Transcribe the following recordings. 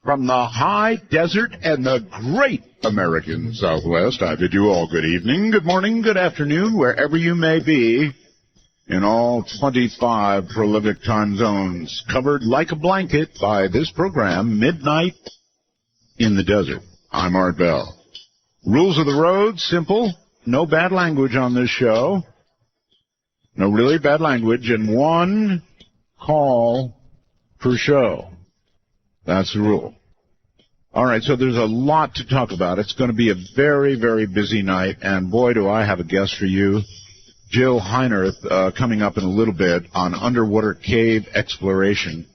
From the high desert and the great American Southwest, I bid you all good evening, good morning, good afternoon, wherever you may be, in all 25 prolific time zones, covered like a blanket by this program, Midnight in the Desert. I'm Art Bell. Rules of the road, simple, no bad language on this show, no really bad language, and one call per show. That's the rule. All right, so there's a lot to talk about. It's going to be a very, very busy night, and boy, do I have a guest for you. Jill Heinerth coming up in a little bit on underwater cave exploration.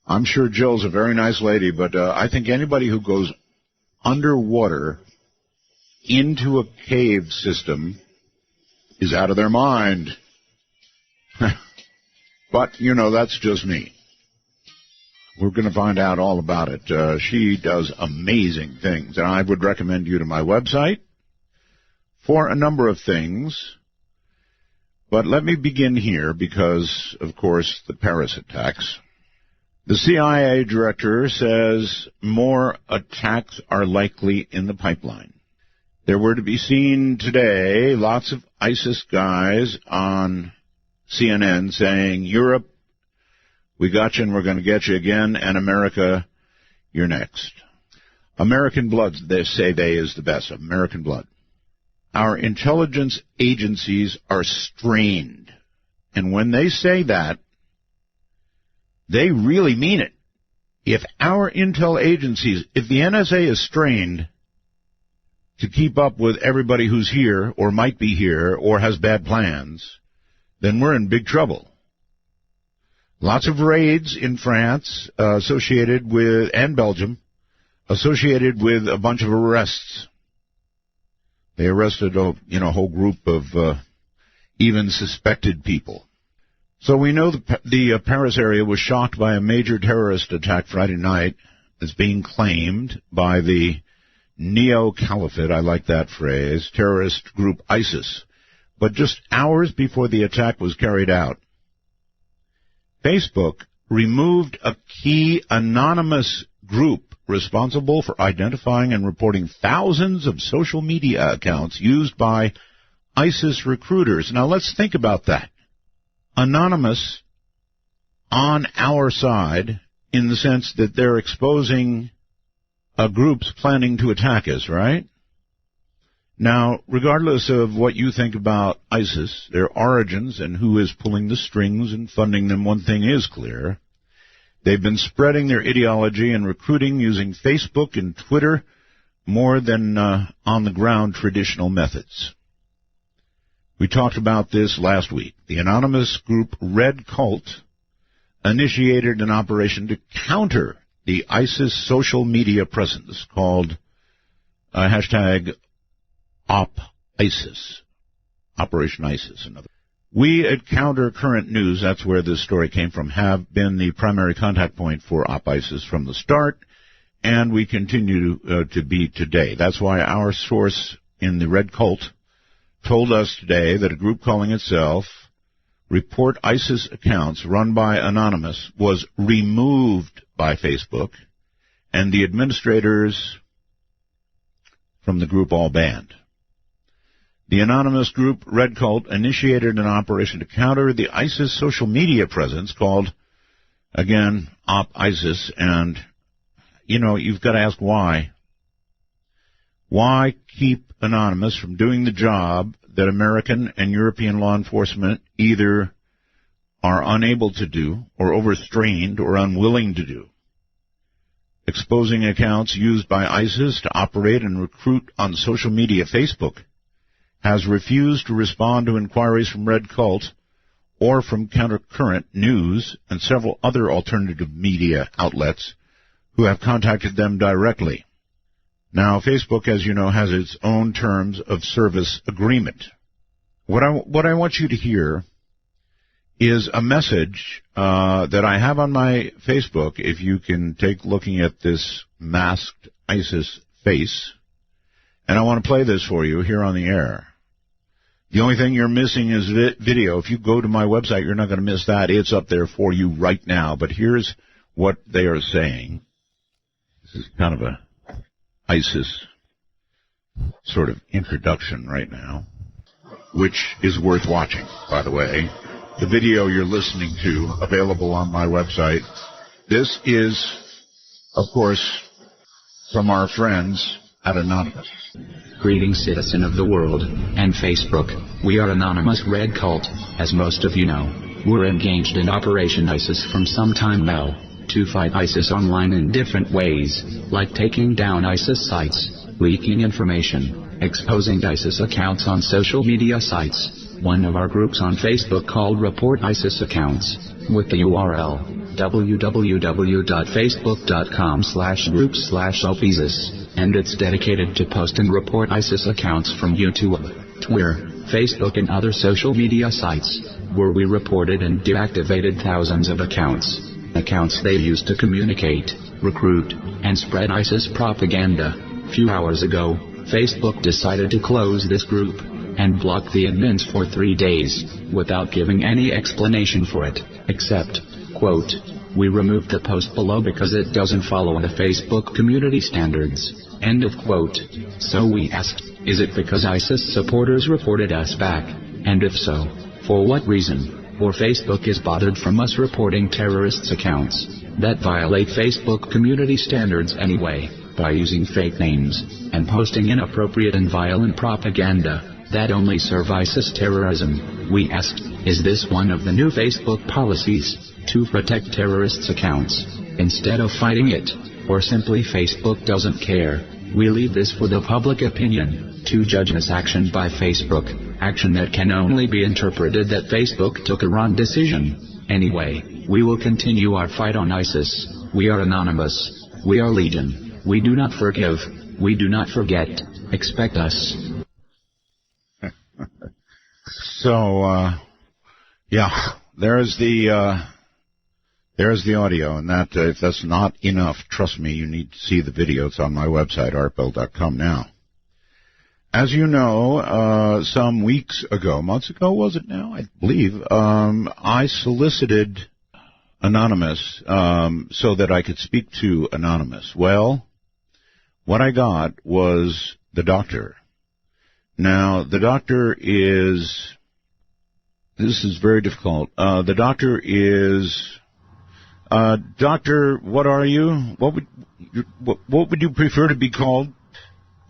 I'm sure Jill's a very nice lady, but I think anybody who goes underwater into a cave system is out of their mind. But, you know, that's just me. We're going to find out all about it. She does amazing things, and I would recommend you to my website for a number of things. But let me begin here because, of course, the Paris attacks. The CIA director says more attacks are likely in the pipeline. There were to be seen today lots of ISIS guys on CNN saying, Europe, we got you and we're going to get you again, and America, you're next. American blood, they say is the best. American blood. Our intelligence agencies are strained. And when they say that, they really mean it. If our intel agencies, if the NSA is strained to keep up with everybody who's here or might be here or has bad plans, then we're in big trouble. Lots of raids in France associated with, and Belgium, associated with a bunch of arrests. They arrested a whole group of even suspected people. So we know the Paris area was shocked by a major terrorist attack Friday night that's being claimed by the neo-caliphate, I like that phrase, terrorist group ISIS. But just hours before the attack was carried out, Facebook removed a key anonymous group responsible for identifying and reporting thousands of social media accounts used by ISIS recruiters. Now let's think about that. Anonymous on our side in the sense that they're exposing groups planning to attack us, right? Now, regardless of what you think about ISIS, their origins, and who is pulling the strings and funding them, one thing is clear. They've been spreading their ideology and recruiting using Facebook and Twitter more than on-the-ground traditional methods. We talked about this last week. The anonymous group Red Cult initiated an operation to counter the ISIS social media presence called hashtag Op ISIS, Operation ISIS. We at Counter Current News, that's where this story came from, have been the primary contact point for Op ISIS from the start, and we continue to be today. That's why our source in the Red Cult told us today that a group calling itself Report ISIS Accounts run by Anonymous was removed by Facebook, and the administrators from the group all banned. The anonymous group Red Cult initiated an operation to counter the ISIS social media presence called, again, Op ISIS, and, you've got to ask why. Why keep Anonymous from doing the job that American and European law enforcement either are unable to do or overstrained or unwilling to do? Exposing accounts used by ISIS to operate and recruit on social media. Facebook has refused to respond to inquiries from Red Cult or from Countercurrent News and several other alternative media outlets who have contacted them directly. Now, Facebook, as you know, has its own terms of service agreement. What I want you to hear is a message that I have on my Facebook, if you can take looking at this masked ISIS face, and I want to play this for you here on the air. The only thing you're missing is video. If you go to my website, you're not going to miss that. It's up there for you right now. But here's what they are saying. This is kind of a ISIS sort of introduction right now, which is worth watching, by the way. The video you're listening to, available on my website. This is, of course, from our friends at Anonymous. Greetings, citizen of the world, and Facebook. We are Anonymous Red Cult, as most of you know. We're engaged in Operation ISIS from some time now, to fight ISIS online in different ways, like taking down ISIS sites, leaking information, exposing ISIS accounts on social media sites. One of our groups on Facebook called Report ISIS Accounts, with the URL www.facebook.com/groups/opisis, and it's dedicated to post and report ISIS accounts from YouTube, Twitter, Facebook and other social media sites, where we reported and deactivated thousands of accounts they used to communicate, recruit, and spread ISIS propaganda. Few hours ago, Facebook decided to close this group and block the admins for 3 days, without giving any explanation for it, except, quote, "We removed the post below because it doesn't follow the Facebook community standards," end of quote. So we asked, is it because ISIS supporters reported us back? And if so, for what reason? Or Facebook is bothered from us reporting terrorists' accounts that violate Facebook community standards anyway, by using fake names and posting inappropriate and violent propaganda that only serve ISIS terrorism. We asked, is this one of the new Facebook policies, to protect terrorists' accounts, instead of fighting it? Or simply Facebook doesn't care? We leave this for the public opinion, to judge this action by Facebook, action that can only be interpreted that Facebook took a wrong decision. Anyway, we will continue our fight on ISIS. We are Anonymous. We are Legion. We do not forgive. We do not forget. Expect us. So, yeah, there's the audio, and that if that's not enough, trust me, you need to see the video. It's on my website, artbell.com now. As you know, some weeks ago, months ago, was it now? I believe, I solicited Anonymous so that I could speak to Anonymous. Well, what I got was the doctor. Now, the doctor is... This is very difficult. The doctor is... Doctor, what are you? What would you prefer to be called?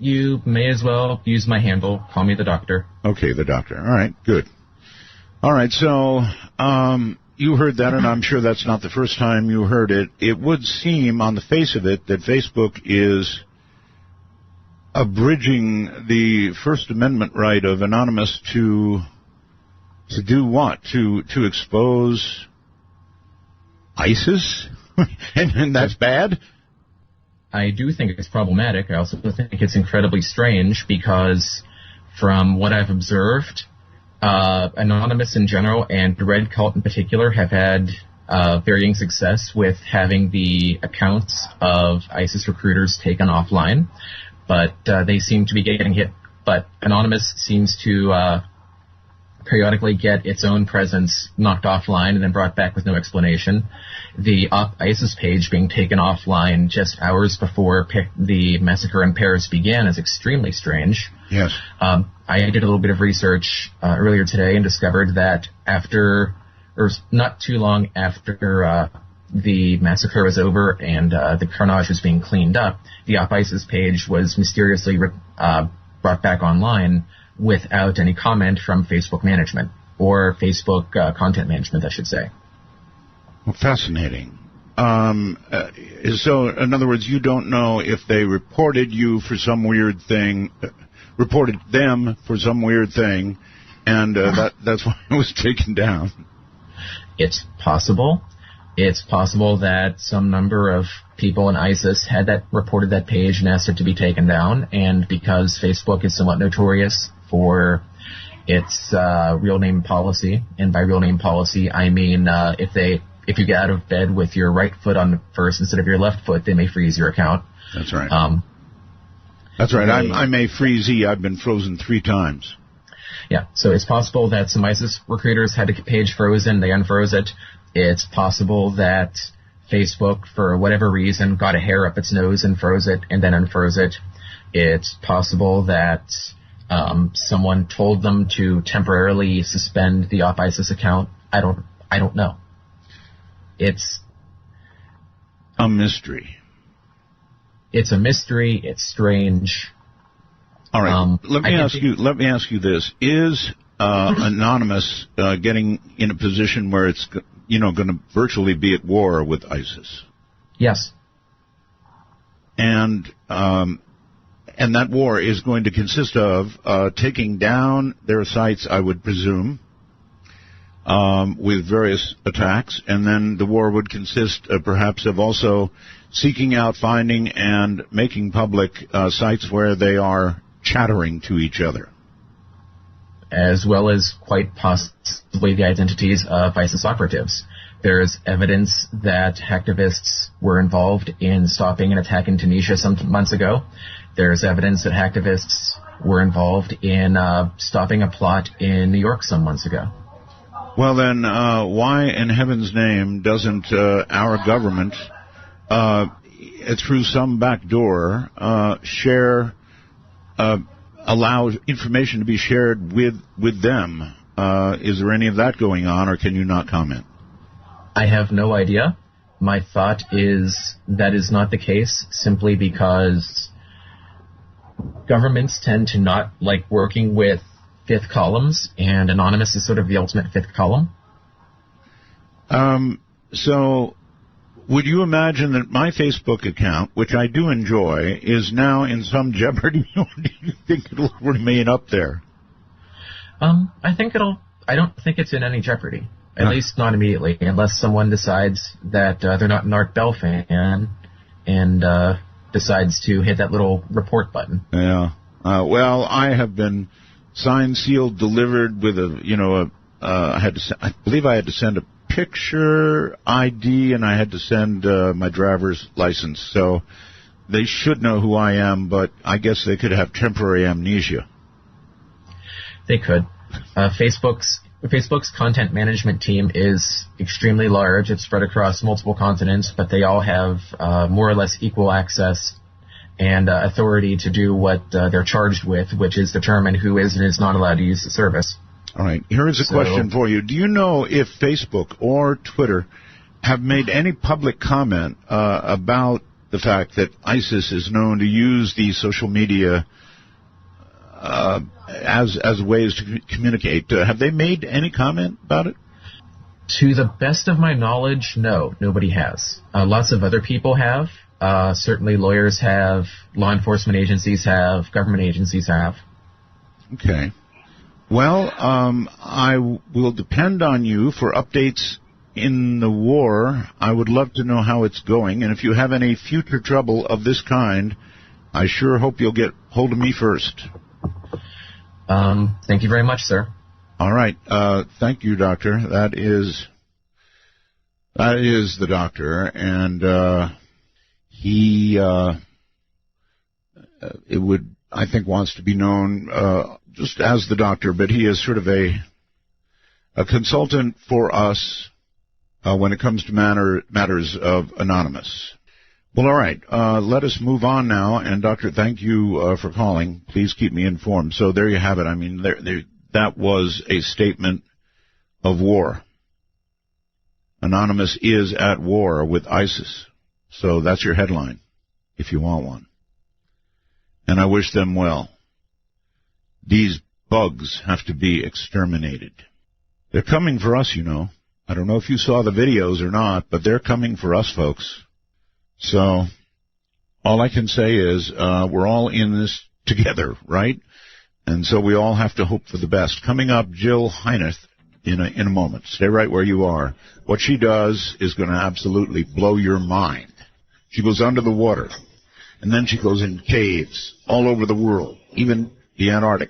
You may as well use my handle. Call me the doctor. Okay, the doctor. All right, good. All right, so you heard that, and I'm sure that's not the first time you heard it. It would seem on the face of it that Facebook is abridging the First Amendment right of Anonymous to do what? To expose ISIS? and that's bad? I do think it's problematic. I also think it's incredibly strange because from what I've observed, Anonymous in general and Red Cult in particular have had varying success with having the accounts of ISIS recruiters taken offline, but they seem to be getting hit. But Anonymous seems to periodically get its own presence knocked offline and then brought back with no explanation. The ISIS page being taken offline just hours before the massacre in Paris began is extremely strange. Yes. I did a little bit of research earlier today and discovered that not too long after the massacre was over and the carnage was being cleaned up, the ISIS page was mysteriously brought back online without any comment from Facebook management, or Facebook content management, I should say. Well, fascinating. So, in other words, you don't know if they reported you for some weird thing, reported them for some weird thing, and that's why it was taken down. It's possible. It's possible that some number of people in ISIS had reported that page and asked it to be taken down, and because Facebook is somewhat notorious for its real name policy, and by real name policy I mean if you get out of bed with your right foot on first instead of your left foot, they may freeze your account. That's right. That's right. I'm a freezee. I've been frozen 3 times. Yeah, so it's possible that some ISIS recruiters had a page frozen, they unfroze it. It's possible that Facebook, for whatever reason, got a hair up its nose and froze it and then unfroze it. It's possible that someone told them to temporarily suspend the off-ISIS account. I don't know. It's a mystery. It's a mystery. It's strange. All right. Let me ask you this: is Anonymous getting in a position where it's going to virtually be at war with ISIS? Yes. And that war is going to consist of taking down their sites, I would presume, with various attacks, and then the war would consist perhaps of also seeking out, finding, and making public sites where they are chattering to each other. As well as quite possibly the identities of ISIS operatives. There's evidence that hacktivists were involved in stopping an attack in Tunisia some months ago. There's evidence that hacktivists were involved in stopping a plot in New York some months ago. Well, then, why in heaven's name doesn't our government, through some back door, allow information to be shared with them? Is there any of that going on, or can you not comment? I have no idea. My thought is that is not the case, simply because governments tend to not like working with fifth columns, and Anonymous is sort of the ultimate fifth column. So would you imagine that my Facebook account, which I do enjoy, is now in some jeopardy? Do you think it'll remain up there? I don't think it's in any jeopardy. At least not immediately, unless someone decides that they're not an Art Bell fan and decides to hit that little report button. Yeah. Well, I have been signed, sealed, delivered with I believe I had to send a picture ID, and I had to send my driver's license. So they should know who I am, but I guess they could have temporary amnesia. They could. Facebook's content management team is extremely large. It's spread across multiple continents, but they all have more or less equal access and authority to do what they're charged with, which is determine who is and is not allowed to use the service. All right. Here is a question for you. Do you know if Facebook or Twitter have made any public comment about the fact that ISIS is known to use these social media as ways to communicate? Have they made any comment about it? To the best of my knowledge, no, nobody has. Lots of other people have. Certainly lawyers have, law enforcement agencies have, government agencies have. Okay. Well, I will depend on you for updates in the war. I would love to know how it's going, and if you have any future trouble of this kind, I sure hope you'll get hold of me first. Thank you very much, sir. All right. Thank you, Doctor. That is the doctor, and he I think wants to be known just as the doctor, but he is sort of a consultant for us when it comes to matters of Anonymous. Well, all right. Let us move on now. And, Doctor, thank you for calling. Please keep me informed. So there you have it. I mean, that was a statement of war. Anonymous is at war with ISIS. So that's your headline, if you want one. And I wish them well. These bugs have to be exterminated. They're coming for us, you know. I don't know if you saw the videos or not, but they're coming for us, folks. So all I can say is we're all in this together, right? And so we all have to hope for the best. Coming up, Jill Heinerth in a moment. Stay right where you are. What she does is going to absolutely blow your mind. She goes under the water, and then she goes in caves all over the world, even the Antarctic.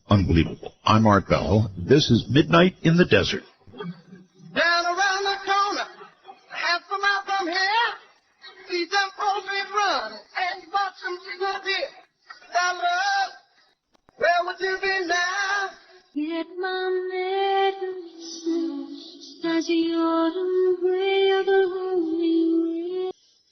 Unbelievable. I'm Art Bell. This is Midnight in the Desert. Down around the corner, half a mile from here, see them poultry run and watch them disappear. Now, love, where would you be now? Get my medicine, as the autumn gray of the holy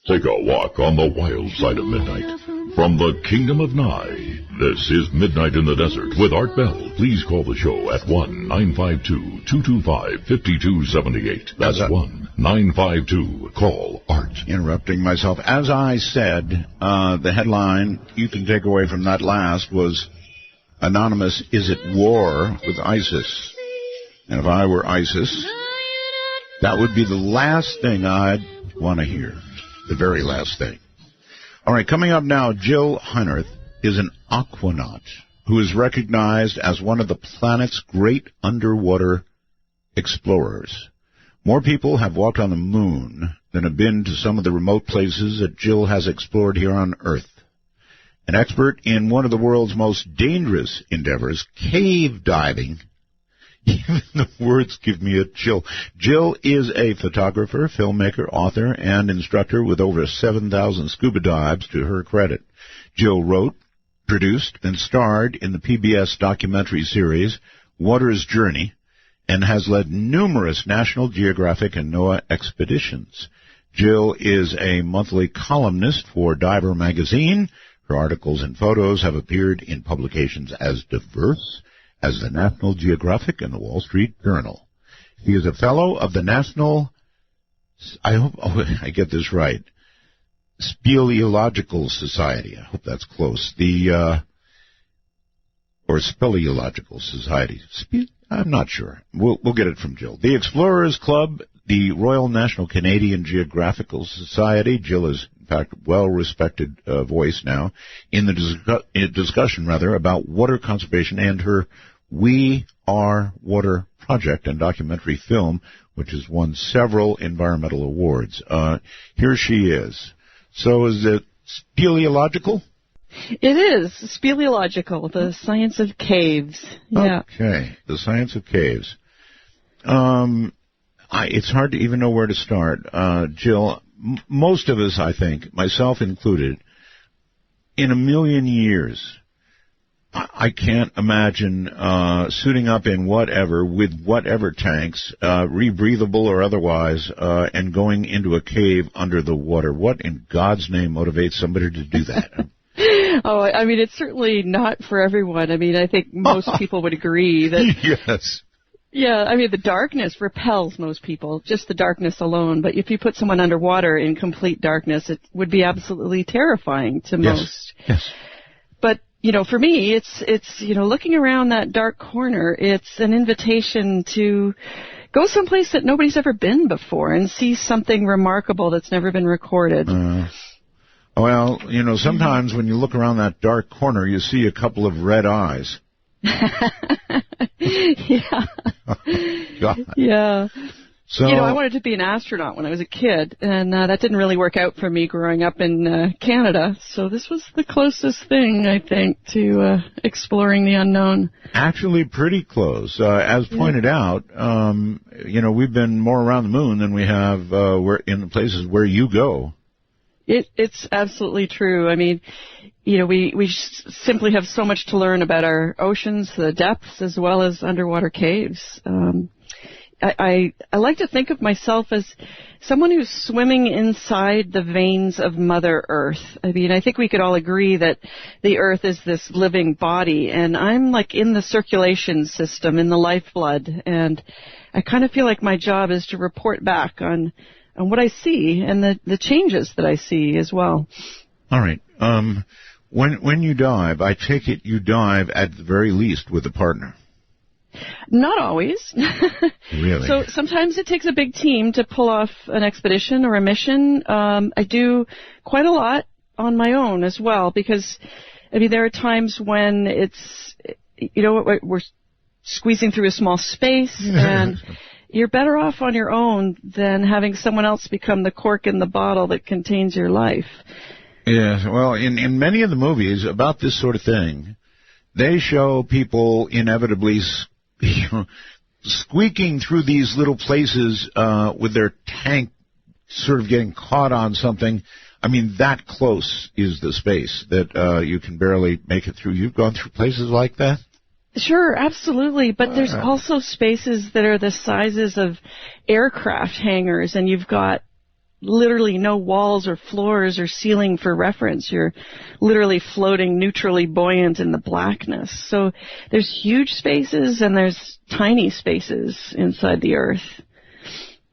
Take a walk on the wild side of midnight. From the Kingdom of Nye, this is Midnight in the Desert with Art Bell. Please call the show at 1-952-225-5278. That's 1-952-CALL-ART. Interrupting myself. As I said, the headline you can take away from that last was, Anonymous is at war with ISIS. And if I were ISIS, that would be the last thing I'd want to hear. The very last thing. All right, coming up now, Jill Heinerth is an aquanaut who is recognized as one of the planet's great underwater explorers. More people have walked on the moon than have been to some of the remote places that Jill has explored here on Earth. An expert in one of the world's most dangerous endeavors, cave diving. Even the words give me a chill. Jill is a photographer, filmmaker, author, and instructor with over 7,000 scuba dives to her credit. Jill wrote, produced, and starred in the PBS documentary series Water's Journey, and has led numerous National Geographic and NOAA expeditions. Jill is a monthly columnist for Diver magazine. Her articles and photos have appeared in publications as diverse as the National Geographic and the Wall Street Journal. He is a fellow of the National, I hope I get this right, Speleological Society. I hope that's close. Or Speleological Society. I'm not sure. We'll get it from Jill. The Explorers Club, the Royal National Canadian Geographical Society. Jill is, in fact, a well-respected voice now in the discussion about water conservation and her We Are Water project and documentary film, which has won several environmental awards. Here she is. So is it speleological? It is speleological, the science of caves. Yeah. Okay, the science of caves. It's hard to even know where to start. Jill, most of us, I think, myself included, in a million years, I can't imagine suiting up in whatever, with whatever tanks, rebreathable or otherwise, and going into a cave under the water. What in God's name motivates somebody to do that? Oh, I mean, it's certainly not for everyone. I mean, I think most people would agree that... Yes. Yeah, I mean, the darkness repels most people, just the darkness alone. But if you put someone underwater in complete darkness, it would be absolutely terrifying to most. Yes. But, for me, it's looking around that dark corner, it's an invitation to go someplace that nobody's ever been before and see something remarkable that's never been recorded. Well, sometimes when you look around that dark corner, you see a couple of red eyes. Yeah. God. Yeah. So, I wanted to be an astronaut when I was a kid, and that didn't really work out for me growing up in Canada. So this was the closest thing, I think, to exploring the unknown. Actually, pretty close. As pointed out, we've been more around the moon than we have in the places where you go. It's absolutely true. I mean, we simply have so much to learn about our oceans, the depths, as well as underwater caves. I like to think of myself as someone who's swimming inside the veins of Mother Earth. I mean, I think we could all agree that the Earth is this living body, and I'm like in the circulation system, in the lifeblood, and I kind of feel like my job is to report back on what I see and the changes that I see as well. All right. When you dive, I take it you dive at the very least with a partner. Not always. Really? So sometimes it takes a big team to pull off an expedition or a mission. I do quite a lot on my own as well because, there are times when it's, we're squeezing through a small space and you're better off on your own than having someone else become the cork in the bottle that contains your life. Yes, well, in many of the movies about this sort of thing, they show people inevitably squeaking through these little places with their tank sort of getting caught on something. I mean, that close is the space that you can barely make it through. You've gone through places like that? Sure, absolutely. But there's also spaces that are the sizes of aircraft hangars, and you've got literally no walls or floors or ceiling for reference. You're literally floating neutrally buoyant in the blackness. So there's huge spaces and there's tiny spaces inside the Earth.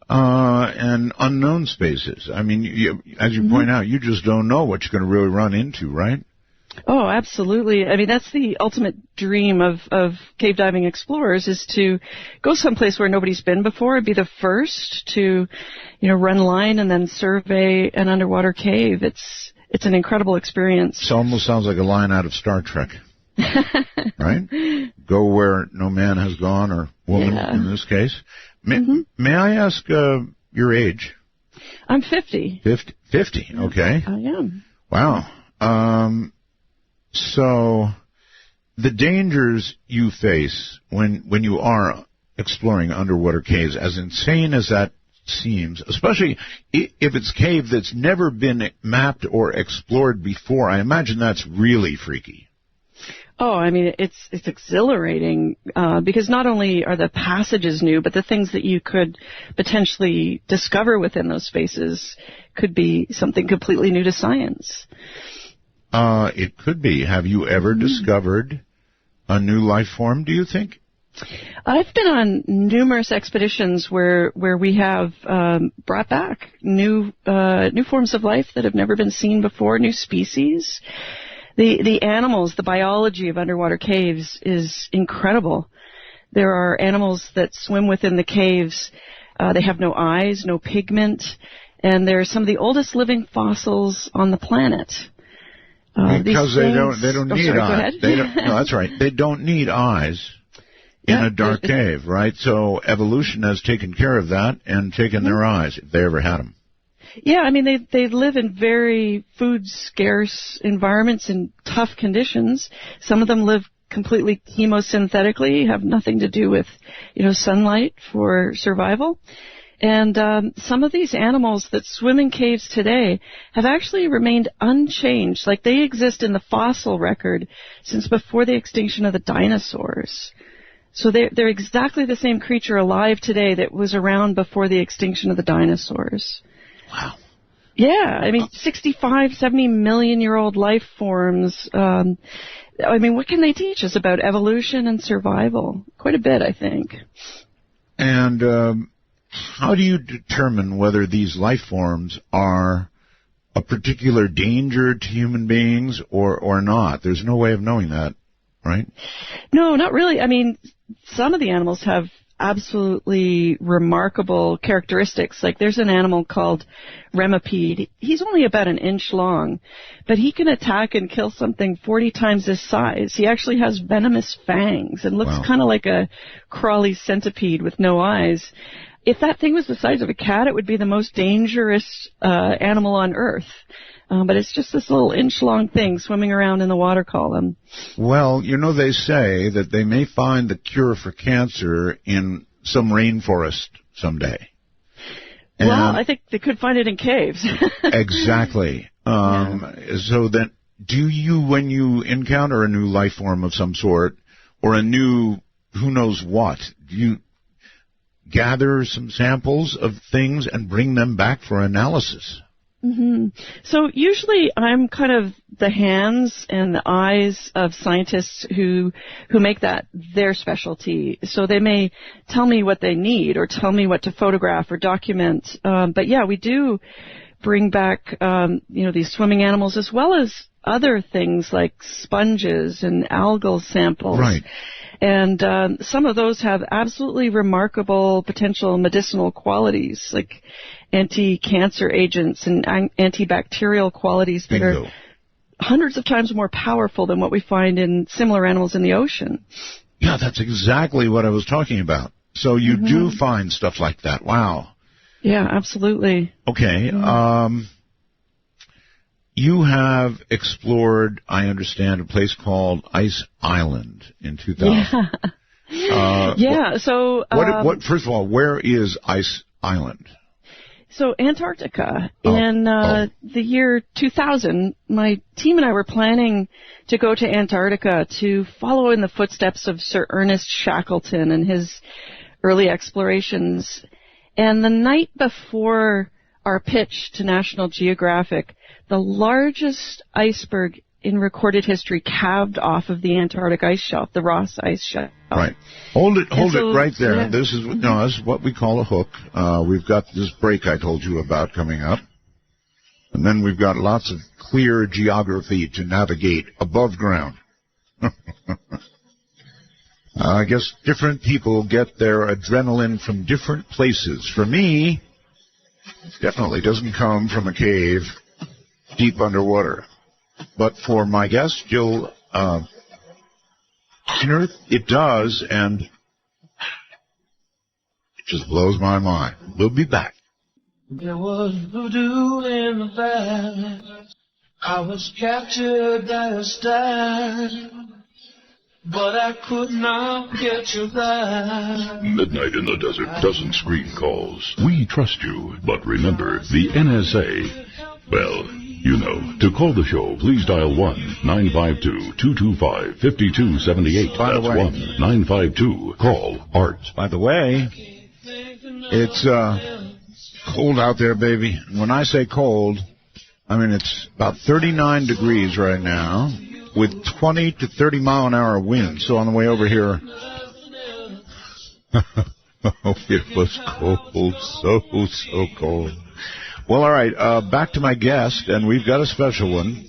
And unknown spaces. I mean, as you point out, you just don't know what you're going to really run into, right? Oh, absolutely. I mean, that's the ultimate dream of cave diving explorers, is to go someplace where nobody's been before, be the first to, run line and then survey an underwater cave. It's an incredible experience. It almost sounds like a line out of Star Trek. Right? Go where no man has gone, or woman in this case. May I ask your age? I'm 50. 50, okay. I am. Wow. So the dangers you face when you are exploring underwater caves, as insane as that seems, especially if it's cave that's never been mapped or explored before, I imagine that's really freaky. Oh, I mean, it's exhilarating because not only are the passages new, but the things that you could potentially discover within those spaces could be something completely new to science. It could be. Have you ever discovered a new life form, do you think? I've been on numerous expeditions where we have brought back new forms of life that have never been seen before, new species. The animals, the biology of underwater caves is incredible. There are animals that swim within the caves. They have no eyes, no pigment, and they're some of the oldest living fossils on the planet. Because they don't need eyes. No, that's right. They don't need eyes in a dark cave, right? So evolution has taken care of that and taken their eyes, if they ever had them. Yeah, I mean, they live in very food-scarce environments in tough conditions. Some of them live completely chemosynthetically, have nothing to do with, sunlight for survival. And some of these animals that swim in caves today have actually remained unchanged. Like, they exist in the fossil record since before the extinction of the dinosaurs. So they're exactly the same creature alive today that was around before the extinction of the dinosaurs. Wow. Yeah, I mean, 65, 70 million-year-old life forms. I mean, what can they teach us about evolution and survival? Quite a bit, I think. And how do you determine whether these life forms are a particular danger to human beings or not? There's no way of knowing that, right? No, not really. I mean, some of the animals have absolutely remarkable characteristics. Like, there's an animal called remipede. He's only about an inch long, but he can attack and kill something 40 times his size. He actually has venomous fangs and looks kind of like a crawly centipede with no eyes. If that thing was the size of a cat, it would be the most dangerous animal on Earth. But it's just this little inch-long thing swimming around in the water column. Well, they say that they may find the cure for cancer in some rainforest someday. And well, I think they could find it in caves. Exactly. So then, do you, when you encounter a new life form of some sort, or a new who knows what, do you gather some samples of things and bring them back for analysis? Mm-hmm. So usually I'm kind of the hands and the eyes of scientists who make that their specialty. So they may tell me what they need or tell me what to photograph or document. But yeah, we do bring back, these swimming animals as well as other things like sponges and algal samples. Right. And some of those have absolutely remarkable potential medicinal qualities, like anti-cancer agents and antibacterial qualities that are hundreds of times more powerful than what we find in similar animals in the ocean. Yeah, that's exactly what I was talking about. So you do find stuff like that. Wow. Yeah, absolutely. Okay. You have explored, I understand, a place called Ice Island in 2000. Yeah. So, first of all, where is Ice Island? So Antarctica. In the year 2000, my team and I were planning to go to Antarctica to follow in the footsteps of Sir Ernest Shackleton and his early explorations. And the night before our pitch to National Geographic, the largest iceberg in recorded history calved off of the Antarctic ice shelf, the Ross ice shelf. Right. Hold it right there. Yeah. This is what we call a hook. We've got this break I told you about coming up. And then we've got lots of clear geography to navigate above ground. I guess different people get their adrenaline from different places. For me, it definitely doesn't come from a cave deep underwater. But for my guest, Jill Heinerth, it does, and it just blows my mind. We'll be back. There was voodoo in the valley. I was captured by a star, but I could not get you back. Midnight in the Desert doesn't screen calls. We trust you, but remember, the NSA, well, you know. To call the show, please dial 1-952-225-5278. That's 1-952-CALL-ART. By the way, it's cold out there, baby. When I say cold, I mean it's about 39 degrees right now with 20 to 30 mile an hour wind. So on the way over here, it was cold, so cold. Well, all right, back to my guest, and we've got a special one,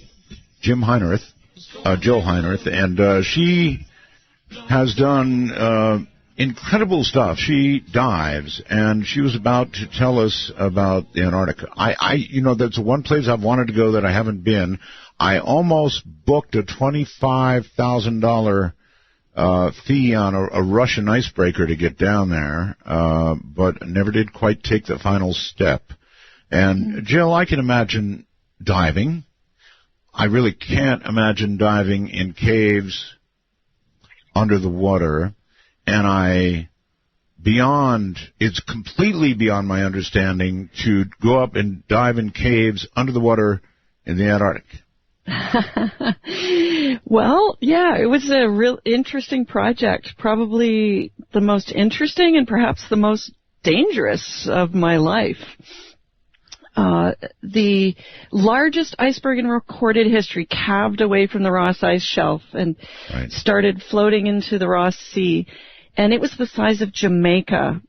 Jill Heinerth, and she has done incredible stuff. She dives, and she was about to tell us about the Antarctica. That's one place I've wanted to go that I haven't been. I almost booked a $25,000 fee on a Russian icebreaker to get down there, but never did quite take the final step. And, Jill, I can imagine diving. I really can't imagine diving in caves under the water. And it's completely beyond my understanding to go up and dive in caves under the water in the Antarctic. Well, yeah, it was a real interesting project, probably the most interesting and perhaps the most dangerous of my life. The largest iceberg in recorded history calved away from the Ross ice shelf and started floating into the Ross Sea. And it was the size of Jamaica.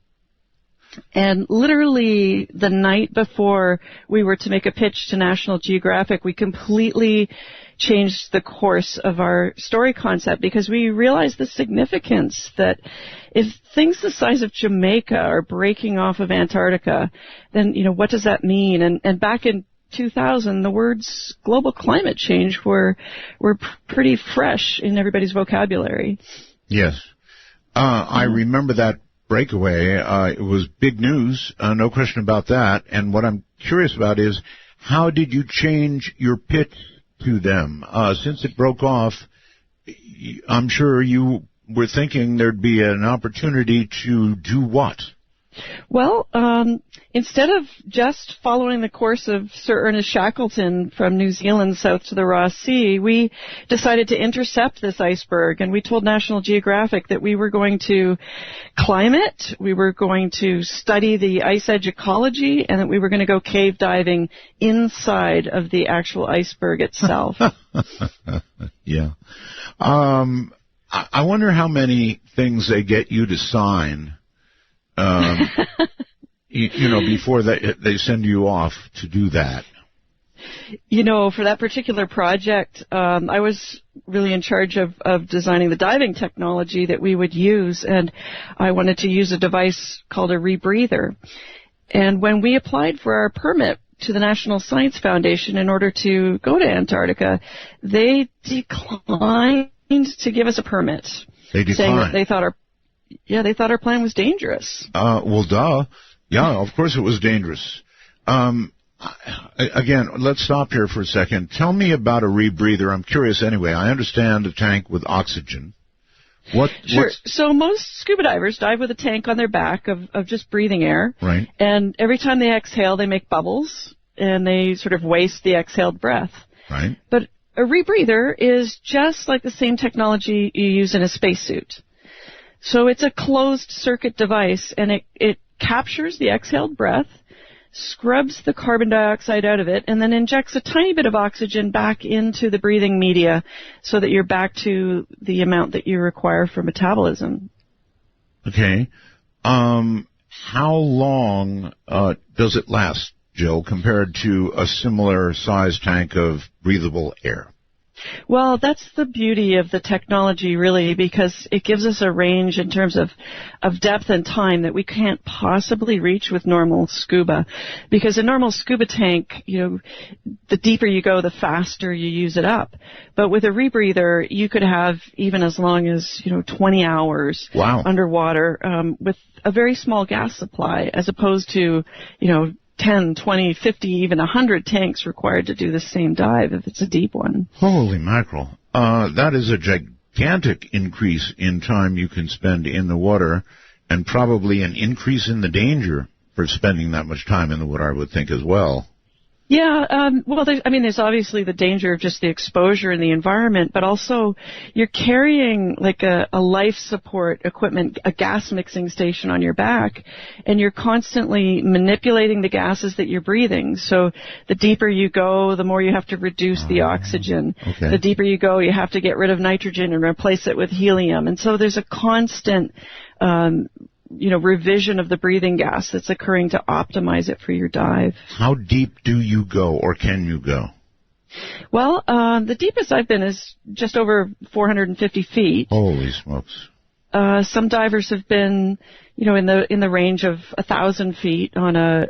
And literally the night before we were to make a pitch to National Geographic, we completely changed the course of our story concept because we realized the significance that if things the size of Jamaica are breaking off of Antarctica, then, what does that mean? And back in 2000, the words global climate change were pretty fresh in everybody's vocabulary. Yes. I remember that breakaway. It was big news, no question about that. And what I'm curious about is, how did you change your pitch to them? Since it broke off, I'm sure you were thinking there'd be an opportunity to do what? Well, instead of just following the course of Sir Ernest Shackleton from New Zealand south to the Ross Sea, we decided to intercept this iceberg, and we told National Geographic that we were going to climb it, we were going to study the ice edge ecology, and that we were going to go cave diving inside of the actual iceberg itself. Yeah. I wonder how many things they get you to sign before they send you off to do that. For that particular project, I was really in charge of designing the diving technology that we would use, and I wanted to use a device called a rebreather. And when we applied for our permit to the National Science Foundation in order to go to Antarctica, they declined to give us a permit. They declined. Saying that they thought our plan was dangerous. Well, duh. Yeah, of course it was dangerous. Again, let's stop here for a second. Tell me about a rebreather. I'm curious anyway. I understand a tank with oxygen. Sure. So most scuba divers dive with a tank on their back of just breathing air. Right. And every time they exhale, they make bubbles, and they sort of waste the exhaled breath. Right. But a rebreather is just like the same technology you use in a spacesuit. So it's a closed-circuit device, and it captures the exhaled breath, scrubs the carbon dioxide out of it, and then injects a tiny bit of oxygen back into the breathing media so that you're back to the amount that you require for metabolism. Okay. How long does it last, Jill, compared to a similar size tank of breathable air? Well, that's the beauty of the technology, really, because it gives us a range in terms of depth and time that we can't possibly reach with normal scuba. Because a normal scuba tank, the deeper you go, the faster you use it up. But with a rebreather, you could have even as long as, 20 hours underwater with a very small gas supply, as opposed to, 10, 20, 50, even 100 tanks required to do the same dive if it's a deep one. Holy mackerel. That is a gigantic increase in time you can spend in the water, and probably an increase in the danger for spending that much time in the water, I would think, as well. Yeah, well, there's obviously the danger of just the exposure in the environment, but also you're carrying like a life support equipment, a gas mixing station on your back, and you're constantly manipulating the gases that you're breathing. So the deeper you go, the more you have to reduce the oxygen. Okay. The deeper you go, you have to get rid of nitrogen and replace it with helium. And so there's a constant revision of the breathing gas that's occurring to optimize it for your dive. How deep do you go, or can you go? Well, the deepest I've been is just over 450 feet. Holy smokes. Some divers have been, in the range of 1,000 feet on a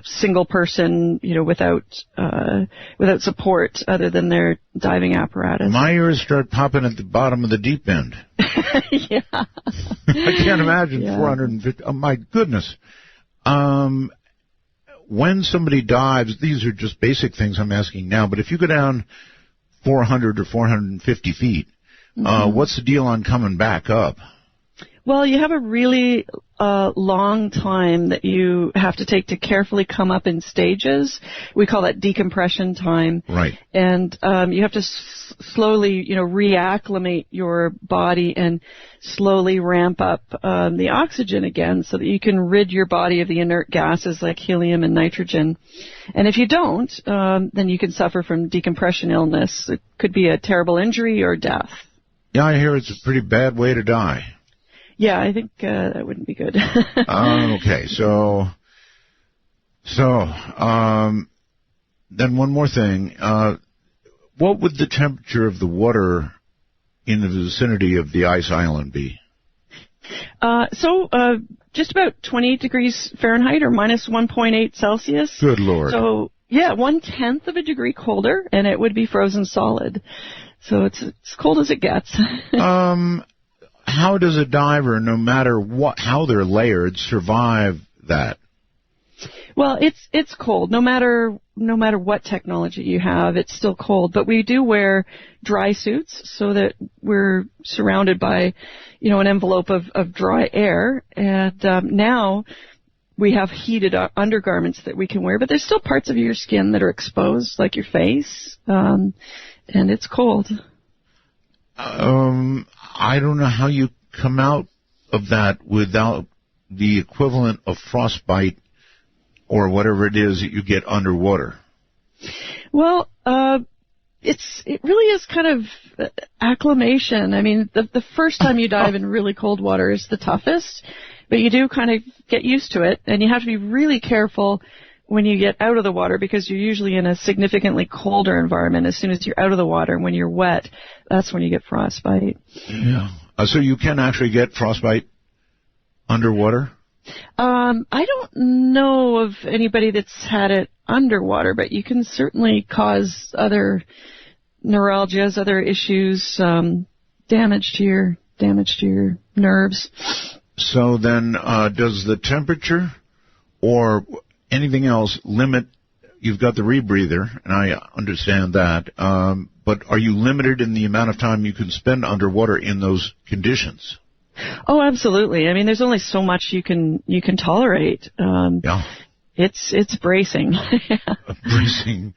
single person, without support other than their diving apparatus. My ears start popping at the bottom of the deep end. Yeah. I can't imagine 450. Oh, my goodness. When somebody dives, these are just basic things I'm asking now, but if you go down 400 or 450 feet, what's the deal on coming back up? Well, you have a really long time that you have to take to carefully come up in stages. We call that decompression time. Right. And you have to slowly, reacclimate your body and slowly ramp up the oxygen again so that you can rid your body of the inert gases like helium and nitrogen. And if you don't, then you can suffer from decompression illness. It could be a terrible injury or death. Yeah, I hear it's a pretty bad way to die. Yeah, I think that wouldn't be good. Okay, so then one more thing. What would the temperature of the water in the vicinity of the ice island be? Just about 28 degrees Fahrenheit or minus 1.8 Celsius. Good Lord. So, yeah, 1/10 of a degree colder, and it would be frozen solid. So it's as cold as it gets. How does a diver, no matter how they're layered, survive that? Well, it's cold. No matter what technology you have, it's still cold. But we do wear dry suits so that we're surrounded by, an envelope of dry air. And now we have heated undergarments that we can wear. But there's still parts of your skin that are exposed, like your face, and it's cold. I don't know how you come out of that without the equivalent of frostbite or whatever it is that you get underwater. Well, it really is kind of acclimation. I mean, the first time you dive in really cold water is the toughest, but you do kind of get used to it, and you have to be really careful when you get out of the water because you're usually in a significantly colder environment. As soon as you're out of the water, when you're wet, that's when you get frostbite. Yeah. So you can actually get frostbite underwater? I don't know of anybody that's had it underwater, but you can certainly cause other neuralgias, other issues, damage to your nerves. So then, does the temperature or anything else limit? You've got the rebreather, and I understand that. But are you limited in the amount of time you can spend underwater in those conditions? Oh, absolutely. I mean, there's only so much you can tolerate. Yeah. It's bracing. Bracing.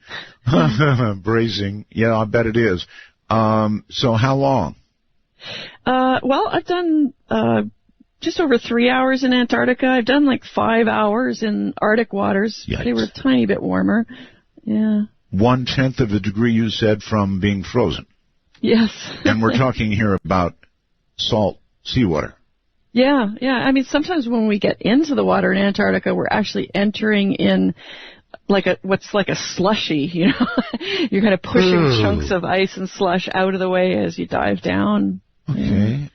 Bracing. Yeah, I bet it is. So how long? Well, I've done just over 3 hours in Antarctica. I've done like 5 hours in Arctic waters. Yikes. They were a tiny bit warmer. Yeah. 1/10 of a degree, you said, from being frozen. Yes. And we're talking here about salt seawater. Yeah. I mean, sometimes when we get into the water in Antarctica, we're actually entering in what's like a slushy, you know. You're kind of pushing chunks of ice and slush out of the way as you dive down. Okay.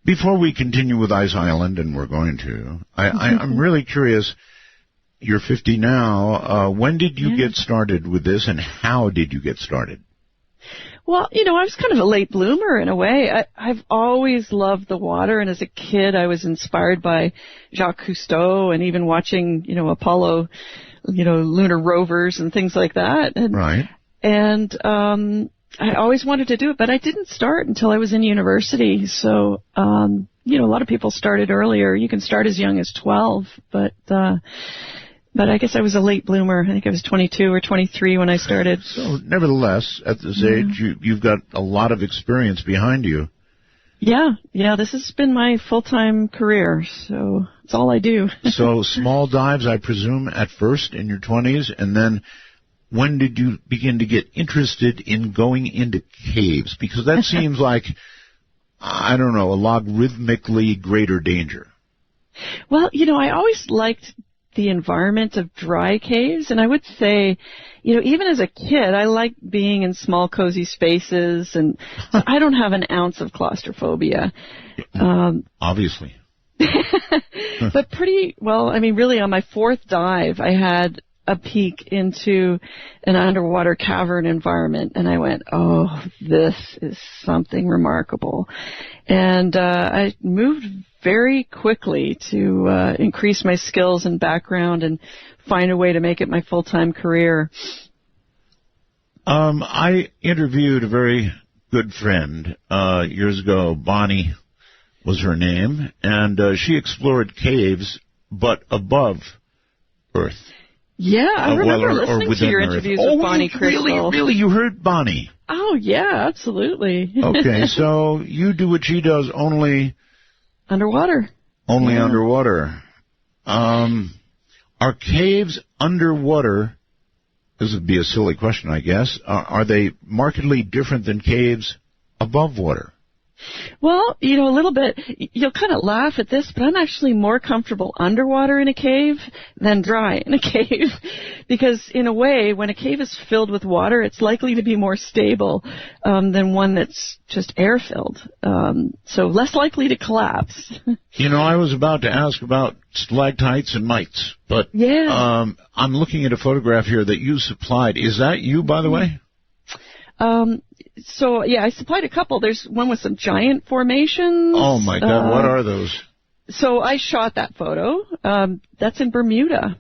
Before we continue with Ice Island, and we're going to, I'm really curious. You're 50 now. When did you get started with this, and how did you get started? Well, you know, I was kind of a late bloomer in a way. I've always loved the water, and as a kid, I was inspired by Jacques Cousteau and even watching, you know, Apollo, you know, lunar rovers and things like that. And, right. And I always wanted to do it, but I didn't start until I was in university. So, you know, a lot of people started earlier. You can start as young as 12, but I guess I was a late bloomer. I think I was 22 or 23 when I started. So, nevertheless, at this age, you've got a lot of experience behind you. Yeah, this has been my full-time career, so it's all I do. So, small dives, I presume, at first in your 20s, and then when did you begin to get interested in going into caves? Because that seems like, I don't know, a logarithmically greater danger. Well, you know, I always liked the environment of dry caves, and I would say, you know, even as a kid, I liked being in small, cozy spaces, and so I don't have an ounce of claustrophobia. Obviously. But pretty well, I mean, really on my fourth dive, I had a peek into an underwater cavern environment, and I went, oh, this is something remarkable. And I moved very quickly to increase my skills and background and find a way to make it my full-time career. I interviewed a very good friend years ago. Bonnie was her name, and she explored caves, but above Earth. Yeah, I remember listening to your Earth. interviews with Bonnie Crystal. Really, you heard Bonnie? Oh, yeah, absolutely. Okay, so you do what she does, only underwater. Only underwater. Are caves underwater, this would be a silly question, I guess, are they markedly different than caves above water? Well, you know, a little bit. You'll kind of laugh at this, but I'm actually more comfortable underwater in a cave than dry in a cave. Because in a way, when a cave is filled with water, it's likely to be more stable than one that's just air-filled. So less likely to collapse. You know, I was about to ask about stalactites and mites, but I'm looking at a photograph here that you supplied. Is that you, by the way? So, yeah, I supplied a couple. There's one with some giant formations. Oh, my God. What are those? So I shot that photo. That's in Bermuda.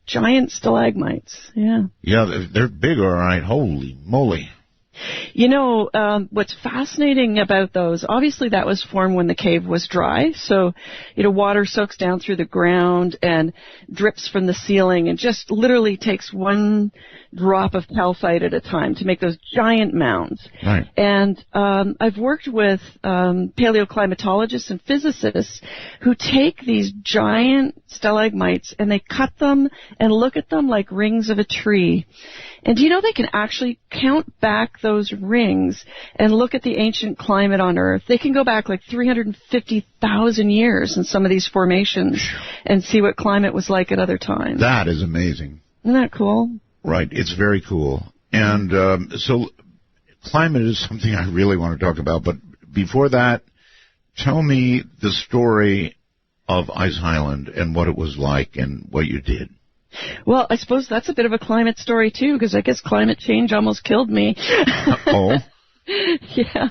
Giant stalagmites. Yeah. Yeah, they're big, all right. Holy moly. You know, what's fascinating about those, obviously that was formed when the cave was dry. So, you know, water soaks down through the ground and drips from the ceiling and just literally takes one drop of calcite at a time to make those giant mounds. Right. And I've worked with paleoclimatologists and physicists who take these giant stalagmites and they cut them and look at them like rings of a tree. And do you know they can actually count back those rings and look at the ancient climate on Earth? They can go back like 350,000 years in some of these formations and see what climate was like at other times. That is amazing. Isn't that cool? Right. It's very cool. And so climate is something I really want to talk about. But before that, tell me the story of Ice Island and what it was like and what you did. Well, I suppose that's a bit of a climate story, too, because I guess climate change almost killed me. Oh? Yeah.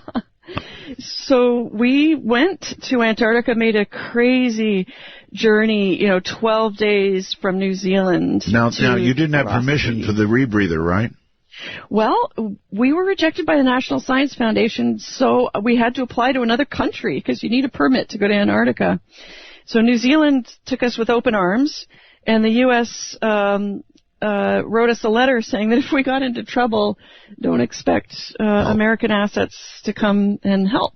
So we went to Antarctica, made a crazy journey, 12 days from New Zealand. Now you didn't have permission for the rebreather, right? Well, we were rejected by the National Science Foundation, so we had to apply to another country because you need a permit to go to Antarctica. So New Zealand took us with open arms, and the U.S. wrote us a letter saying that if we got into trouble, don't expect American assets to come and help.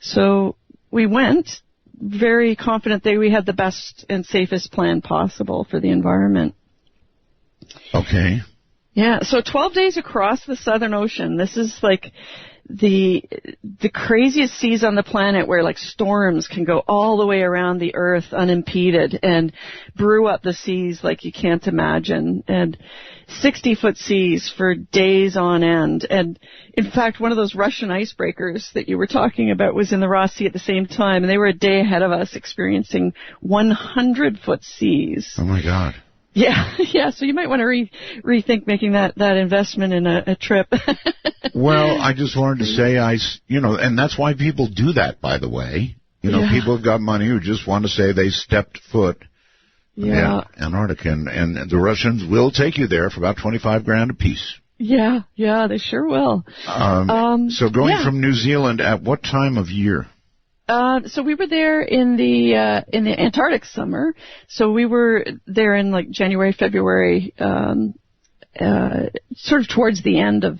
So we went, very confident that we had the best and safest plan possible for the environment. Okay. Yeah, so 12 days across the Southern Ocean. This is like the craziest seas on the planet, where like storms can go all the way around the Earth unimpeded and brew up the seas like you can't imagine. And 60-foot seas for days on end. And in fact, one of those Russian icebreakers that you were talking about was in the Ross Sea at the same time, and they were a day ahead of us, experiencing 100-foot seas. Oh my God. Yeah. So you might want to rethink making that investment in a trip. Well, I just wanted to say, and that's why people do that, by the way. People have got money who just want to say they stepped foot in Antarctica, and the Russians will take you there for about $25,000 a piece. Yeah, they sure will. So going from New Zealand at what time of year? So we were there in the Antarctic summer. So we were there in like January, February, sort of towards the end of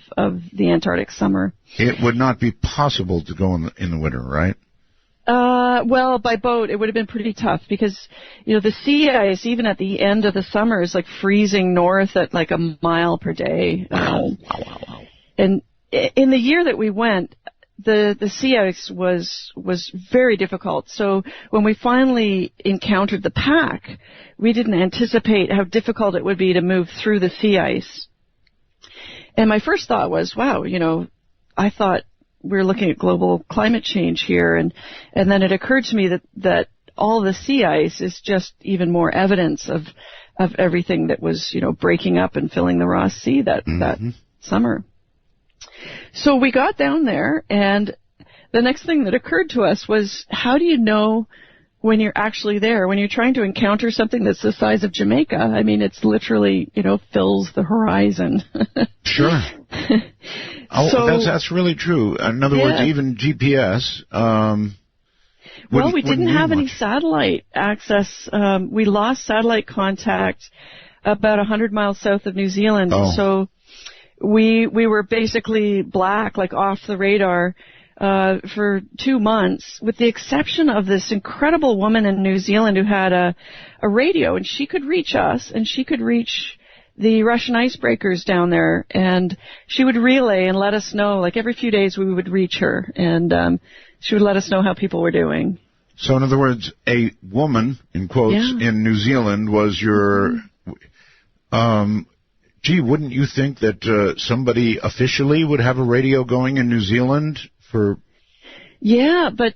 the Antarctic summer. It would not be possible to go in the winter, right? Well, by boat it would have been pretty tough, because the sea ice even at the end of the summer is like freezing north at like a mile per day. Wow. And in the year that we went, the sea ice was very difficult. So when we finally encountered the pack, we didn't anticipate how difficult it would be to move through the sea ice. And my first thought was, wow, I thought we were looking at global climate change here, and then it occurred to me that all the sea ice is just even more evidence of everything that was breaking up and filling the Ross Sea that summer. So we got down there, and the next thing that occurred to us was, how do you know when you're actually there, when you're trying to encounter something that's the size of Jamaica? I mean, it's literally, fills the horizon. Sure. So, that's really true. In other words, even GPS. Well, we didn't have any satellite access. We lost satellite contact about 100 miles south of New Zealand. Oh. So we were basically black, like off the radar, for 2 months, with the exception of this incredible woman in New Zealand who had a radio, and she could reach us, and she could reach the Russian icebreakers down there, and she would relay and let us know, like every few days we would reach her, and she would let us know how people were doing. So in other words, a woman, in quotes, in New Zealand was your... Gee, wouldn't you think that somebody officially would have a radio going in New Zealand for... Yeah, but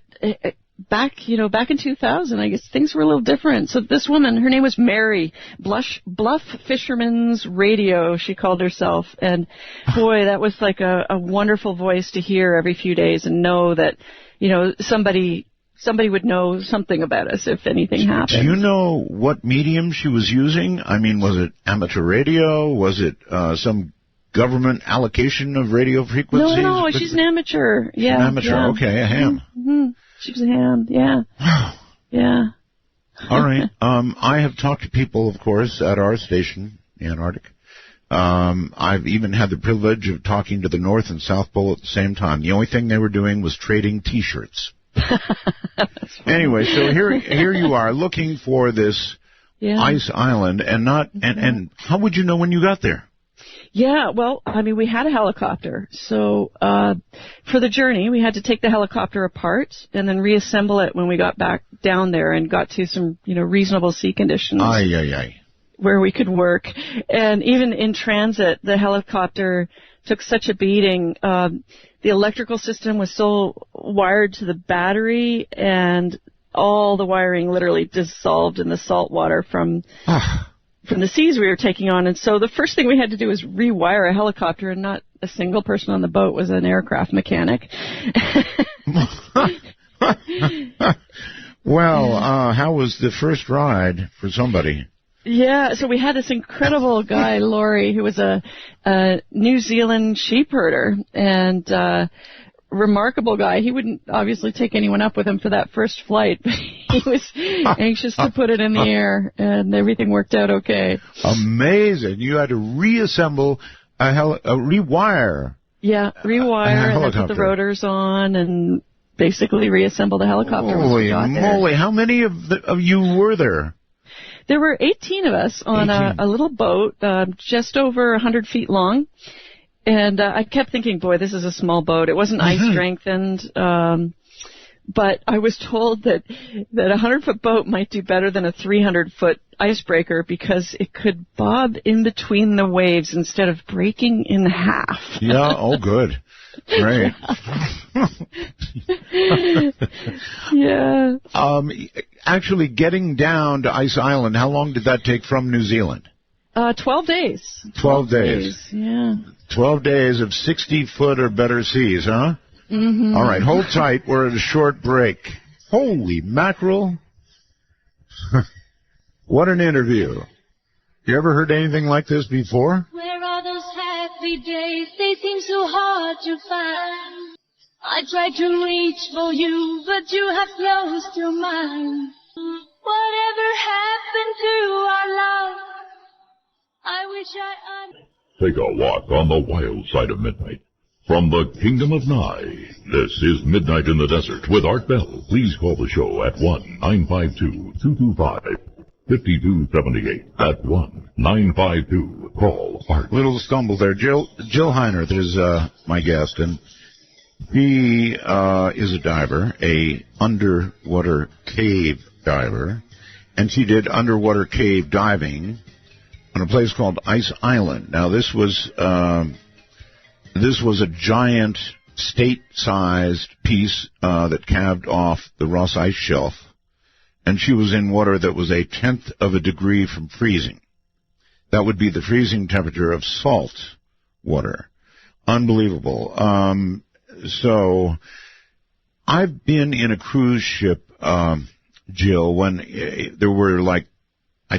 back in 2000, I guess things were a little different. So this woman, her name was Mary, Bluff Fisherman's Radio, she called herself. And boy, that was like a wonderful voice to hear every few days and know that, somebody would know something about us if anything happened. Do you know what medium she was using? I mean, was it amateur radio? Was it some government allocation of radio frequencies? No, she's an amateur. Yeah, an amateur, okay, a ham. Mm-hmm. She was a ham, yeah. Yeah. All right. I have talked to people, of course, at our station, the Antarctic. I've even had the privilege of talking to the North and South Pole at the same time. The only thing they were doing was trading T-shirts. Anyway, so here you are looking for this ice island, and how would you know when you got there? Yeah, well, I mean, we had a helicopter, so for the journey, we had to take the helicopter apart and then reassemble it when we got back down there and got to some, reasonable sea conditions. Where we could work. And even in transit, the helicopter took such a beating. The electrical system was still wired to the battery, and all the wiring literally dissolved in the salt water from the seas we were taking on. And so the first thing we had to do was rewire a helicopter, and not a single person on the boat was an aircraft mechanic. Well, how was the first ride for somebody? Yeah, so we had this incredible guy, Laurie, who was a New Zealand sheep herder, and remarkable guy. He wouldn't obviously take anyone up with him for that first flight, but he was anxious to put it in the air, and everything worked out okay. Amazing. You had to reassemble rewire. Yeah, rewire and then put the rotors on and basically reassemble the helicopter. Holy moly. How many of you were there? There were 18 of us on a little boat, just over 100 feet long. And I kept thinking, boy, this is a small boat. It wasn't ice strengthened. But I was told that a 100-foot boat might do better than a 300-foot icebreaker because it could bob in between the waves instead of breaking in half. Yeah, oh, good. Great. Yeah. Actually, getting down to Ice Island, how long did that take from New Zealand? 12 days. 12 days. Yeah. 12 days of 60-foot or better seas, huh? Mm-hmm. All right, hold tight. We're at a short break. Holy mackerel. What an interview. You ever heard anything like this before? Where are those happy days? They seem so hard to find. I tried to reach for you, but you have closed your mind. Whatever happened to our love? I wish Take a walk on the wild side of midnight. From the Kingdom of Nye, this is Midnight in the Desert with Art Bell. Please call the show at 1-952-225-5278. At 1-952. Art. Little stumble there. Jill Heinerth is my guest, and she is a diver, a underwater cave diver, and she did underwater cave diving on a place called Ice Island. Now, this was a giant state-sized piece that calved off the Ross Ice Shelf, and she was in water that was 1/10 of a degree from freezing. That would be the freezing temperature of salt water. Unbelievable. So I've been in a cruise ship, Jill, when there were I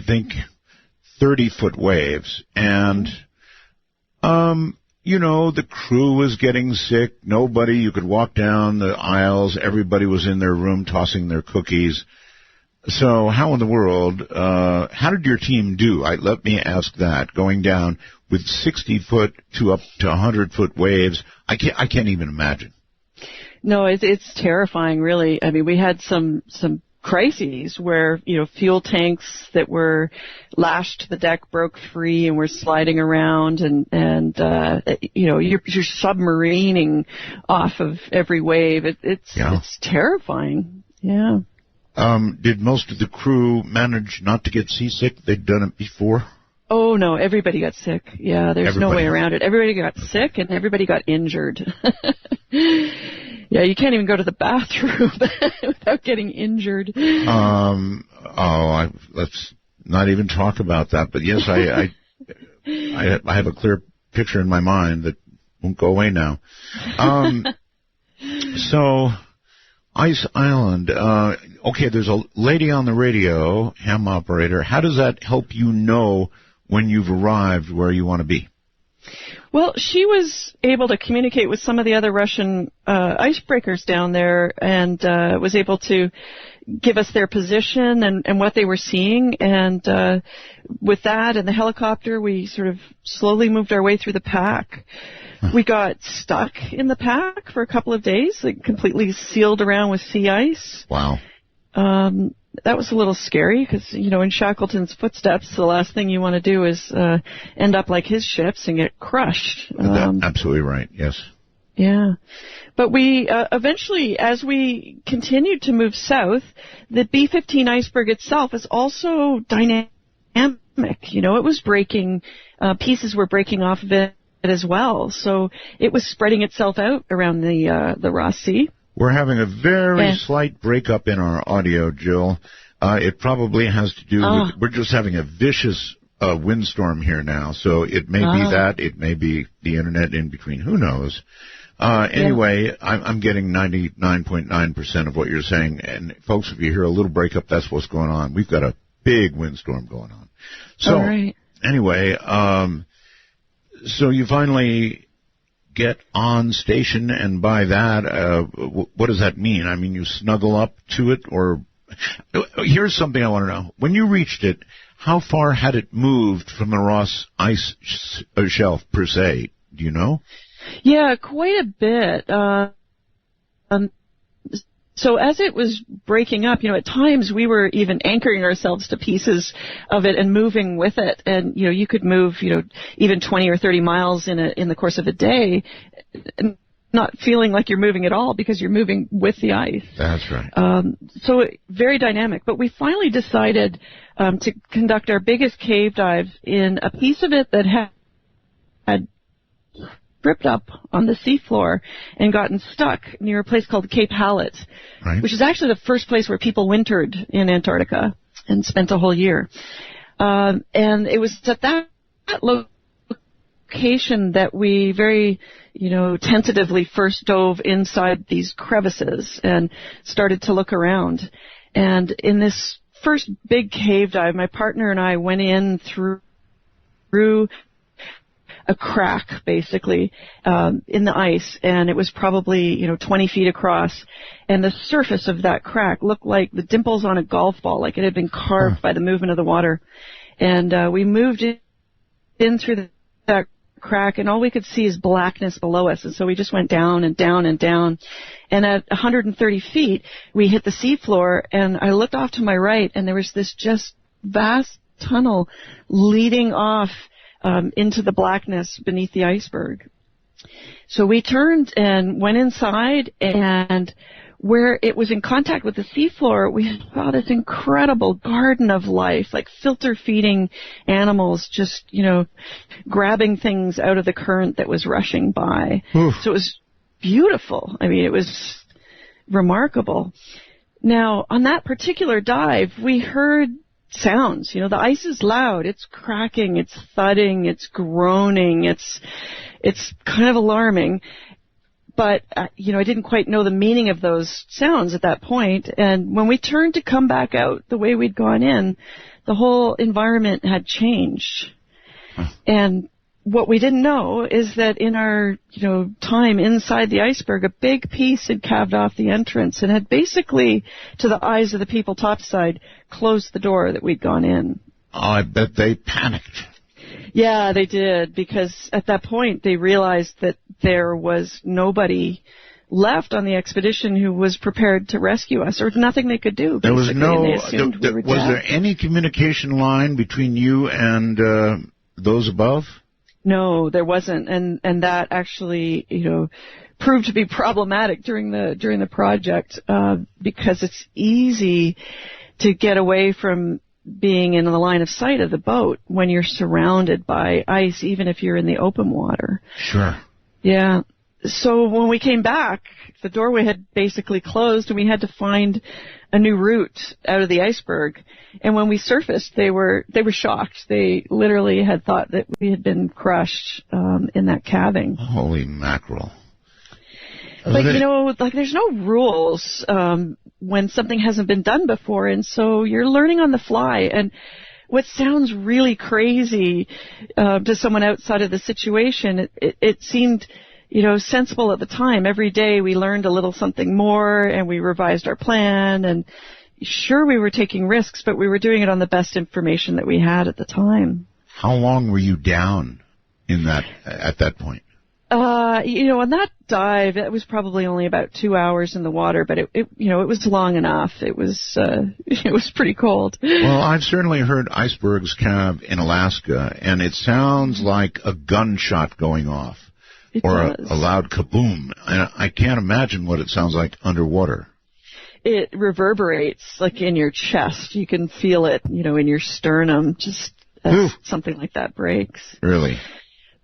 think 30-foot waves, and the crew was getting sick. You could walk down the aisles. Everybody was in their room tossing their cookies. So how in the world, how did your team do? Let me ask that. Going down with 60-foot to up to 100-foot waves, I can't even imagine. No, it's terrifying, really. I mean, we had some crises where, fuel tanks that were lashed to the deck broke free and were sliding around, and you're submarining off of every wave. It's terrifying. Yeah. Did most of the crew manage not to get seasick? They'd done it before? Oh, no, everybody got sick. Yeah, there's no way around it. Everybody got sick and everybody got injured. Yeah, you can't even go to the bathroom without getting injured. Let's not even talk about that. But yes, I have a clear picture in my mind that won't go away now. So, Ice Island. Okay, there's a lady on the radio, ham operator. How does that help you know when you've arrived where you want to be? Well, she was able to communicate with some of the other Russian icebreakers down there and was able to give us their position and what they were seeing. And with that and the helicopter, we sort of slowly moved our way through the pack. We got stuck in the pack for a couple of days, completely sealed around with sea ice. Wow. That was a little scary because, in Shackleton's footsteps, the last thing you want to do is end up like his ships and get crushed. Absolutely right, yes. Yeah. But we eventually, as we continued to move south, the B-15 Iceberg itself is also dynamic. It was breaking, pieces were breaking off of it as well. So it was spreading itself out around the Ross Sea. We're having a very slight breakup in our audio, Jill. It probably has to do with, we're just having a vicious windstorm here now, so it may be that, it may be the internet in between, who knows. Anyway, I'm getting 99.9% of what you're saying, and folks, if you hear a little breakup, that's what's going on. We've got a big windstorm going on. So, anyway, so you finally get on station, and by that, what does that mean? I mean, you snuggle up to it, or here's something I want to know. When you reached it, how far had it moved from the Ross ice shelf per se? Do you know? Yeah, quite a bit. So as it was breaking up, at times we were even anchoring ourselves to pieces of it and moving with it. And, you could move, even 20 or 30 miles in the course of a day, and not feeling like you're moving at all because you're moving with the ice. That's right. So very dynamic. But we finally decided to conduct our biggest cave dive in a piece of it that had ripped up on the seafloor and gotten stuck near a place called Cape Hallett, right, which is actually the first place where people wintered in Antarctica and spent a whole year. And it was at that location that we very, tentatively first dove inside these crevices and started to look around. And in this first big cave dive, my partner and I went in through a crack, basically, in the ice, and it was probably, 20 feet across, and the surface of that crack looked like the dimples on a golf ball, like it had been carved by the movement of the water. And we moved in through that crack, and all we could see is blackness below us, and so we just went down and down and down. And at 130 feet, we hit the seafloor, and I looked off to my right, and there was this just vast tunnel leading off into the blackness beneath the iceberg. So we turned and went inside, and where it was in contact with the seafloor, we saw this incredible garden of life, like filter feeding animals just, grabbing things out of the current that was rushing by. Oof. So it was beautiful. I mean, it was remarkable. Now, on that particular dive, we heard sounds. The ice is loud. It's cracking. It's thudding. It's groaning. It's kind of alarming. But, I didn't quite know the meaning of those sounds at that point. And when we turned to come back out the way we'd gone in, the whole environment had changed. And what we didn't know is that in our, time inside the iceberg, a big piece had calved off the entrance and had basically, to the eyes of the people topside, closed the door that we'd gone in. Oh, I bet they panicked. Yeah, they did, because at that point they realized that there was nobody left on the expedition who was prepared to rescue us, or nothing they could do. There was was there any communication line between you and those above? No, there wasn't, and that actually, proved to be problematic during the project because it's easy to get away from being in the line of sight of the boat when you're surrounded by ice, even if you're in the open water. Sure. Yeah. So when we came back, the doorway had basically closed, and we had to find a new route out of the iceberg. And when we surfaced, they were shocked. They literally had thought that we had been crushed in that calving. Holy mackerel! But there's no rules when something hasn't been done before, and so you're learning on the fly. And what sounds really crazy to someone outside of the situation, it seemed, sensible at the time. Every day we learned a little something more, and we revised our plan. And sure, we were taking risks, but we were doing it on the best information that we had at the time. How long were you down at that point? On that dive, it was probably only about 2 hours in the water, but it was long enough. It was pretty cold. Well, I've certainly heard icebergs calve in Alaska, and it sounds like a gunshot going off. Or a loud kaboom. And I can't imagine what it sounds like underwater. It reverberates like in your chest. You can feel it, in your sternum, just as something like that breaks. Really?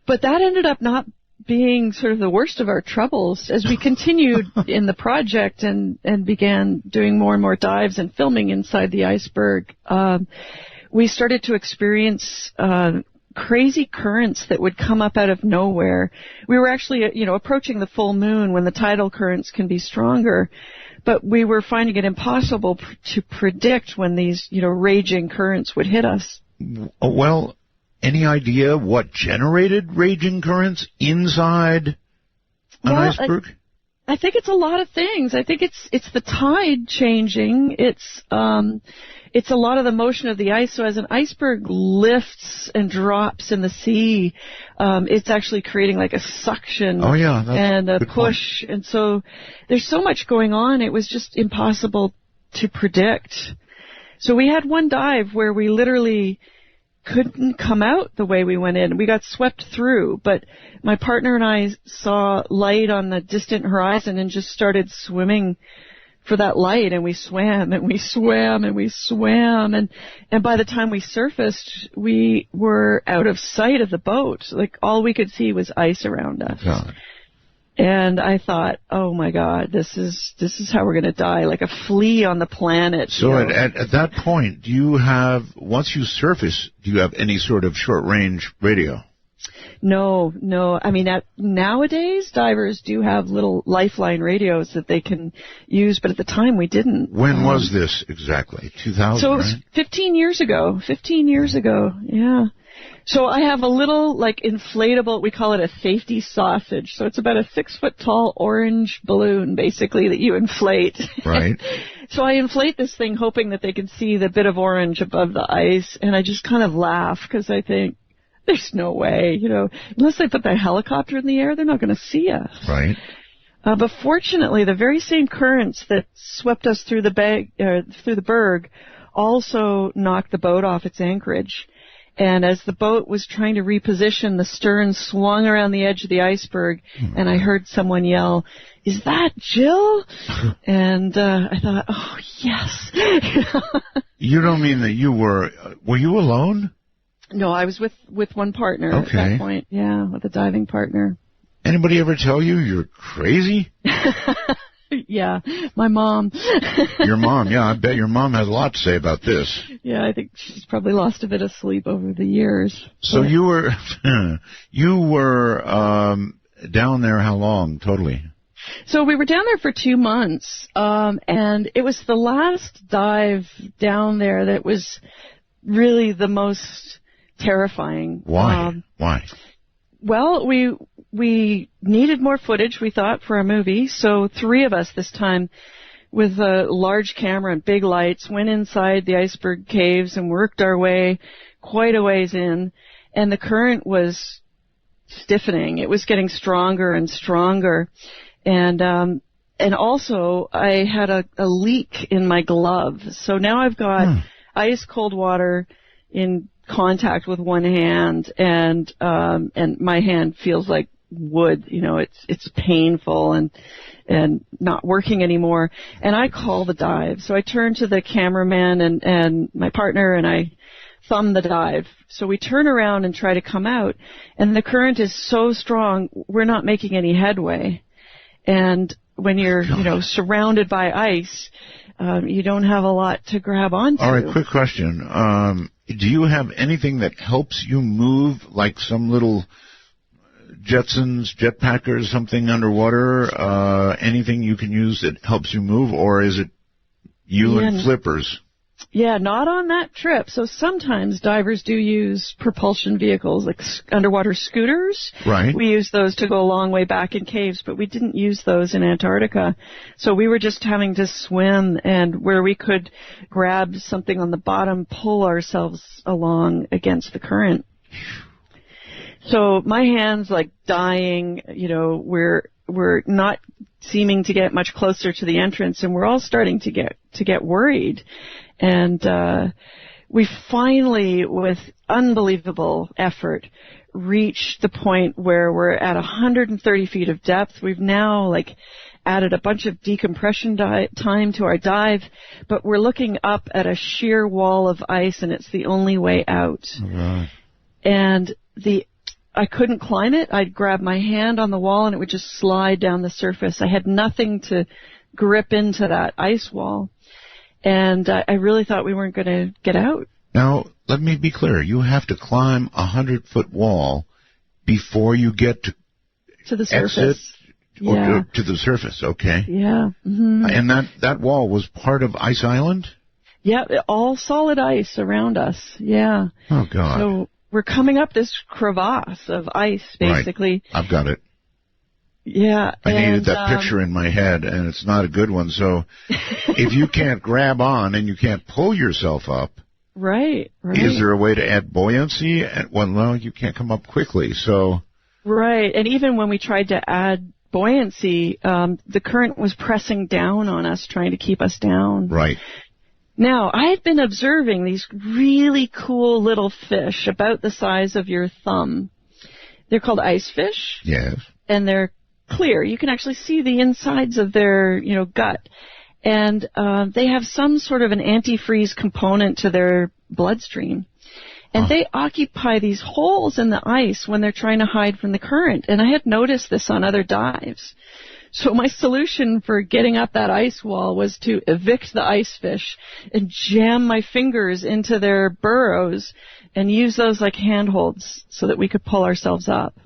But that ended up not being sort of the worst of our troubles. As we continued in the project and began doing more and more dives and filming inside the iceberg, we started to experience crazy currents that would come up out of nowhere. We were actually, approaching the full moon when the tidal currents can be stronger, but we were finding it impossible to predict when these, raging currents would hit us. Well, any idea what generated raging currents inside an iceberg? I think it's a lot of things. I think it's the tide changing. It's a lot of the motion of the ice. So as an iceberg lifts and drops in the sea, it's actually creating like a suction and a push. Point. And so there's so much going on. It was just impossible to predict. So we had one dive where we literally couldn't come out the way we went in. We got swept through, but my partner and I saw light on the distant horizon and just started swimming for that light, and we swam and we swam and we swam, and by the time we surfaced, we were out of sight of the boat. Like, all we could see was ice around us. God. And I thought, oh my God, this is how we're going to die, like a flea on the planet. So at that point, once you surface, do you have any sort of short-range radio? No. I mean, nowadays, divers do have little lifeline radios that they can use, but at the time we didn't. When was this exactly? 2000, So it was 15 years ago. 15 years ago, yeah. So I have a little, like, inflatable, we call it a safety sausage. So it's about a 6-foot-tall orange balloon, basically, that you inflate. Right. So I inflate this thing hoping that they can see the bit of orange above the ice, and I just kind of laugh because I think, there's no way, unless they put the helicopter in the air, they're not going to see us. Right. But fortunately, the very same currents that swept us through the berg also knocked the boat off its anchorage. And as the boat was trying to reposition, the stern swung around the edge of the iceberg, and I heard someone yell, "Is that Jill?" And I thought, oh, yes. You don't mean that were you alone? No, I was with one partner at that point. Yeah, with a diving partner. Anybody ever tell you you're crazy? Yeah, my mom. Your mom, yeah, I bet your mom has a lot to say about this. Yeah, I think she's probably lost a bit of sleep over the years. So you were down there how long, totally? So we were down there for 2 months, and it was the last dive down there that was really the most terrifying. Why? Why? Well, we needed more footage, we thought, for a movie. So 3 of us this time, with a large camera and big lights, went inside the iceberg caves and worked our way quite a ways in. And the current was stiffening. It was getting stronger and stronger. And also I had a leak in my glove. So now I've got ice cold water in contact with one hand, and my hand feels like wood. It's painful and not working anymore. And I call the dive. So I turn to the cameraman and my partner, and I thumb the dive. So we turn around and try to come out, and the current is so strong, we're not making any headway. And when you're, surrounded by ice, you don't have a lot to grab onto. All right, quick question. Do you have anything that helps you move, like some little Jetsons, jetpackers, something underwater? Anything you can use that helps you move, or is it you and flippers? Yeah, not on that trip. So sometimes divers do use propulsion vehicles, like underwater scooters. Right. We use those to go a long way back in caves, but we didn't use those in Antarctica. So we were just having to swim, and where we could grab something on the bottom, pull ourselves along against the current. So my hand's like dying, we're not seeming to get much closer to the entrance, and we're all starting to get worried. And we finally, with unbelievable effort, reached the point where we're at 130 feet of depth. We've now added a bunch of decompression time to our dive, but we're looking up at a sheer wall of ice, and it's the only way out. Right. And I couldn't climb it. I'd grab my hand on the wall, and it would just slide down the surface. I had nothing to grip into that ice wall. And I really thought we weren't going to get out. Now, let me be clear. You have to climb a 100-foot wall before you get to the surface. Exit, or to the surface, okay. Yeah. Mm-hmm. And that wall was part of Ice Island? Yeah, all solid ice around us, yeah. Oh, God. So we're coming up this crevasse of ice, basically. Right. I've got it. Yeah. I needed that picture in my head, and it's not a good one. So if you can't grab on and you can't pull yourself up, right. Is there a way to add buoyancy? Well, no, you can't come up quickly. So right. And even when we tried to add buoyancy, the current was pressing down on us, trying to keep us down. Right. Now, I had been observing these really cool little fish about the size of your thumb. They're called ice fish. Yes. And they're clear. You can actually see the insides of their, gut. And they have some sort of an antifreeze component to their bloodstream. And they occupy these holes in the ice when they're trying to hide from the current. And I had noticed this on other dives. So my solution for getting up that ice wall was to evict the ice fish and jam my fingers into their burrows and use those like handholds so that we could pull ourselves up.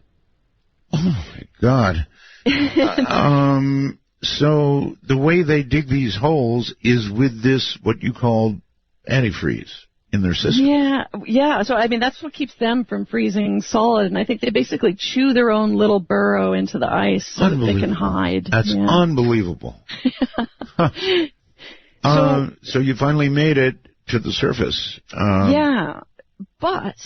Oh, my God. So the way they dig these holes is with this, what you call antifreeze in their system. Yeah. So, that's what keeps them from freezing solid. And I think they basically chew their own little burrow into the ice so that they can hide. That's unbelievable. So you finally made it to the surface. But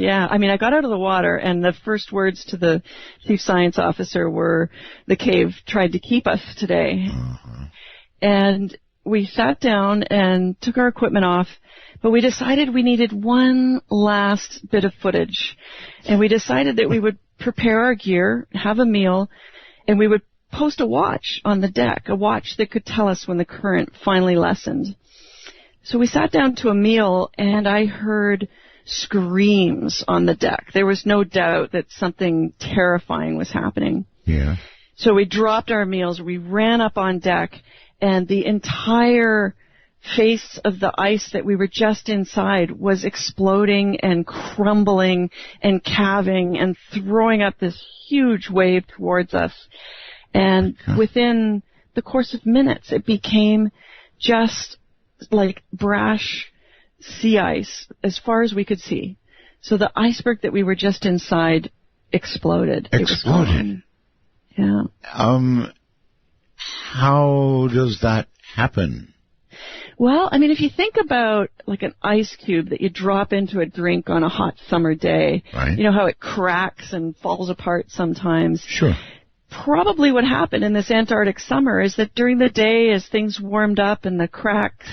I got out of the water, and the first words to the chief science officer were, "The cave tried to keep us today." And we sat down and took our equipment off, but we decided we needed one last bit of footage. And we decided that we would prepare our gear, have a meal, and we would post a watch on the deck, a watch that could tell us when the current finally lessened. So we sat down to a meal, and I heard screams on the deck. There was no doubt that something terrifying was happening. Yeah. So we dropped our meals, we ran up on deck, and the entire face of the ice that we were just inside was exploding and crumbling and calving and throwing up this huge wave towards us. And within the course of minutes, it became just like brash sea ice as far as we could see. So the iceberg that we were just inside exploded. Exploded? Yeah. How does that happen? Well, if you think about like an ice cube that you drop into a drink on a hot summer day, right. You know how it cracks and falls apart sometimes? Sure. Probably what happened in this Antarctic summer is that during the day, as things warmed up and the cracks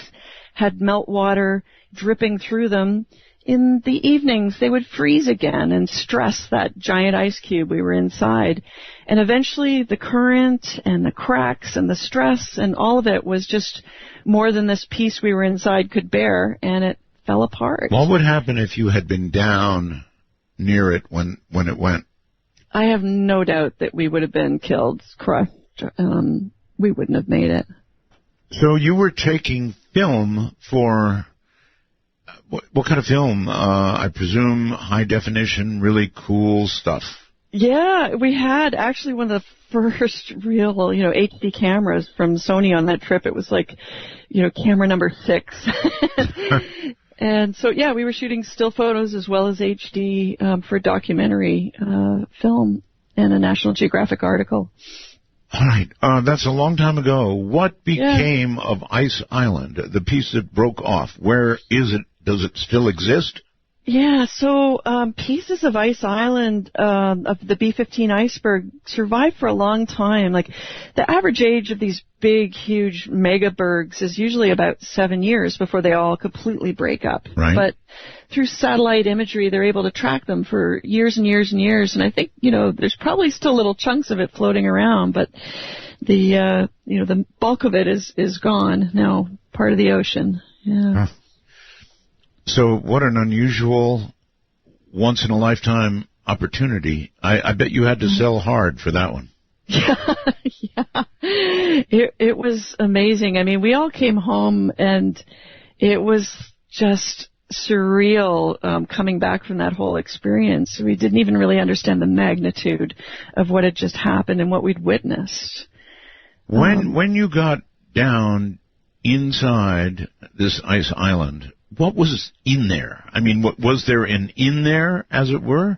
had meltwater dripping through them, in the evenings they would freeze again and stress that giant ice cube we were inside. And eventually the current and the cracks and the stress and all of it was just more than this piece we were inside could bear, and it fell apart. What would happen if you had been down near it when it went? I have no doubt that we would have been killed, crushed. We wouldn't have made it. So you were taking film for, what kind of film? I presume high definition, really cool stuff. Yeah, we had actually one of the first real, HD cameras from Sony on that trip. It was like, camera number 6. And so, yeah, we were shooting still photos as well as HD for documentary film and a National Geographic article. All right. That's a long time ago. What became of Ice Island, the piece that broke off? Where is it? Does it still exist? Yeah, so pieces of Ice Island of the B-15 iceberg survived for a long time. Like, the average age of these big, huge megabergs is usually about 7 years before they all completely break up. Right. But through satellite imagery, they're able to track them for years and years and years. And I think, there's probably still little chunks of it floating around, but the bulk of it is gone now, part of the ocean. Yeah. Huh. So what an unusual, once-in-a-lifetime opportunity. I bet you had to sell hard for that one. Yeah. It was amazing. We all came home, and it was just surreal coming back from that whole experience. We didn't even really understand the magnitude of what had just happened and what we'd witnessed. When you got down inside this ice island, what was in there? Was there an in there, as it were?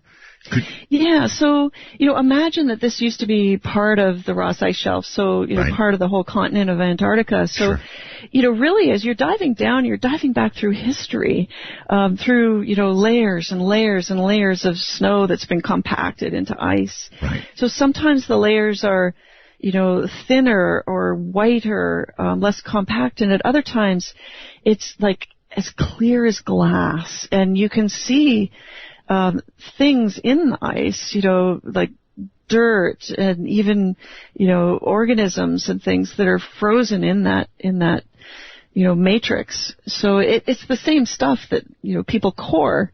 Yeah, so, imagine that this used to be part of the Ross Ice Shelf, so, Right. part of the whole continent of Antarctica. So, really, as you're diving down, you're diving back through history, through, layers and layers and layers of snow that's been compacted into ice. Right. So sometimes the layers are, thinner or whiter, less compact, and at other times it's like as clear as glass, and you can see things in the ice, like dirt and even, organisms and things that are frozen in that matrix. So it's the same stuff that, people core,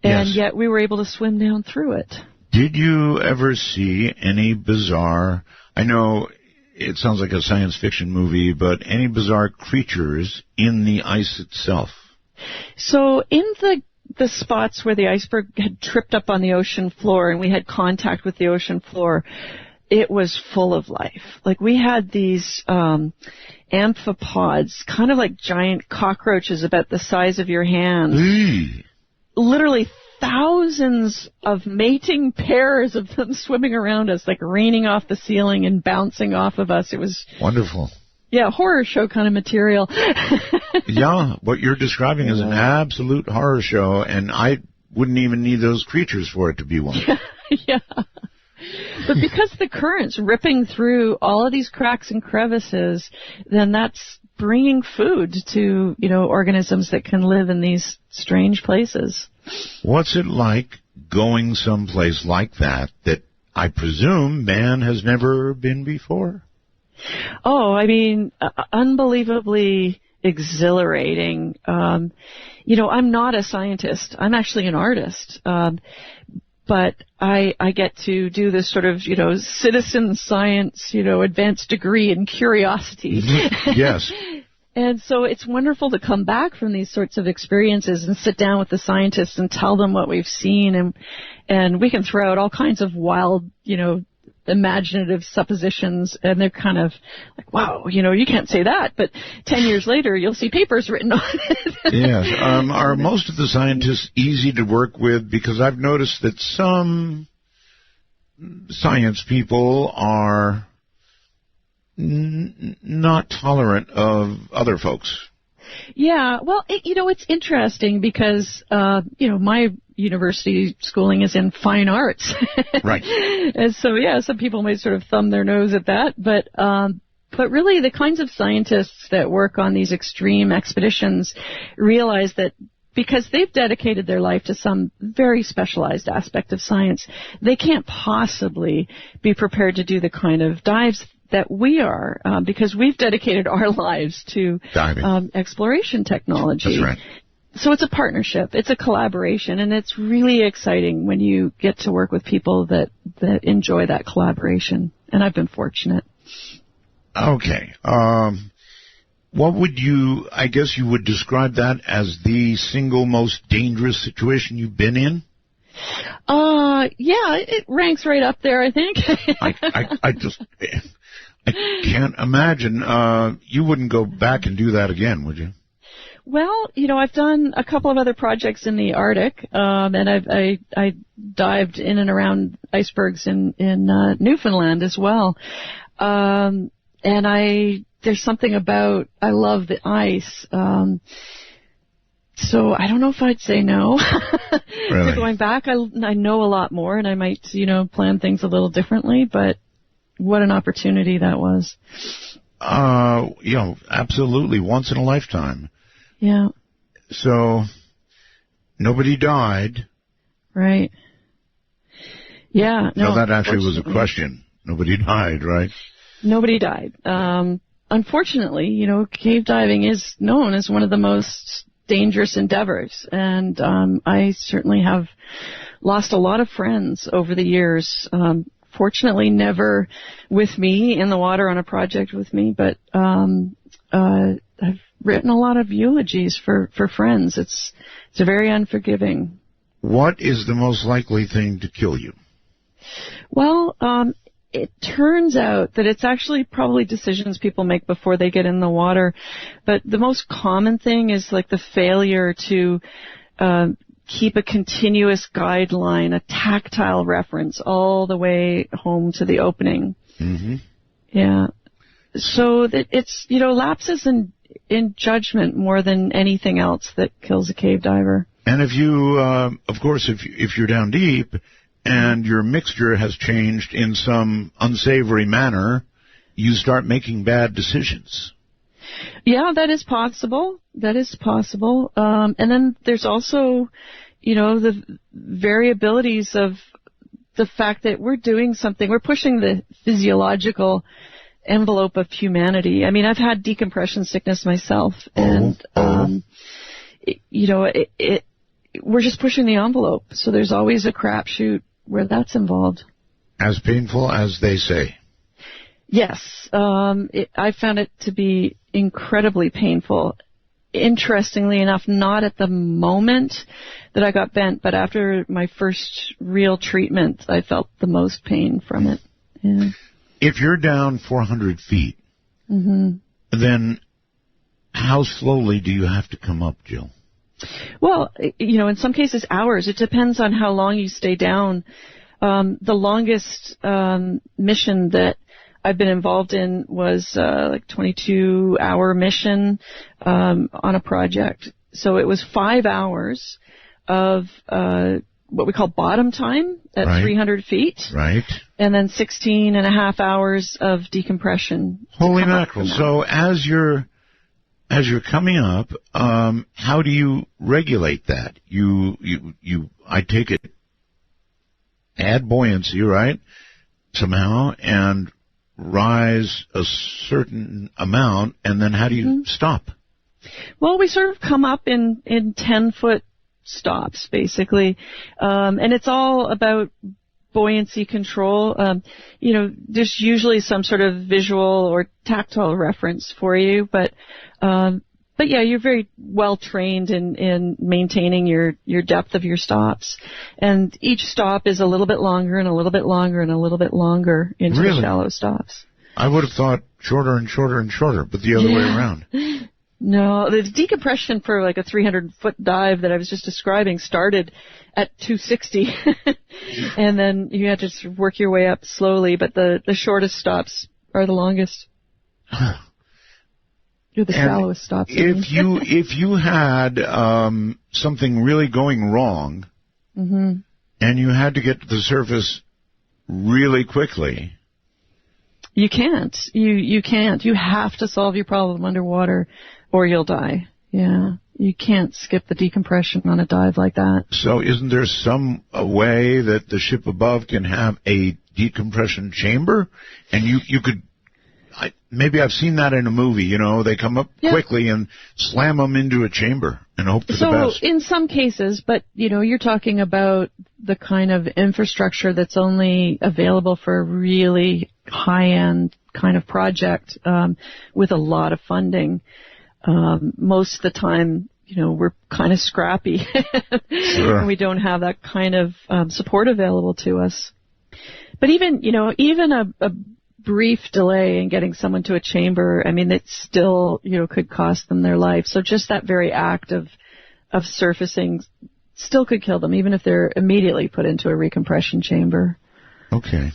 and yet we were able to swim down through it. Did you ever see any bizarre, I know it sounds like a science fiction movie, but any bizarre creatures in the ice itself? So in the spots where the iceberg had tripped up on the ocean floor and we had contact with the ocean floor, it was full of life. Like we had these amphipods, kind of like giant cockroaches about the size of your hand. Literally thousands of mating pairs of them swimming around us, like raining off the ceiling and bouncing off of us. It was wonderful. Yeah, horror show kind of material. Yeah, what you're describing is an absolute horror show, and I wouldn't even need those creatures for it to be one. Yeah. But because the current's ripping through all of these cracks and crevices, then that's bringing food to, organisms that can live in these strange places. What's it like going someplace like that I presume man has never been before? Oh, I mean, unbelievably exhilarating. I'm not a scientist. I'm actually an artist. But I get to do this sort of, citizen science, advanced degree in curiosity. Yes. And so it's wonderful to come back from these sorts of experiences and sit down with the scientists and tell them what we've seen. And we can throw out all kinds of wild, imaginative suppositions, and they're kind of like, wow, you can't say that. But 10 years later, you'll see papers written on it. Yes. Are most of the scientists easy to work with? Because I've noticed that some science people are not tolerant of other folks. Yeah, well, it's interesting because, my university schooling is in fine arts. Right. And so, some people might sort of thumb their nose at that. But really the kinds of scientists that work on these extreme expeditions realize that because they've dedicated their life to some very specialized aspect of science, they can't possibly be prepared to do the kind of dives that we are, because we've dedicated our lives to exploration technology. That's right. So it's a partnership, it's a collaboration, and it's really exciting when you get to work with people that enjoy that collaboration. And I've been fortunate. Okay. What would I guess you would describe that as the single most dangerous situation you've been in? Yeah, it ranks right up there, I think. I can't imagine. You wouldn't go back and do that again, would you? Well, I've done a couple of other projects in the Arctic, and I dived in and around icebergs in Newfoundland as well. And there's something about, I love the ice. So I don't know if I'd say no. Really? To going back. I know a lot more, and I might, plan things a little differently, but what an opportunity that was. Absolutely. Once in a lifetime. Yeah. So nobody died. Right. Yeah. No, that actually was a question. Nobody died, right? Nobody died. Unfortunately, cave diving is known as one of the most dangerous endeavors, and I certainly have lost a lot of friends over the years. Fortunately, never with me in the water on a project with me, but I've written a lot of eulogies for friends. It's very unforgiving. What is the most likely thing to kill you? Well, it turns out that it's actually probably decisions people make before they get in the water. But the most common thing is like the failure to keep a continuous guideline, a tactile reference all the way home to the opening. Mm-hmm. Yeah. So that it's, lapses in judgment more than anything else that kills a cave diver. And if you, of course, if you're down deep and your mixture has changed in some unsavory manner, you start making bad decisions. Yeah, that is possible. That is possible. And then there's also, the variabilities of the fact that we're doing something. We're pushing the physiological envelope of humanity. I mean, I've had decompression sickness myself, and we're just pushing the envelope. So there's always a crapshoot where that's involved. As painful as they say. Yes, I found it to be incredibly painful. Interestingly enough, not at the moment that I got bent, but after my first real treatment, I felt the most pain from it. Yeah. If you're down 400 feet, then how slowly do you have to come up, Jill? Well, in some cases, hours. It depends on how long you stay down. The longest mission that I've been involved in was like 22-hour mission on a project. So it was 5 hours of what we call bottom time at 300 feet. Right. And then 16 and a half hours of decompression. Holy mackerel. So as you're coming up, how do you regulate that? I take it, add buoyancy, right? Somehow, and rise a certain amount, and then how do you stop? Well, we sort of come up in 10-foot stops, basically. And it's all about buoyancy control. There's usually some sort of visual or tactile reference for you, but yeah, you're very well trained in maintaining your depth of your stops. And each stop is a little bit longer and a little bit longer and a little bit longer into the shallow stops. I would have thought shorter and shorter and shorter, but the other way around. No, the decompression for like a 300-foot dive that I was just describing started at 260, and then you had to sort of work your way up slowly, but the shortest stops are the longest. You're the shallowest stops. If you had something really going wrong, and you had to get to the surface really quickly, you can't. You can't. You have to solve your problem underwater, or you'll die. Yeah. You can't skip the decompression on a dive like that. So isn't there some way that the ship above can have a decompression chamber? And you could, maybe I've seen that in a movie, they come up quickly and slam them into a chamber and hope for the best. So in some cases, but, you're talking about the kind of infrastructure that's only available for a really high-end kind of project with a lot of funding. Most of the time, we're kind of scrappy. Sure. And we don't have that kind of support available to us. But even a brief delay in getting someone to a chamber, it still, could cost them their life. So just that very act of surfacing still could kill them, even if they're immediately put into a recompression chamber. Okay.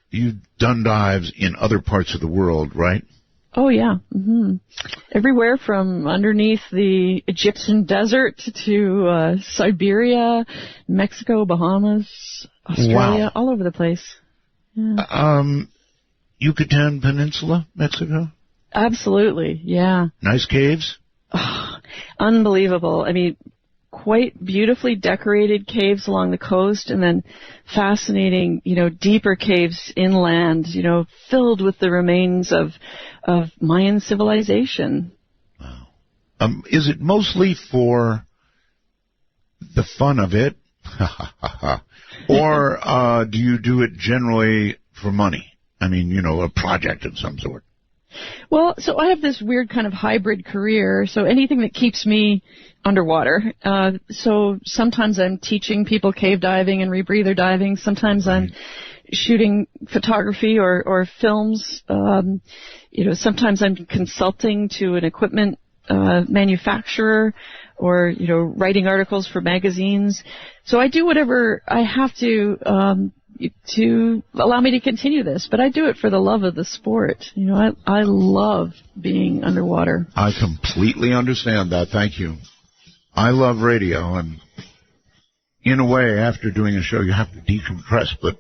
You've done dives in other parts of the world, right? Oh, yeah. Everywhere from underneath the Egyptian desert to Siberia, Mexico, Bahamas, Australia, all over the place. Yeah. Yucatan Peninsula, Mexico? Absolutely, yeah. Nice caves? Oh, unbelievable. Quite beautifully decorated caves along the coast, and then fascinating, deeper caves inland, filled with the remains of Mayan civilization. Wow. Is it mostly for the fun of it, or do you do it generally for money? A project of some sort. Well, so I have this weird kind of hybrid career, so anything that keeps me underwater. So sometimes I'm teaching people cave diving and rebreather diving. Sometimes I'm shooting photography or films. Sometimes I'm consulting to an equipment manufacturer or, writing articles for magazines. So I do whatever I have to allow me to continue this, but I do it for the love of the sport. I love being underwater. I completely understand that. Thank you. I love radio, and in a way, after doing a show, you have to decompress, but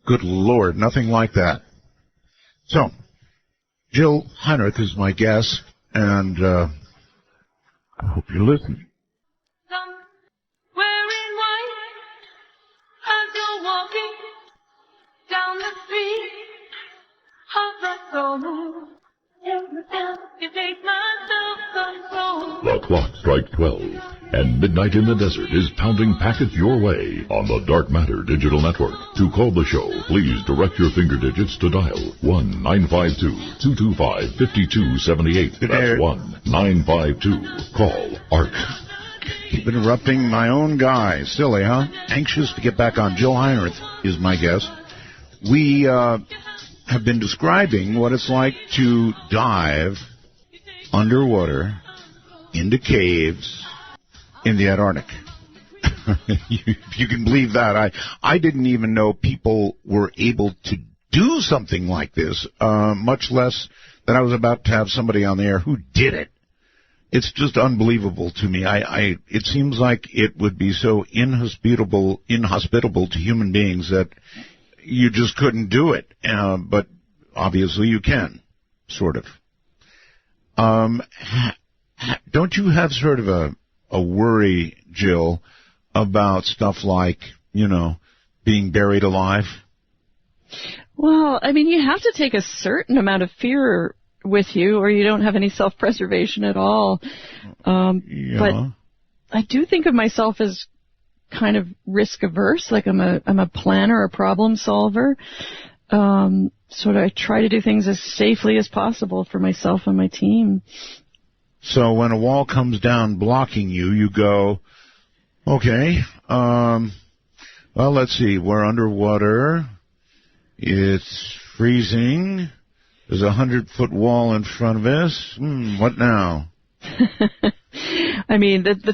good Lord, nothing like that. So, Jill Heinerth is my guest, and I hope you listen. Wearing white as you're walking down the street of the soul. You take my self-control. The clock strikes 12, and Midnight in the Desert is pounding packets your way on the Dark Matter Digital Network. To call the show, please direct your finger digits to dial 1-952-225-5278. That's 1-952. Call ARC. Keep interrupting my own guy. Silly, huh? Anxious to get back on. Jill Heinerth is my guest. We have been describing what it's like to dive underwater into caves in the Antarctic. you can believe that. I didn't even know people were able to do something like this, much less that I was about to have somebody on the air who did it. It's just unbelievable to me. It seems like it would be so inhospitable to human beings that you just couldn't do it. But obviously you can, sort of. Don't you have sort of a worry, Jill, about stuff like, being buried alive? Well, you have to take a certain amount of fear with you, or you don't have any self-preservation at all. Yeah. But I do think of myself as kind of risk-averse, like I'm a planner, a problem solver. Sort of I try to do things as safely as possible for myself and my team. So when a wall comes down blocking you, you go, okay, well, let's see, we're underwater, it's freezing, there's a 100-foot wall in front of us, what now? The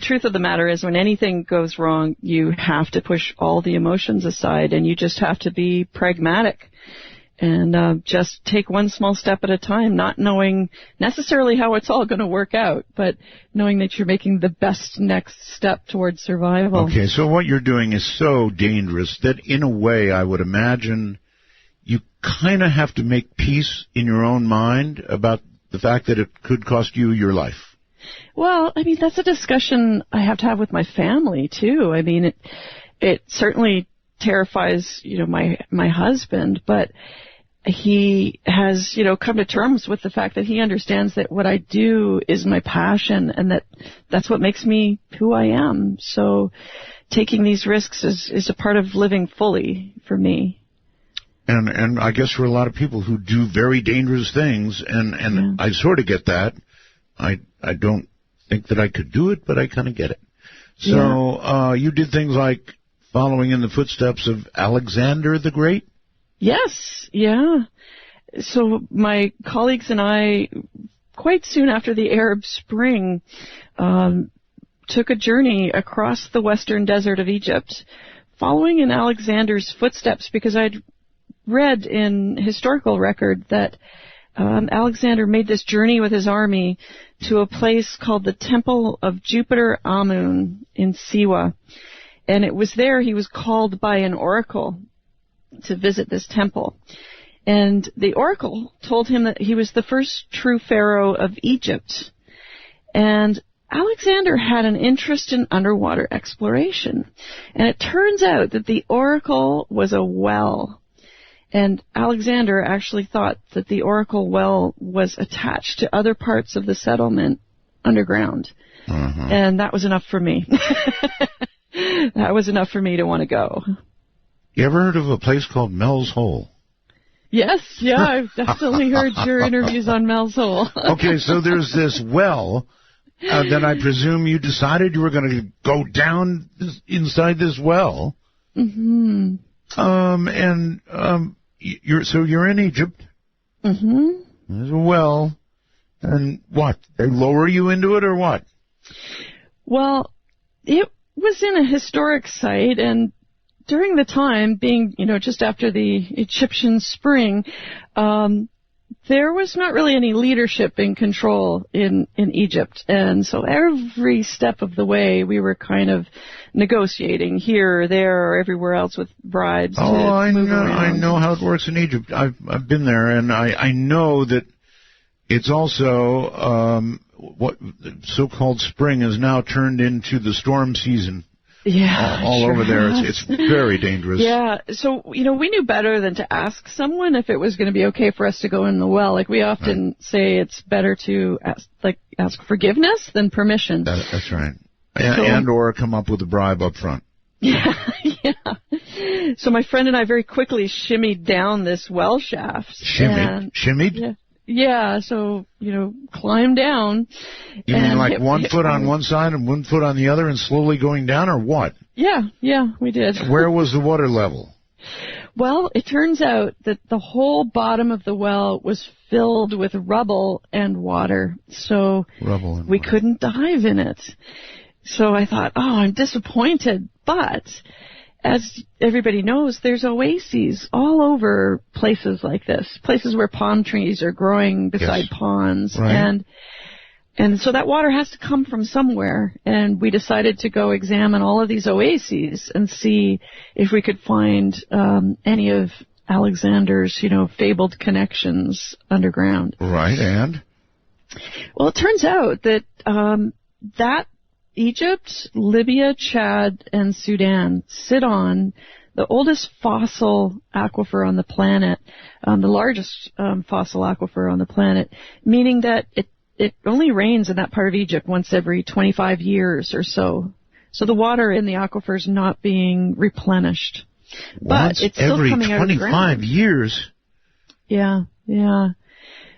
truth of the matter is when anything goes wrong, you have to push all the emotions aside, and you just have to be pragmatic and just take one small step at a time, not knowing necessarily how it's all going to work out, but knowing that you're making the best next step towards survival. Okay, so what you're doing is so dangerous that in a way I would imagine you kind of have to make peace in your own mind about the fact that it could cost you your life. Well, that's a discussion I have to have with my family, too. It certainly terrifies, my husband, but he has, come to terms with the fact that he understands that what I do is my passion and that's what makes me who I am. So taking these risks is a part of living fully for me. And I guess for a lot of people who do very dangerous things, and I sort of get that. I don't think that I could do it, but I kind of get it. So you did things like following in the footsteps of Alexander the Great? Yes, yeah. So my colleagues and I, quite soon after the Arab Spring, took a journey across the western desert of Egypt, following in Alexander's footsteps, because I'd read in historical record that Alexander made this journey with his army to a place called the Temple of Jupiter Amun in Siwa. And it was there he was called by an oracle to visit this temple. And the oracle told him that he was the first true pharaoh of Egypt. And Alexander had an interest in underwater exploration. And it turns out that the oracle was a well. And Alexander actually thought that the oracle well was attached to other parts of the settlement underground. And that was enough for me. That was enough for me to want to go. You ever heard of a place called Mel's Hole? Yes, yeah, I've definitely heard your interviews on Mel's Hole. Okay, so there's this well. Then I presume you decided you were going to go down inside this well. Mm-hmm. You're in Egypt. Mm-hmm. There's a well, And what? They lower you into it or what? Well, it was in a historic site, and during the time, being, just after the Egyptian spring, there was not really any leadership in control in Egypt. And so every step of the way, we were kind of negotiating here or there or everywhere else with bribes. I know how it works in Egypt. I've been there, and I know that it's also what so-called spring has now turned into the storm season. Yeah, all over there. It's very dangerous. Yeah, so, we knew better than to ask someone if it was going to be okay for us to go in the well. Like, we often say it's better to ask forgiveness than permission. That's right. And or come up with a bribe up front. Yeah. So my friend and I very quickly shimmied down this well shaft. Shimmied? Yeah. Yeah, so, climb down. You mean like one foot on one side and one foot on the other and slowly going down, or what? Yeah, we did. Where was the water level? Well, it turns out that the whole bottom of the well was filled with rubble and water, so we couldn't dive in it. So I thought, I'm disappointed, but as everybody knows, there's oases all over places like this, places where palm trees are growing beside ponds. Right. And so that water has to come from somewhere. And we decided to go examine all of these oases and see if we could find any of Alexander's, fabled connections underground. Right, and? Well, it turns out that that Egypt, Libya, Chad, and Sudan sit on the oldest fossil aquifer on the planet, the largest fossil aquifer on the planet, meaning that it only rains in that part of Egypt once every 25 years or so. So the water in the aquifer is not being replenished. But it's still coming out of the ground. Every 25 years? Yeah.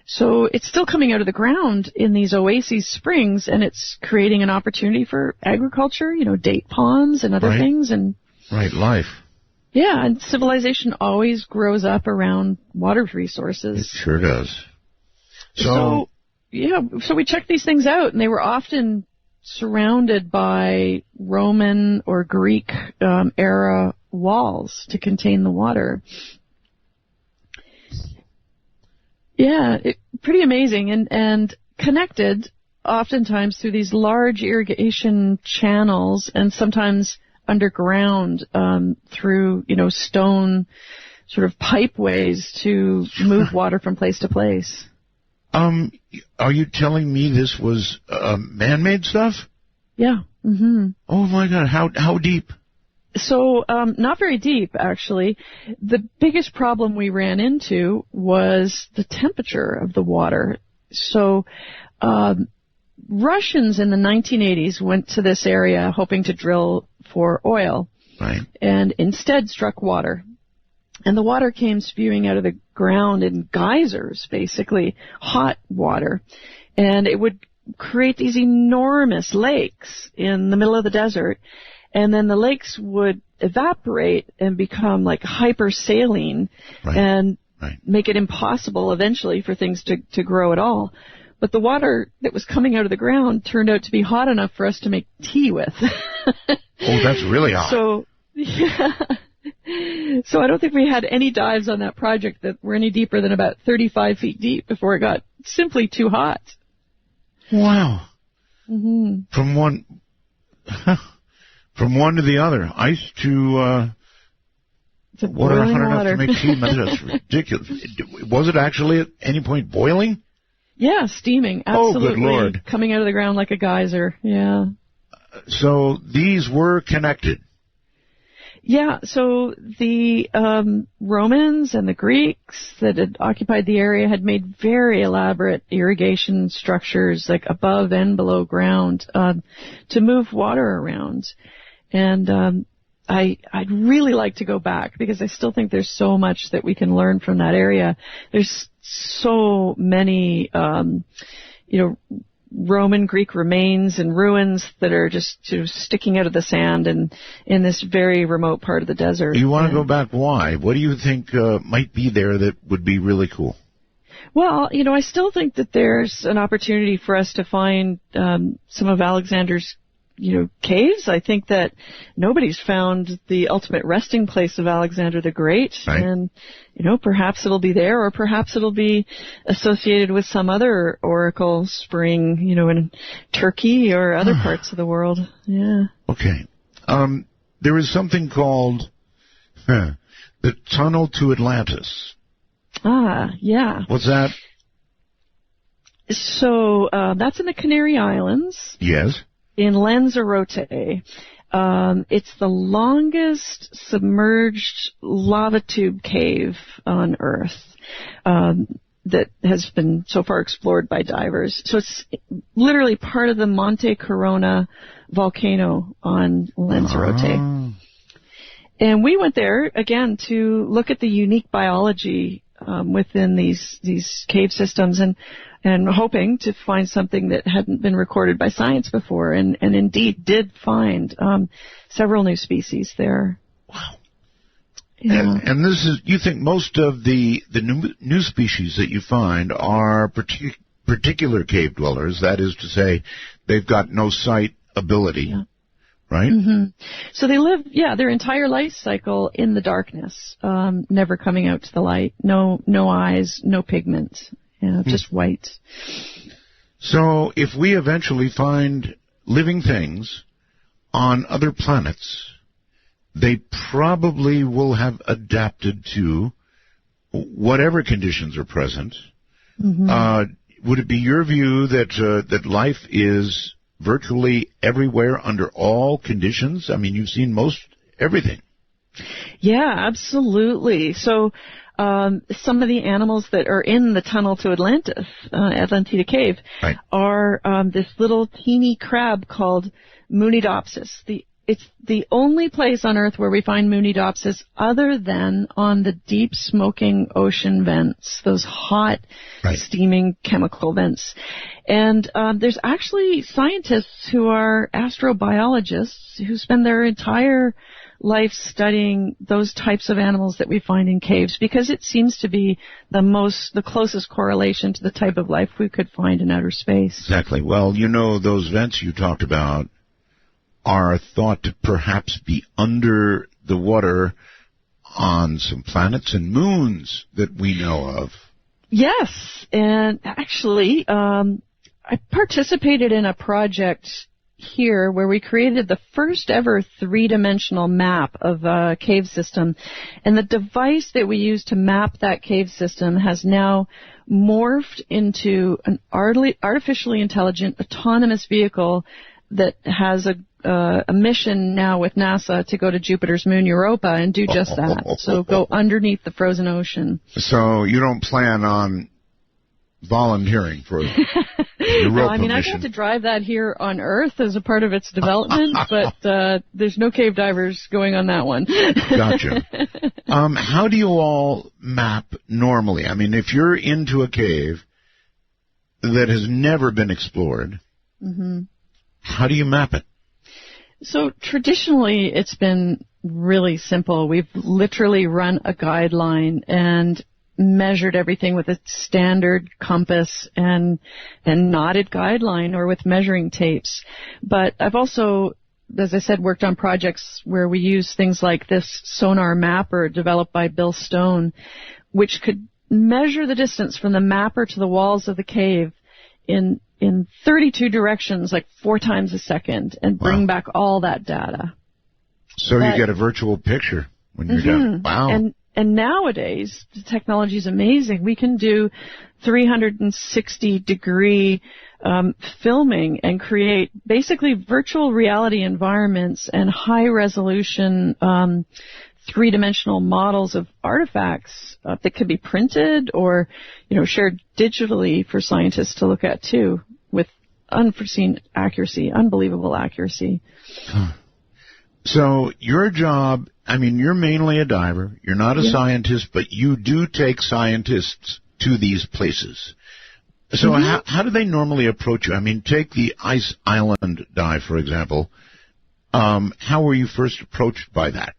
So it's still coming out of the ground in these oasis springs, and it's creating an opportunity for agriculture, date palms and other things. And life. Yeah, and civilization always grows up around water resources. It sure does. So we checked these things out, and they were often surrounded by Roman or Greek era walls to contain the water. Yeah, pretty amazing, and connected oftentimes through these large irrigation channels, and sometimes underground through stone sort of pipeways to move water from place to place. Are you telling me this was man-made stuff? Yeah. Mm-hmm. Oh my God! How deep? So, not very deep, actually. The biggest problem we ran into was the temperature of the water. So, Russians in the 1980s went to this area hoping to drill for oil. Right. And instead struck water. And the water came spewing out of the ground in geysers, basically, hot water. And it would create these enormous lakes in the middle of the desert. And then the lakes would evaporate and become like hypersaline and make it impossible eventually for things to grow at all. But the water that was coming out of the ground turned out to be hot enough for us to make tea with. Oh, that's really hot. So, So I don't think we had any dives on that project that were any deeper than about 35 feet deep before it got simply too hot. Wow. Mm-hmm. From one to the other, ice to water hot enough to make tea. That's ridiculous. Was it actually at any point boiling? Yeah, steaming. Absolutely. Oh, good Lord. Coming out of the ground like a geyser. Yeah. So these were connected. Yeah, so the Romans and the Greeks that had occupied the area had made very elaborate irrigation structures, like above and below ground, to move water around. And I'd really like to go back because I still think there's so much that we can learn from that area. There's so many, Roman Greek remains and ruins that are just sort of sticking out of the sand and in this very remote part of the desert. You want to go back? Why? What do you think might be there that would be really cool? Well, I still think that there's an opportunity for us to find some of Alexander's, caves. I think that nobody's found the ultimate resting place of Alexander the Great. Right. And, perhaps it'll be there, or perhaps it'll be associated with some other oracle spring, in Turkey or other parts of the world. Yeah. Okay. There is something called the tunnel to Atlantis. Ah, yeah. What's that? So that's in the Canary Islands. Yes. In Lanzarote. It's the longest submerged lava tube cave on Earth that has been so far explored by divers. So it's literally part of the Monte Corona volcano on Lanzarote. And we went there, again, to look at the unique biology within these cave systems and hoping to find something that hadn't been recorded by science before, and indeed did find several new species there. Wow. Yeah. And this is, you think most of the new species that you find are particular cave dwellers, that is to say, they've got no sight ability. Yeah. Right? Mm-hmm. So they live, their entire life cycle in the darkness, never coming out to the light. No eyes, no pigment, just white. So if we eventually find living things on other planets, they probably will have adapted to whatever conditions are present. Mm-hmm. Would it be your view that life is virtually everywhere under all conditions? I mean, you've seen most everything. Yeah, absolutely. So some of the animals that are in the tunnel to Atlantis, Atlantida Cave, right, are this little teeny crab called Munidopsis. It's the only place on Earth where we find Munidopsis other than on the deep smoking ocean vents, those hot, right, steaming chemical vents. And there's actually scientists who are astrobiologists who spend their entire life studying those types of animals that we find in caves, because it seems to be the closest correlation to the type of life we could find in outer space. Exactly. Well, those vents you talked about are thought to perhaps be under the water on some planets and moons that we know of. Yes, and actually, I participated in a project here where we created the first ever three-dimensional map of a cave system, and the device that we used to map that cave system has now morphed into an artificially intelligent autonomous vehicle that has a mission now with NASA to go to Jupiter's moon Europa and do just that. So go underneath the frozen ocean. So you don't plan on volunteering for the Europa mission? I'd have to drive that here on Earth as a part of its development, but there's no cave divers going on that one. Gotcha. How do you all map normally? I mean, if you're into a cave that has never been explored, mm-hmm, how do you map it? So traditionally, it's been really simple. We've literally run a guideline and measured everything with a standard compass and knotted guideline or with measuring tapes. But I've also, as I said, worked on projects where we use things like this sonar mapper developed by Bill Stone, which could measure the distance from the mapper to the walls of the cave in 32 directions, like 4 times a second, and bring back all that data. So you get a virtual picture when you're done. Wow. And nowadays, the technology is amazing. We can do 360-degree filming and create basically virtual reality environments and high-resolution three-dimensional models of artifacts that could be printed or, shared digitally for scientists to look at too, with unforeseen accuracy, unbelievable accuracy. So your job, you're mainly a diver. You're not a scientist, but you do take scientists to these places. So how do they normally approach you? Take the Ice Island dive, for example. How were you first approached by that?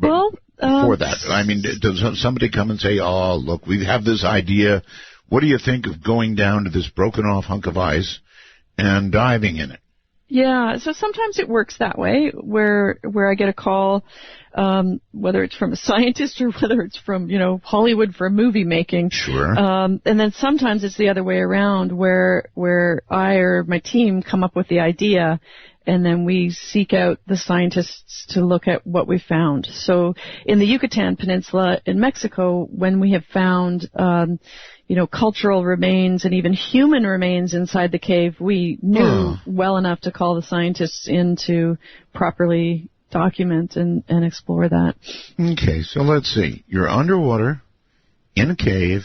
Well, for that? I mean, does somebody come and say, oh, look, we have this idea. What do you think of going down to this broken-off hunk of ice and diving in it? Yeah, so sometimes it works that way, where I get a call, whether it's from a scientist or whether it's from, Hollywood for movie making. Sure. And then sometimes it's the other way around, where I or my team come up with the idea, and then we seek out the scientists to look at what we found. So in the Yucatan Peninsula in Mexico, when we have found cultural remains and even human remains inside the cave, we knew well enough to call the scientists in to properly document and explore that. Okay, so let's see. You're underwater, in a cave,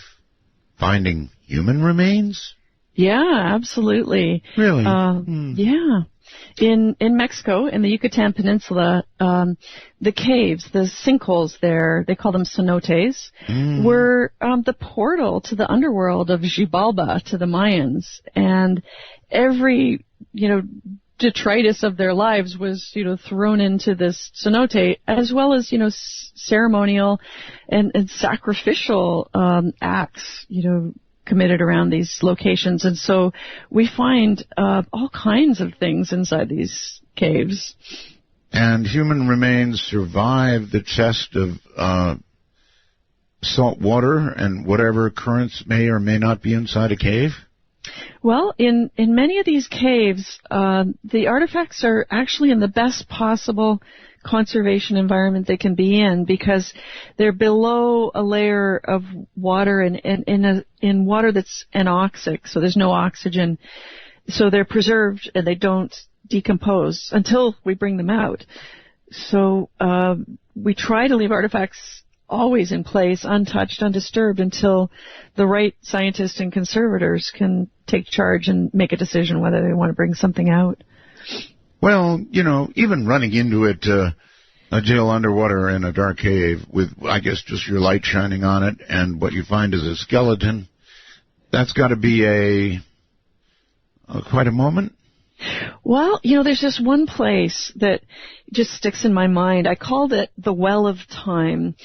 finding human remains? Yeah, absolutely. Really? Yeah. In Mexico, in the Yucatan Peninsula, the caves, the sinkholes there, they call them cenotes, were the portal to the underworld of Xibalba, to the Mayans. And every, detritus of their lives was, thrown into this cenote, as well as, ceremonial and sacrificial acts, committed around these locations. And so we find all kinds of things inside these caves. And human remains survive the test of salt water and whatever currents may or may not be inside a cave? Well, in many of these caves, the artifacts are actually in the best possible conservation environment they can be in, because they're below a layer of water and in water that's anoxic, so there's no oxygen. So they're preserved and they don't decompose until we bring them out. So we try to leave artifacts always in place, untouched, undisturbed, until the right scientists and conservators can take charge and make a decision whether they want to bring something out. Well, even running into it, a Jill, underwater in a dark cave with, I guess, just your light shining on it, and what you find is a skeleton, that's got to be quite a moment. Well, there's just one place that just sticks in my mind. I called it the Well of Time.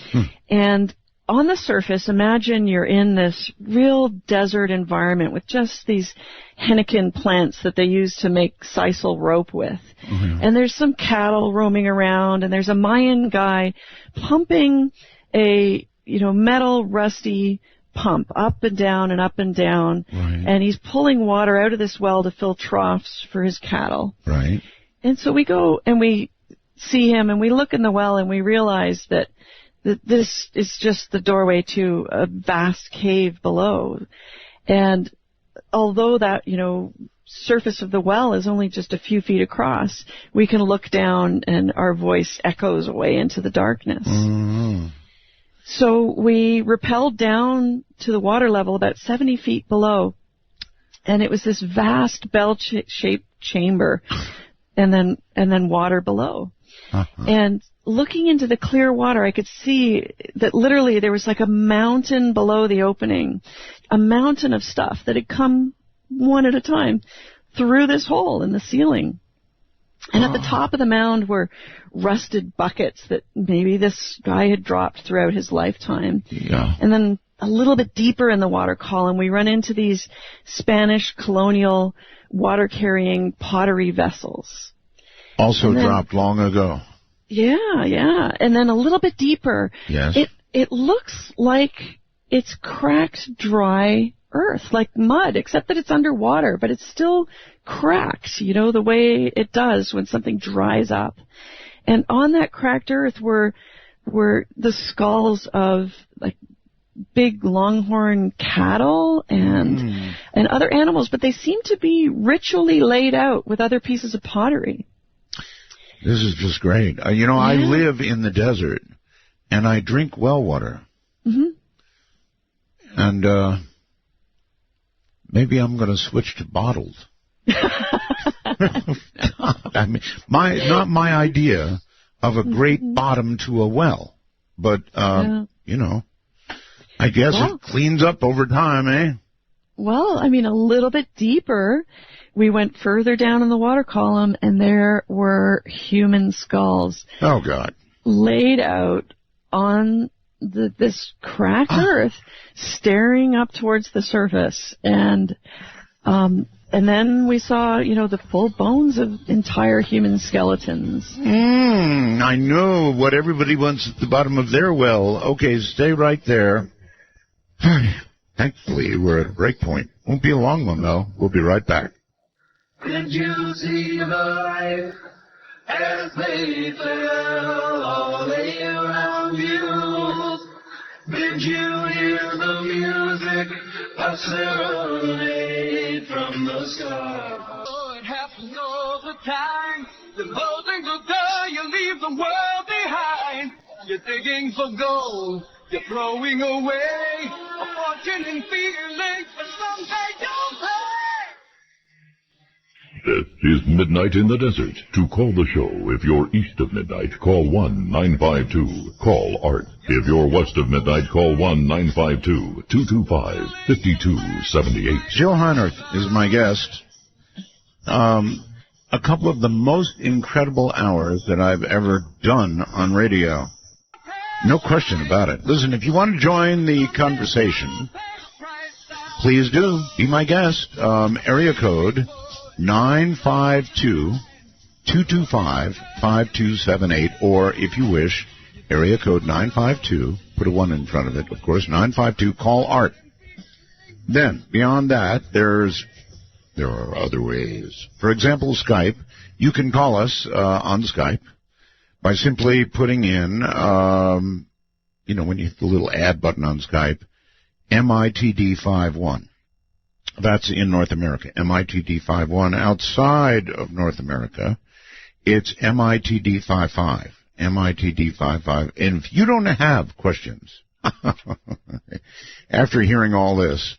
And on the surface, imagine you're in this real desert environment with just these henequen plants that they use to make sisal rope with. And there's some cattle roaming around, and there's a Mayan guy pumping a, metal rusty pump up and down and up and down. Right. And he's pulling water out of this well to fill troughs for his cattle. Right. And so we go and we see him and we look in the well and we realize that this is just the doorway to a vast cave below. And although that, surface of the well is only just a few feet across, we can look down and our voice echoes away into the darkness. So we rappelled down to the water level about 70 feet below, and it was this vast bell-shaped chamber, and then water below. And looking into the clear water, I could see that literally there was like a mountain below the opening, a mountain of stuff that had come one at a time through this hole in the ceiling. And at the top of the mound were rusted buckets that maybe this guy had dropped throughout his lifetime. Yeah. And then a little bit deeper in the water column, we run into these Spanish colonial water-carrying pottery vessels. Also dropped long ago. Yeah, yeah. And then a little bit deeper, yes, it looks like it's cracked, dry earth, like mud, except that it's underwater, but it's still cracked, the way it does when something dries up. And on that cracked earth were the skulls of like big longhorn cattle and other animals, but they seem to be ritually laid out with other pieces of pottery. This is just great. I live in the desert, and I drink well water. And maybe I'm going to switch to bottled. I mean, not my idea of a great bottom to a well, but I guess it cleans up over time, eh? Well, I mean, a little bit deeper. We went further down in the water column, and there were human skulls. Oh, God. Laid out on this cracked Earth, staring up towards the surface, and then we saw, the full bones of entire human skeletons. I know what everybody wants at the bottom of their well. Okay, stay right there. Thankfully, we're at a break point. Won't be a long one, though. We'll be right back. Did you see the light as they fell all around you? Did you hear the music of serenade from the sky? Oh, it happens all the time. The closing the door, you leave the world behind. You're digging for gold, you're throwing away a fortune and feelings, but someday you'll pay. This is Midnight in the Desert. To call the show, if you're east of midnight, call 1-952. Call Art. If you're west of midnight, call 1-952-225-5278. Jill Heinerth is my guest. A couple of the most incredible hours that I've ever done on radio. No question about it. Listen, if you want to join the conversation, please do. Be my guest. Area code 952-225-5278, or if you wish, area code 952, put a 1 in front of it, of course, 952, call Art. Then, beyond that, there are other ways. For example, Skype. You can call us on Skype by simply putting in, when you hit the little add button on Skype, MITD51. That's in North America, MITD51. Outside of North America, it's MITD55. MITD55. And if you don't have questions, after hearing all this,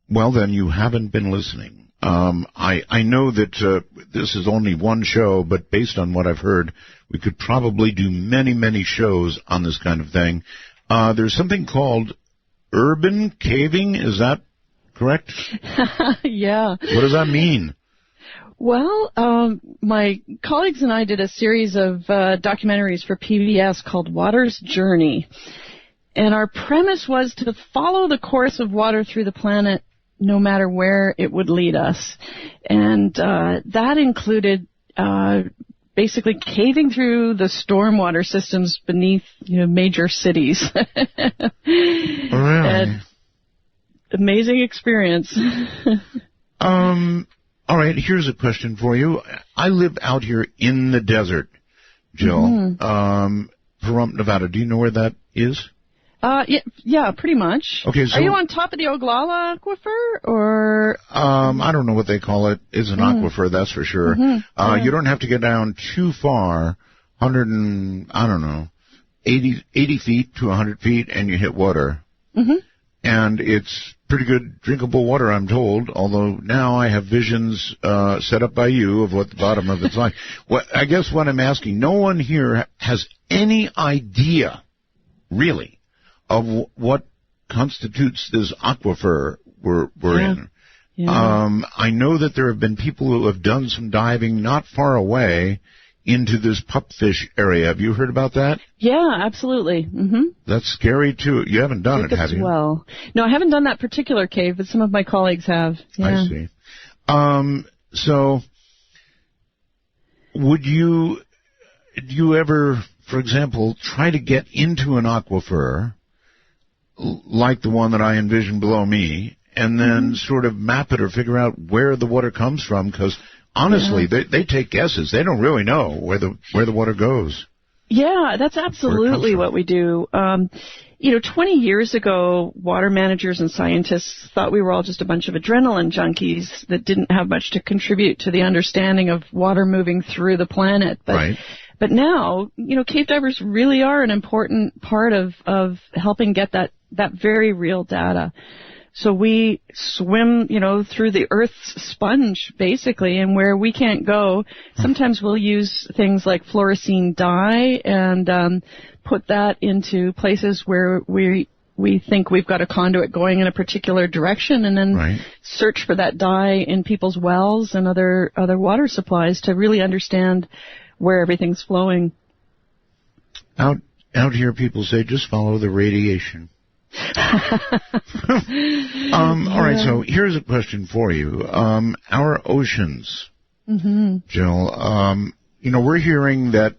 well, then you haven't been listening. I know that this is only one show, but based on what I've heard, we could probably do many, many shows on this kind of thing. There's something called urban caving. Is that correct? Yeah. What does that mean? Well, my colleagues and I did a series of documentaries for PBS called Water's Journey. And our premise was to follow the course of water through the planet no matter where it would lead us. And that included basically caving through the stormwater systems beneath major cities. Really? And amazing experience. All right, here's a question for you. I live out here in the desert, Jill. Pahrump, Nevada. Do you know where that is? Yeah, pretty much. Okay, so are you on top of the Oglala Aquifer, or? I don't know what they call it. It's an aquifer, that's for sure. You don't have to get down too far, 80 feet to 100 feet, and you hit water. And it's pretty good drinkable water, I'm told, although now I have visions set up by you of what the bottom of it's like. I guess what I'm asking, no one here has any idea, really, of what constitutes this aquifer we're in. Yeah. I know that there have been people who have done some diving not far away into this pupfish area. Have you heard about that? Yeah, absolutely. That's scary, too. You haven't done it, have you? Well, no, I haven't done that particular cave, but some of my colleagues have. Yeah. I see. So, do you ever, for example, try to get into an aquifer like the one that I envision below me, and then sort of map it or figure out where the water comes from? Because honestly, they take guesses. They don't really know where the water goes. Yeah, that's absolutely what we do. 20 years ago, water managers and scientists thought we were all just a bunch of adrenaline junkies that didn't have much to contribute to the understanding of water moving through the planet. But now, cave divers really are an important part of helping get that very real data. So we swim, through the Earth's sponge, basically, and where we can't go, sometimes we'll use things like fluorescein dye and put that into places where we think we've got a conduit going in a particular direction, and then search for that dye in people's wells and other water supplies to really understand where everything's flowing. Now, Out here, people say just follow the radiation. All right, so here's a question for you. Our oceans, Jill, we're hearing that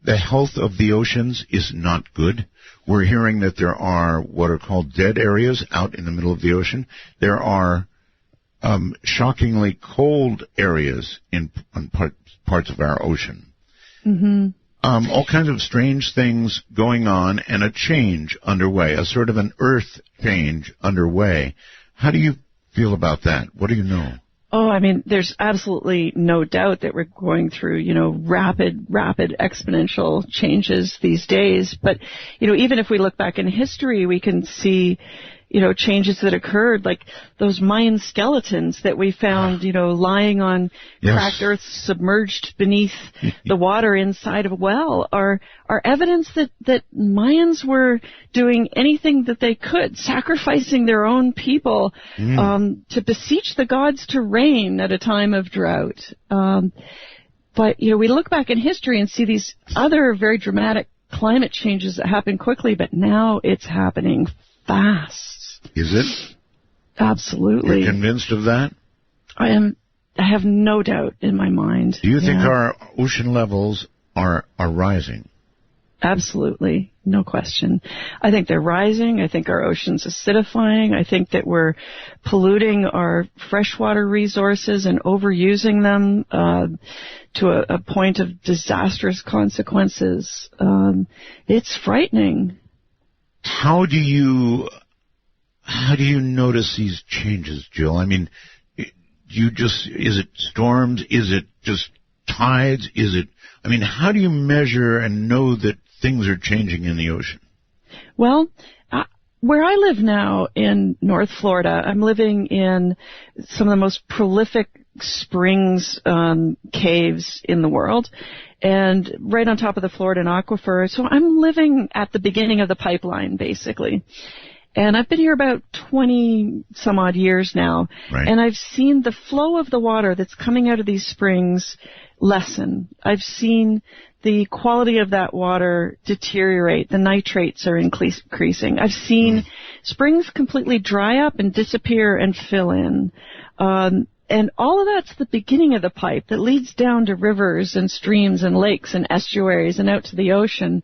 the health of the oceans is not good. We're hearing that there are what are called dead areas out in the middle of the ocean. There are shockingly cold areas in parts of our ocean. All kinds of strange things going on and a change underway, a sort of an earth change underway. How do you feel about that? What do you know? Oh, I mean, there's absolutely no doubt that we're going through, rapid exponential changes these days. But, even if we look back in history, we can see, changes that occurred, like those Mayan skeletons that we found, lying on cracked earth submerged beneath the water inside of a well are evidence that Mayans were doing anything that they could, sacrificing their own people to beseech the gods to rain at a time of drought. But, we look back in history and see these other very dramatic climate changes that happen quickly, but now it's happening fast. Is it? Absolutely. You're convinced of that? I have no doubt in my mind. Do you think our ocean levels are rising? Absolutely. No question. I think they're rising. I think our ocean's acidifying. I think that we're polluting our freshwater resources and overusing them to a point of disastrous consequences. It's frightening. How do you notice these changes, Jill? I mean, is it storms? Is it just tides? How do you measure and know that things are changing in the ocean? Well, where I live now in North Florida, I'm living in some of the most prolific springs, caves in the world, and right on top of the Floridan Aquifer. So I'm living at the beginning of the pipeline, basically. And I've been here about 20 some odd years now, and I've seen the flow of the water that's coming out of these springs lessen. I've seen the quality of that water deteriorate. The nitrates are increasing. I've seen springs completely dry up and disappear and fill in. And all of that's the beginning of the pipe that leads down to rivers and streams and lakes and estuaries and out to the ocean.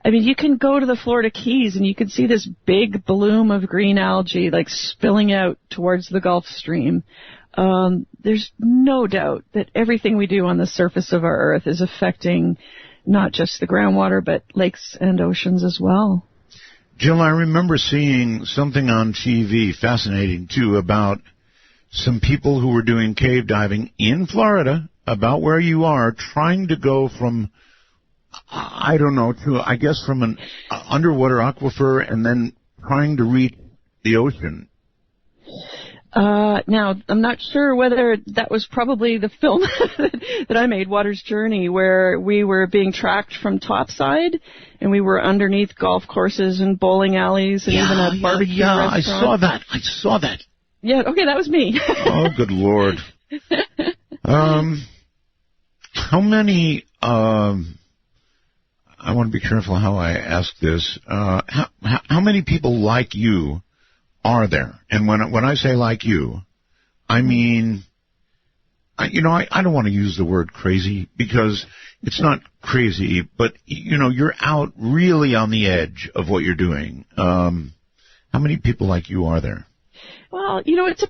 I mean, you can go to the Florida Keys and you can see this big bloom of green algae like spilling out towards the Gulf Stream. There's no doubt that everything we do on the surface of our Earth is affecting not just the groundwater, but lakes and oceans as well. Jill, I remember seeing something on TV, fascinating too, about some people who were doing cave diving in Florida, about where you are, trying to go from, I don't know, from an underwater aquifer and then trying to reach the ocean. Now, I'm not sure whether that was probably the film that I made, Water's Journey, where we were being tracked from topside and we were underneath golf courses and bowling alleys and even a barbecue restaurant. I saw that. Yeah, okay, that was me. Oh, good Lord. How many, I want to be careful how I ask this, how many people like you are there? And when I say like you, I mean, I don't want to use the word crazy because it's not crazy, but, you're out really on the edge of what you're doing. How many people like you are there? Well, it's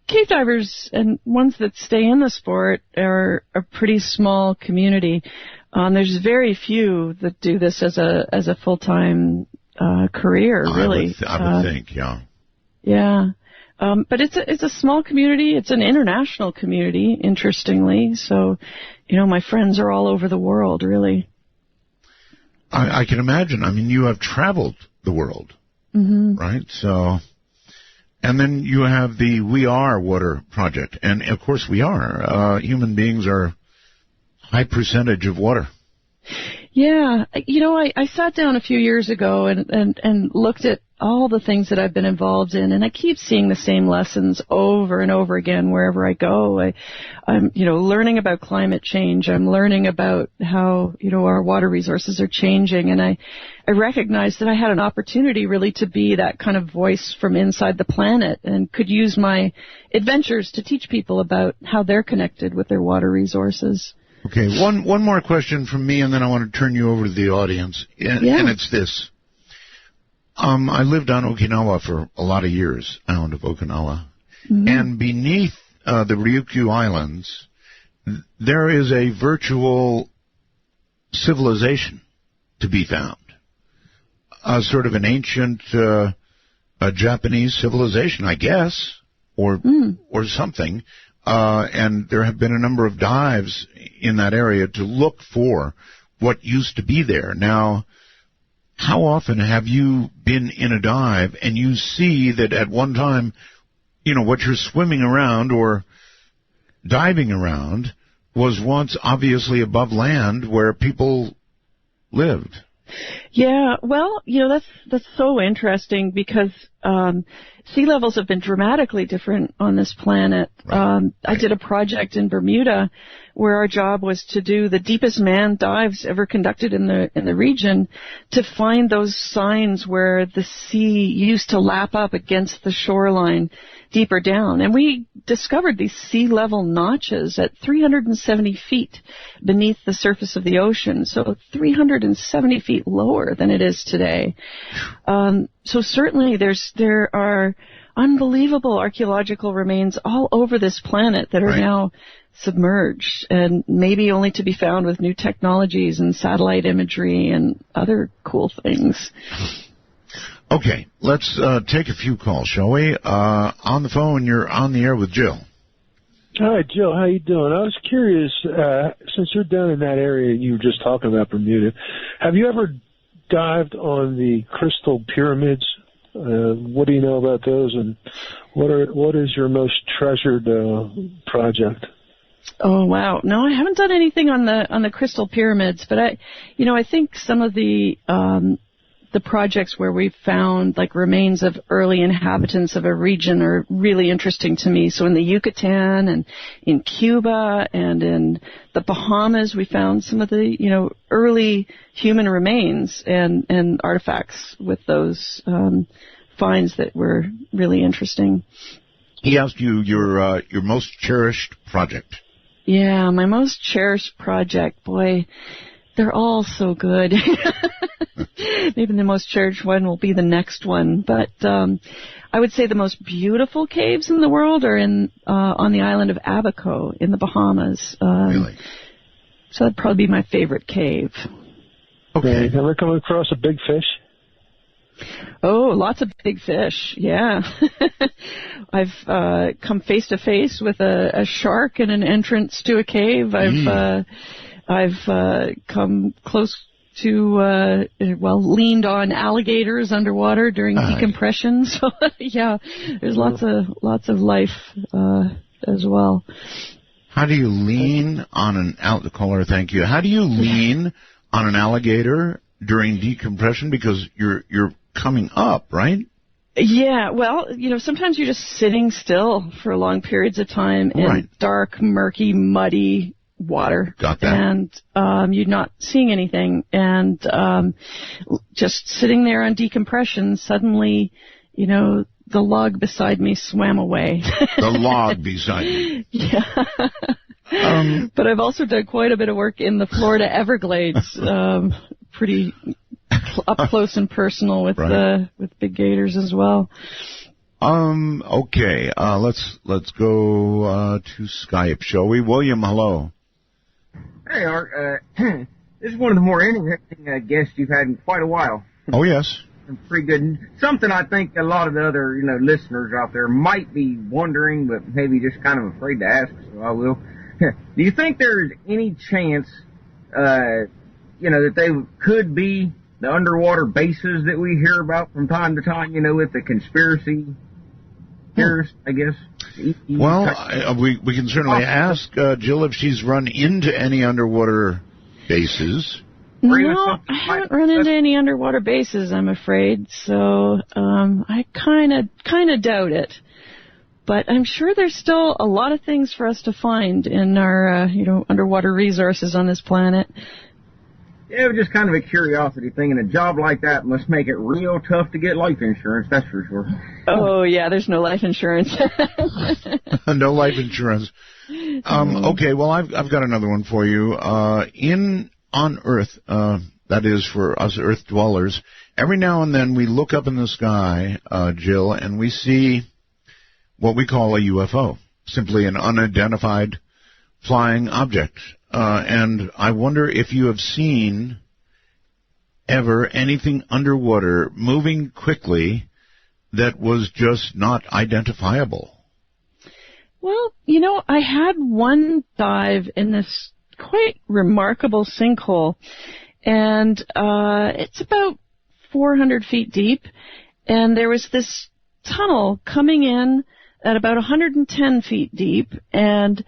cave divers and ones that stay in the sport are a pretty small community. There's very few that do this as a full-time career, really. I would think, yeah. Yeah. But it's a small community. It's an international community, interestingly. So, my friends are all over the world, really. I can imagine. I mean, you have traveled the world, right? So, and then you have the We Are Water Project. And, of course, we are. Human beings are high percentage of water. Yeah, I sat down a few years ago and looked at all the things that I've been involved in, and I keep seeing the same lessons over and over again wherever I go. I'm learning about climate change. I'm learning about how, our water resources are changing, and I recognized that I had an opportunity really to be that kind of voice from inside the planet and could use my adventures to teach people about how they're connected with their water resources. Okay, one more question from me, and then I want to turn you over to the audience, and it's this. I lived on Okinawa for a lot of years, island of Okinawa, and beneath the Ryukyu Islands, there is a virtual civilization to be found, sort of an ancient Japanese civilization, I guess, or something. And there have been a number of dives in that area to look for what used to be there. Now, how often have you been in a dive and you see that at one time, what you're swimming around or diving around was once obviously above land where people lived? Yeah, well, that's so interesting because sea levels have been dramatically different on this planet. Right. I did a project in Bermuda where our job was to do the deepest manned dives ever conducted in the region to find those signs where the sea used to lap up against the shoreline deeper down. And we discovered these sea level notches at 370 feet beneath the surface of the ocean, so 370 feet lower than it is today. So certainly there are unbelievable archaeological remains all over this planet that are now submerged and maybe only to be found with new technologies and satellite imagery and other cool things. Okay, let's take a few calls, shall we? On the phone, you're on the air with Jill. Hi, Jill. How you doing? I was curious, since you're down in that area you were just talking about, Bermuda, have you ever dived on the crystal pyramids? What do you know about those, and what is your most treasured project? Oh wow! No, I haven't done anything on the crystal pyramids, but I think some of the projects where we've found like remains of early inhabitants of a region are really interesting to me. So in the Yucatan and in Cuba and in the Bahamas, we found some of the early human remains and artifacts with those finds that were really interesting. He asked you your most cherished project. Yeah, my most cherished project, boy, they're all so good. Maybe the most cherished one will be the next one, but I would say the most beautiful caves in the world are on the island of Abaco in the Bahamas. Really? So that'd probably be my favorite cave. Okay. Ever come across a big fish? Oh, lots of big fish, yeah. I've come face to face with a shark in an entrance to a cave. I've come close to, leaned on alligators underwater during decompression. So, yeah, there's lots of life as well. How do you lean on an caller? Thank you. How do you lean on an alligator during decompression? Because you're coming up, right? Yeah, well, sometimes you're just sitting still for long periods of time in dark, murky, muddy water. Got that. And you're not seeing anything. And just sitting there on decompression, suddenly, the log beside me swam away. The log beside me. Yeah. But I've also done quite a bit of work in the Florida Everglades, pretty up close and personal with big gators as well. Okay. Let's go to Skype, shall we? William, hello. Hey, Art. This is one of the more interesting guests you've had in quite a while. Oh yes. Pretty good. Something I think a lot of the other listeners out there might be wondering, but maybe just kind of afraid to ask. So I will. Do you think there's any chance, that they could be the underwater bases that we hear about from time to time, with the conspiracy theorists, I guess? Well, we can certainly ask Jill if she's run into any underwater bases. No, I haven't run into any underwater bases, I'm afraid. So I kind of doubt it. But I'm sure there's still a lot of things for us to find in our, underwater resources on this planet. Yeah, it was just kind of a curiosity thing, and a job like that must make it real tough to get life insurance, that's for sure. Oh, yeah, there's no life insurance. No life insurance. Okay, well, I've got another one for you. On Earth, that is for us Earth dwellers, every now and then we look up in the sky, Jill, and we see what we call a UFO, simply an unidentified flying object. And I wonder if you have seen ever anything underwater moving quickly that was just not identifiable. Well, I had one dive in this quite remarkable sinkhole, and it's about 400 feet deep, and there was this tunnel coming in at about 110 feet deep, and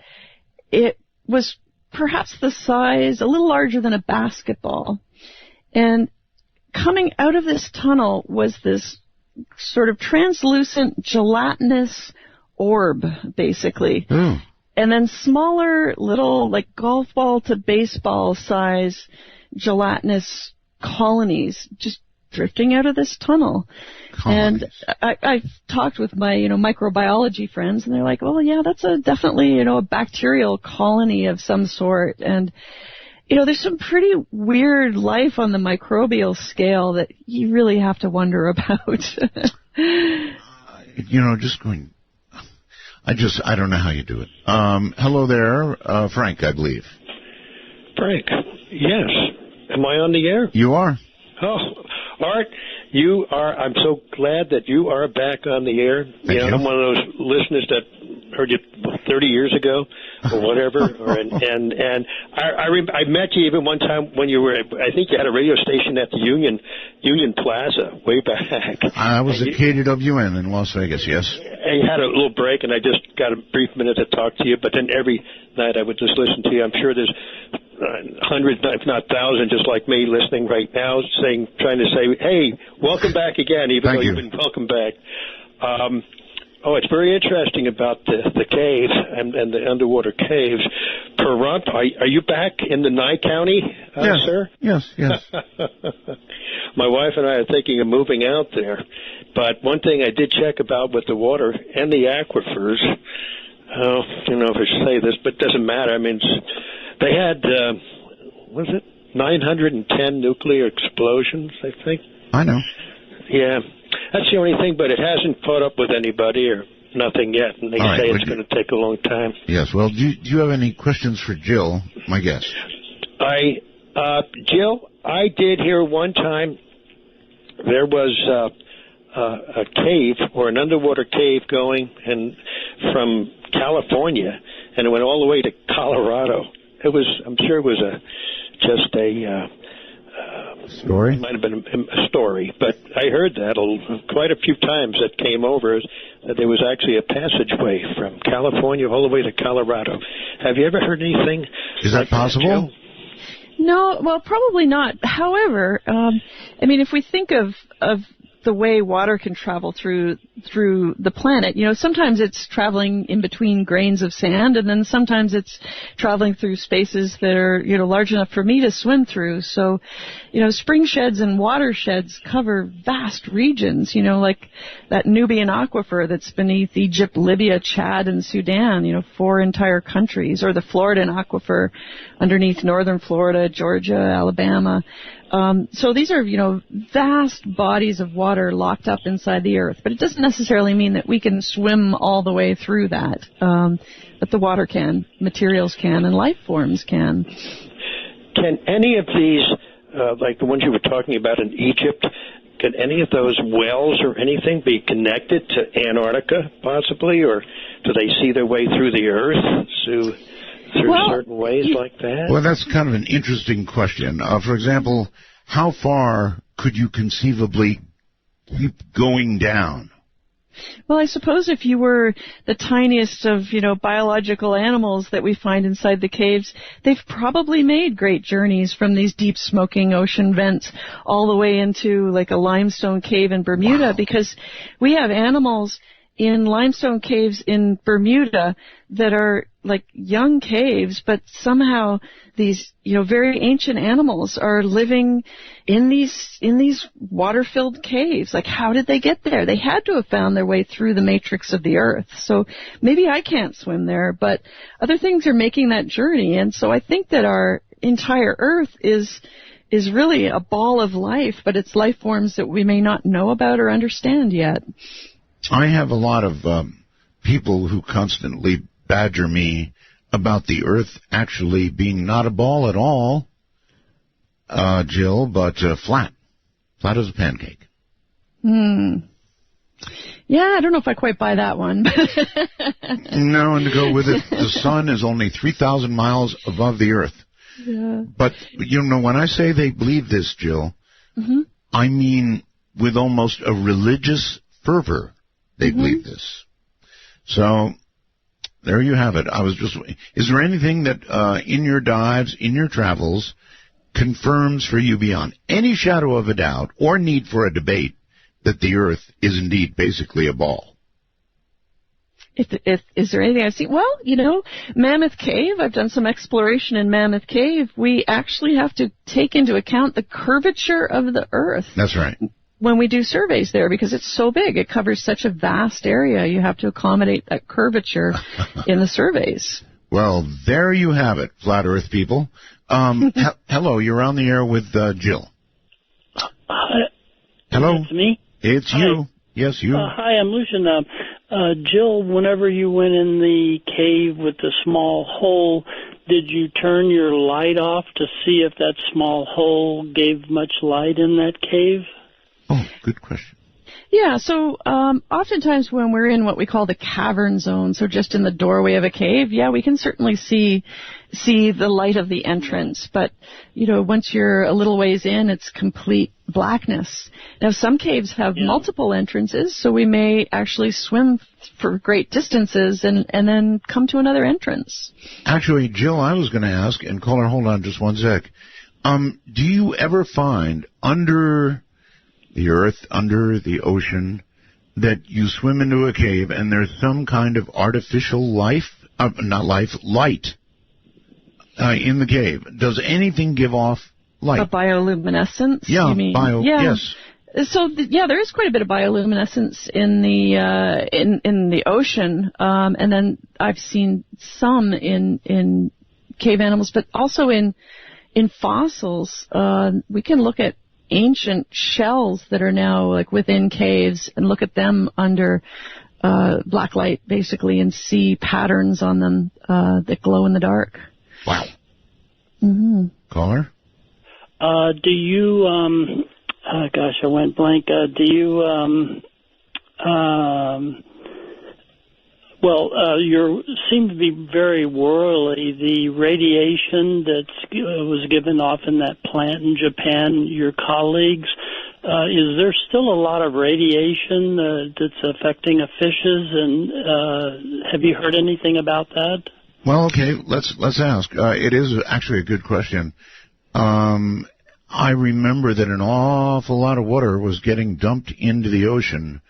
it was perhaps the size, a little larger than a basketball. And coming out of this tunnel was this sort of translucent, gelatinous orb, basically. Mm. And then smaller, little, like golf ball to baseball size gelatinous colonies just drifting out of this tunnel. Colonies. And I've talked with my, microbiology friends, and they're like, well, yeah, that's definitely, a bacterial colony of some sort. And, there's some pretty weird life on the microbial scale that you really have to wonder about. Just going, I don't know how you do it. Hello there, Frank, I believe. Frank, yes. Am I on the air? You are. Oh, Art, I'm so glad that you are back on the air. Thank you. I'm one of those listeners that heard you 30 years ago or whatever. I met you even one time when you were, I think you had a radio station at the Union Plaza way back. I was at KWN in Las Vegas, yes. And you had a little break, and I just got a brief minute to talk to you, but then every night I would just listen to you. I'm sure there's hundreds, if not thousands, just like me, listening right now, trying to say, hey, welcome back again, even though you've been welcome back. It's very interesting about the cave and the underwater caves. Pahrump, are you back in the Nye County, yes. Sir? Yes. My wife and I are thinking of moving out there. But one thing I did check about with the water and the aquifers, I don't know if I should say this, but it doesn't matter. I mean, they had, 910 nuclear explosions, I think. I know. Yeah. That's the only thing, but it hasn't caught up with anybody or nothing yet, and they say it's going to take a long time. Yes. Well, do you have any questions for Jill, my guest? Jill, I did hear one time there was a cave or an underwater cave going from California, and it went all the way to Colorado. I'm sure it was just a story? It might have been a story, but I heard that quite a few times that came over, that there was actually a passageway from California all the way to Colorado. Have you ever heard anything? Is that possible? No, well, probably not. However, if we think of the way water can travel through the planet, sometimes it's traveling in between grains of sand, and then sometimes it's traveling through spaces that are, large enough for me to swim through. So, spring sheds and watersheds cover vast regions, like that Nubian aquifer that's beneath Egypt, Libya, Chad, and Sudan, 4 entire countries, or the Floridan aquifer underneath northern Florida, Georgia, Alabama. So these are, vast bodies of water locked up inside the earth. But it doesn't necessarily mean that we can swim all the way through that. But the water can, materials can, and life forms can. Can any of these, like the ones you were talking about in Egypt, can any of those wells or anything be connected to Antarctica, possibly? Or do they see their way through the earth through certain ways like that? Well, that's kind of an interesting question. For example, how far could you conceivably keep going down? Well, I suppose if you were the tiniest of, biological animals that we find inside the caves, they've probably made great journeys from these deep smoking ocean vents all the way into like a limestone cave in Bermuda, because we have animals in limestone caves in Bermuda that are like young caves, but somehow these, very ancient animals are living in these water-filled caves. Like, how did they get there? They had to have found their way through the matrix of the earth. So maybe I can't swim there, but other things are making that journey. And so I think that our entire earth is really a ball of life, but it's life forms that we may not know about or understand yet. I have a lot of people who constantly badger me about the Earth actually being not a ball at all, Jill, but flat as a pancake. Yeah, I don't know if I quite buy that one. No, and to go with it, the sun is only 3,000 miles above the Earth. Yeah. But, when I say they believe this, Jill, I mean with almost a religious fervor. They believe this. So, there you have it. Is there anything that in your dives, in your travels, confirms for you beyond any shadow of a doubt or need for a debate that the Earth is indeed basically a ball? Is there anything I've seen? Well, Mammoth Cave, I've done some exploration in Mammoth Cave. We actually have to take into account the curvature of the Earth. That's right. When we do surveys there, because it's so big, it covers such a vast area, you have to accommodate that curvature in the surveys. Well, there you have it, Flat Earth people. Hello, you're on the air with Jill. Hello? It's me? It's Hi. you. Yes, you. Hi, I'm Lucian. Jill, whenever you went in the cave with the small hole, did you turn your light off to see if that small hole gave much light in that cave? Oh, good question. Yeah, so oftentimes when we're in what we call the cavern zone, so just in the doorway of a cave, yeah, we can certainly see the light of the entrance. But, once you're a little ways in, it's complete blackness. Now, some caves have multiple entrances, so we may actually swim for great distances and then come to another entrance. Actually, Jill, I was going to ask, and caller, hold on just one sec. Do you ever find under the Earth, under the ocean, that you swim into a cave and there's some kind of artificial light in the cave? Does anything give off light? A bioluminescence? Yeah, you mean? Yes. So there is quite a bit of bioluminescence in the ocean, and then I've seen some in cave animals, but also in fossils. We can look at ancient shells that are now like within caves and look at them under black light basically and see patterns on them that glow in the dark. Wow. Caller? Do you, gosh, I went blank. Do you, you seem to be very worldly. The radiation that was given off in that plant in Japan, your colleagues, is there still a lot of radiation that's affecting fishes? And have you heard anything about that? Well, okay, let's ask. It is actually a good question. I remember that an awful lot of water was getting dumped into the ocean,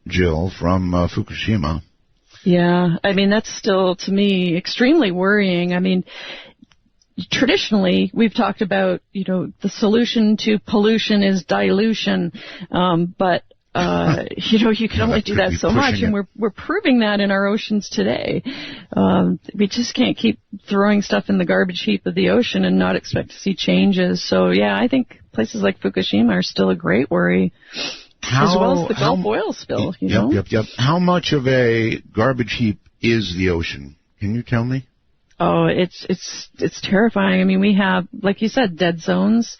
Jill, from Fukushima. Yeah, I mean, that's still, to me, extremely worrying. I mean, traditionally, we've talked about, the solution to pollution is dilution, but you can only do that so much, and we're proving that in our oceans today. We just can't keep throwing stuff in the garbage heap of the ocean and not expect to see changes. So, yeah, I think places like Fukushima are still a great worry. As well as the Gulf oil spill, Yep. How much of a garbage heap is the ocean? Can you tell me? Oh, it's terrifying. I mean, we have, like you said, dead zones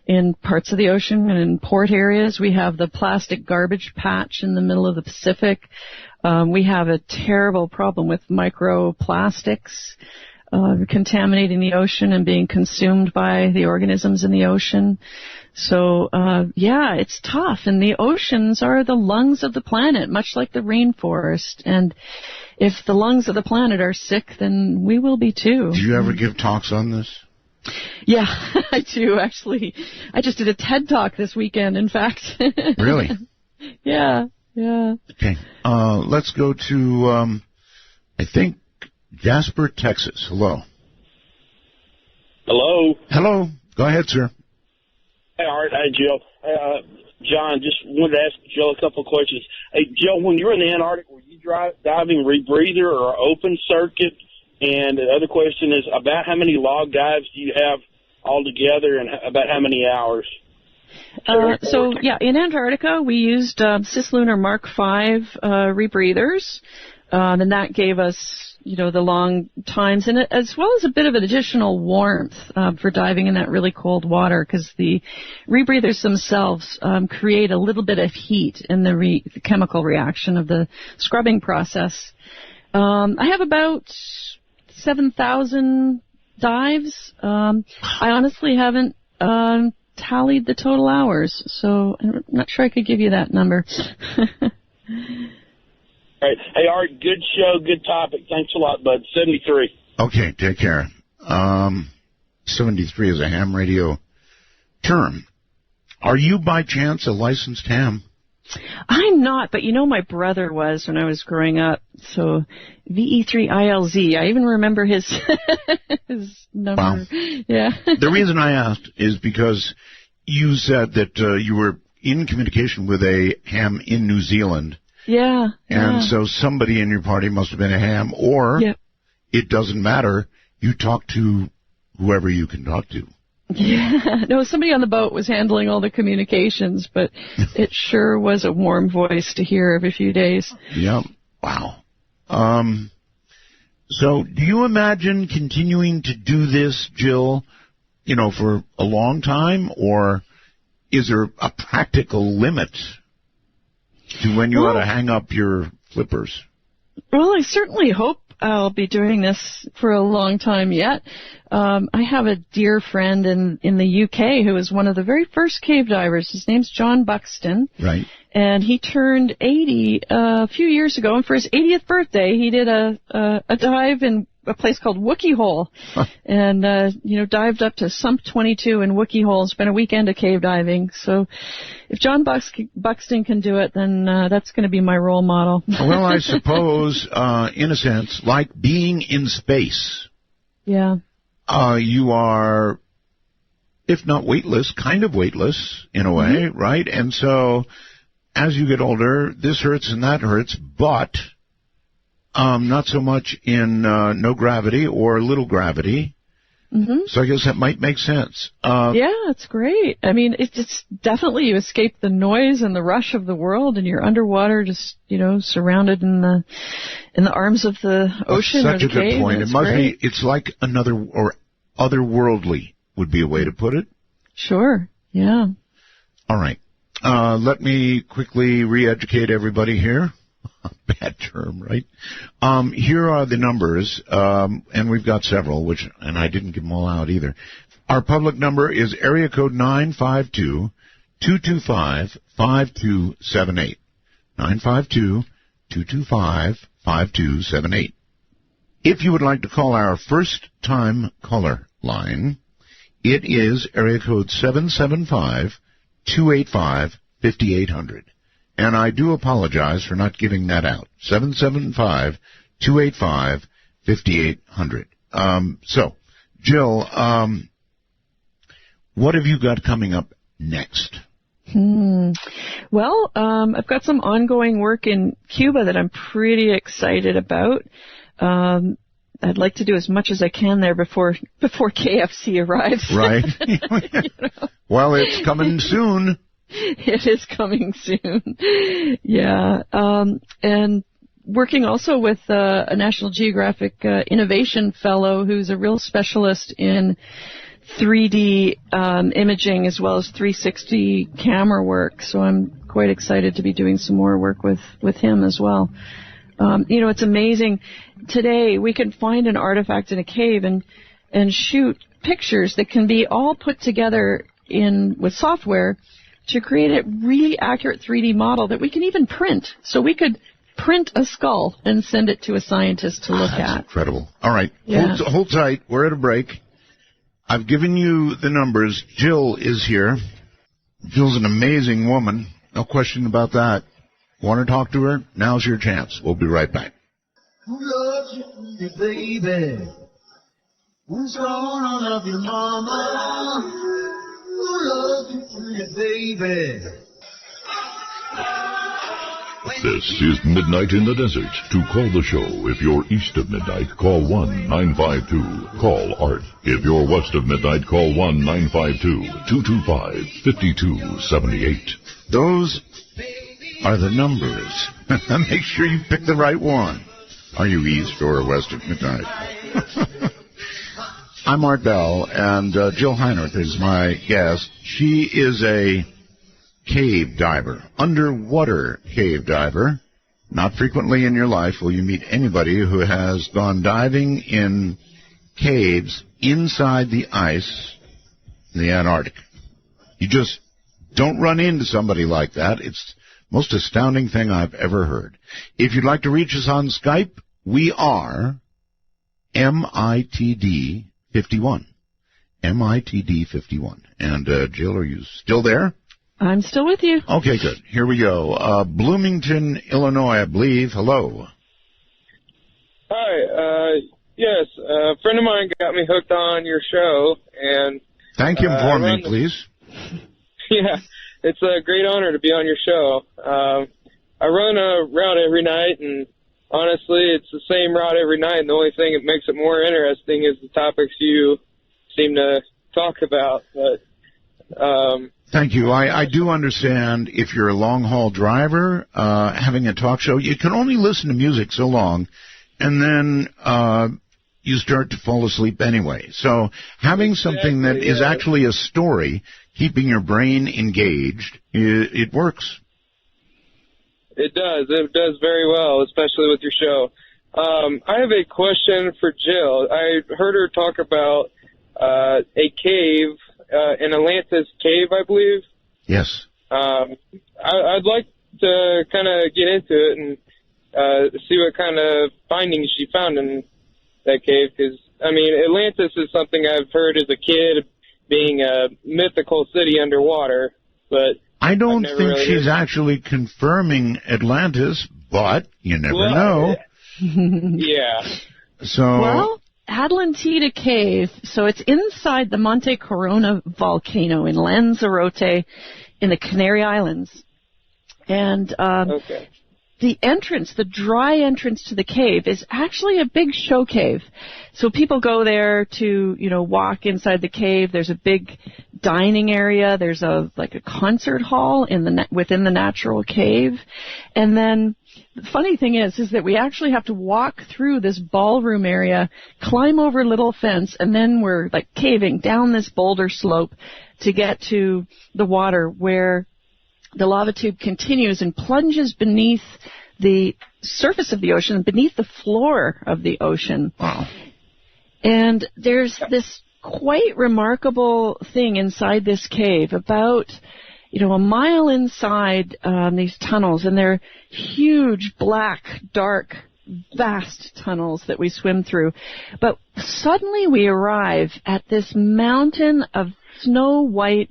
in parts of the ocean and in port areas. We have the plastic garbage patch in the middle of the Pacific. We have a terrible problem with microplastics. contaminating the ocean and being consumed by the organisms in the ocean. So, it's tough. And the oceans are the lungs of the planet, much like the rainforest. And if the lungs of the planet are sick, then we will be too. Do you ever give talks on this? Yeah, I do, actually. I just did a TED Talk this weekend, in fact. Really? Yeah. Okay. Let's go to, I think, Jasper, Texas. Hello. Hello. Go ahead, sir. Hey, Art. Hey, Jill. John, just wanted to ask Jill a couple of questions. Hey, Jill, when you were in the Antarctic, were you diving rebreather or open circuit? And the other question is about how many log dives do you have altogether and about how many hours? In Antarctica, we used Cislunar Mark V rebreathers, and that gave us, the long times, and as well as a bit of an additional warmth for diving in that really cold water, because the rebreathers themselves create a little bit of heat in the chemical reaction of the scrubbing process. I have about 7,000 dives. I honestly haven't tallied the total hours, so I'm not sure I could give you that number. All right. Hey, Art, good show, good topic. Thanks a lot, bud. 73. Okay, take care. 73 is a ham radio term. Are you, by chance, a licensed ham? I'm not, but my brother was when I was growing up. So VE3ILZ. I even remember his number. Wow. Yeah. The reason I asked is because you said that you were in communication with a ham in New Zealand. Yeah. And so somebody in your party must have been a ham, or it doesn't matter. You talk to whoever you can talk to. Yeah. No, somebody on the boat was handling all the communications, but it sure was a warm voice to hear every few days. Yep. Wow. So do you imagine continuing to do this, Jill, for a long time, or is there a practical limit to when you ought to hang up your flippers? Well, I certainly hope I'll be doing this for a long time yet. I have a dear friend in the UK who was one of the very first cave divers. His name's John Buxton. Right. And he turned 80 a few years ago, and for his 80th birthday, he did a dive in a place called Wookie Hole, and dived up to Sump 22 in Wookie Hole. Spent a weekend of cave diving. So, if John Buxton can do it, then that's going to be my role model. Well, I suppose, in a sense, like being in space. Yeah. You are, if not weightless, kind of weightless in a way, right? And so, as you get older, this hurts and that hurts, but not so much in no gravity or little gravity. Mm-hmm. So I guess that might make sense. Yeah, it's great. I mean, it's definitely you escape the noise and the rush of the world, and you're underwater, just surrounded in the arms of the ocean. That's such or the a good cave. point. It must be. It's like another or otherworldly would be a way to put it. Sure. Yeah. All right. Let me quickly re-educate everybody here. Bad term, right? Here are the numbers, and we've got several, and I didn't give them all out either. Our public number is area code 952-225-5278. 952-225-5278. If you would like to call our first-time caller line, it is area code 775-285-5800. And I do apologize for not giving that out. 775-285-5800. So, Jill, what have you got coming up next? Well, I've got some ongoing work in Cuba that I'm pretty excited about. I'd like to do as much as I can there before KFC arrives. Right. Well, it's coming soon. It is coming soon. Yeah. And working also with a National Geographic Innovation Fellow who's a real specialist in 3D imaging as well as 360 camera work. So I'm quite excited to be doing some more work with him as well. It's amazing. Today we can find an artifact in a cave and shoot pictures that can be all put together with software to create a really accurate 3D model that we can even print. So we could print a skull and send it to a scientist to look at. Incredible. All right. Yeah. Hold tight. We're at a break. I've given you the numbers. Jill is here. Jill's an amazing woman. No question about that. Want to talk to her? Now's your chance. We'll be right back. Who loves you, baby? Who's gonna love your mama? Who loves you, baby? This is Midnight in the Desert. To call the show, if you're east of midnight, call 1-952. Call Art. If you're west of midnight, call 1-952-225-5278. Those are the numbers. Make sure you pick the right one. Are you east or west of midnight? I'm Art Bell, and Jill Heinerth is my guest. She is a cave diver, underwater cave diver. Not frequently in your life will you meet anybody who has gone diving in caves inside the ice in the Antarctic. You just don't run into somebody like that. It's the most astounding thing I've ever heard. If you'd like to reach us on Skype, we are MITD51. MITD51. And Jill, are you still there? I'm still with you. Okay, good. Here we go. Bloomington, Illinois, I believe. Hello. Hi. Yes, a friend of mine got me hooked on your show, and thank you for me, please. Yeah, it's a great honor to be on your show. I run a route every night, and honestly, it's the same route every night, and the only thing that makes it more interesting is the topics you seem to talk about. But thank you. I do understand if you're a long-haul driver, having a talk show, you can only listen to music so long, and then you start to fall asleep anyway. So having something that is actually a story, keeping your brain engaged, it works. It does. It does very well, especially with your show. I have a question for Jill. I heard her talk about a cave, an Atlantis cave, I believe. Yes. I'd like to kind of get into it and see what kind of findings she found in that cave. Because, I mean, Atlantis is something I've heard as a kid being a mythical city underwater, but I don't think she's actually confirming Atlantis, but you never know. Yeah. Well, Atlantida Cave, so it's inside the Monte Corona volcano in Lanzarote in the Canary Islands. And the entrance, the dry entrance to the cave, is actually a big show cave. So people go there to, walk inside the cave. There's a big dining area. There's a concert hall within the natural cave. And then the funny thing is that we actually have to walk through this ballroom area, climb over a little fence, and then we're caving down this boulder slope to get to the water where the lava tube continues and plunges beneath the surface of the ocean, beneath the floor of the ocean. Wow. And there's this quite remarkable thing inside this cave, about, a mile inside these tunnels, and they're huge, black, dark, vast tunnels that we swim through. But suddenly we arrive at this mountain of snow-white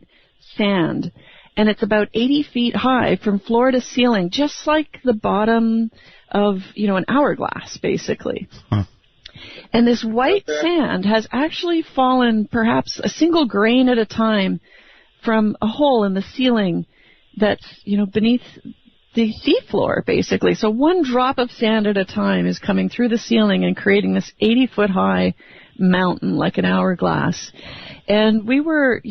sand, and it's about 80 feet high from floor to ceiling, just like the bottom of, an hourglass, basically. Huh. And this white sand has actually fallen perhaps a single grain at a time from a hole in the ceiling that's, beneath the seafloor, basically. So one drop of sand at a time is coming through the ceiling and creating this 80-foot high mountain like an hourglass. And we were,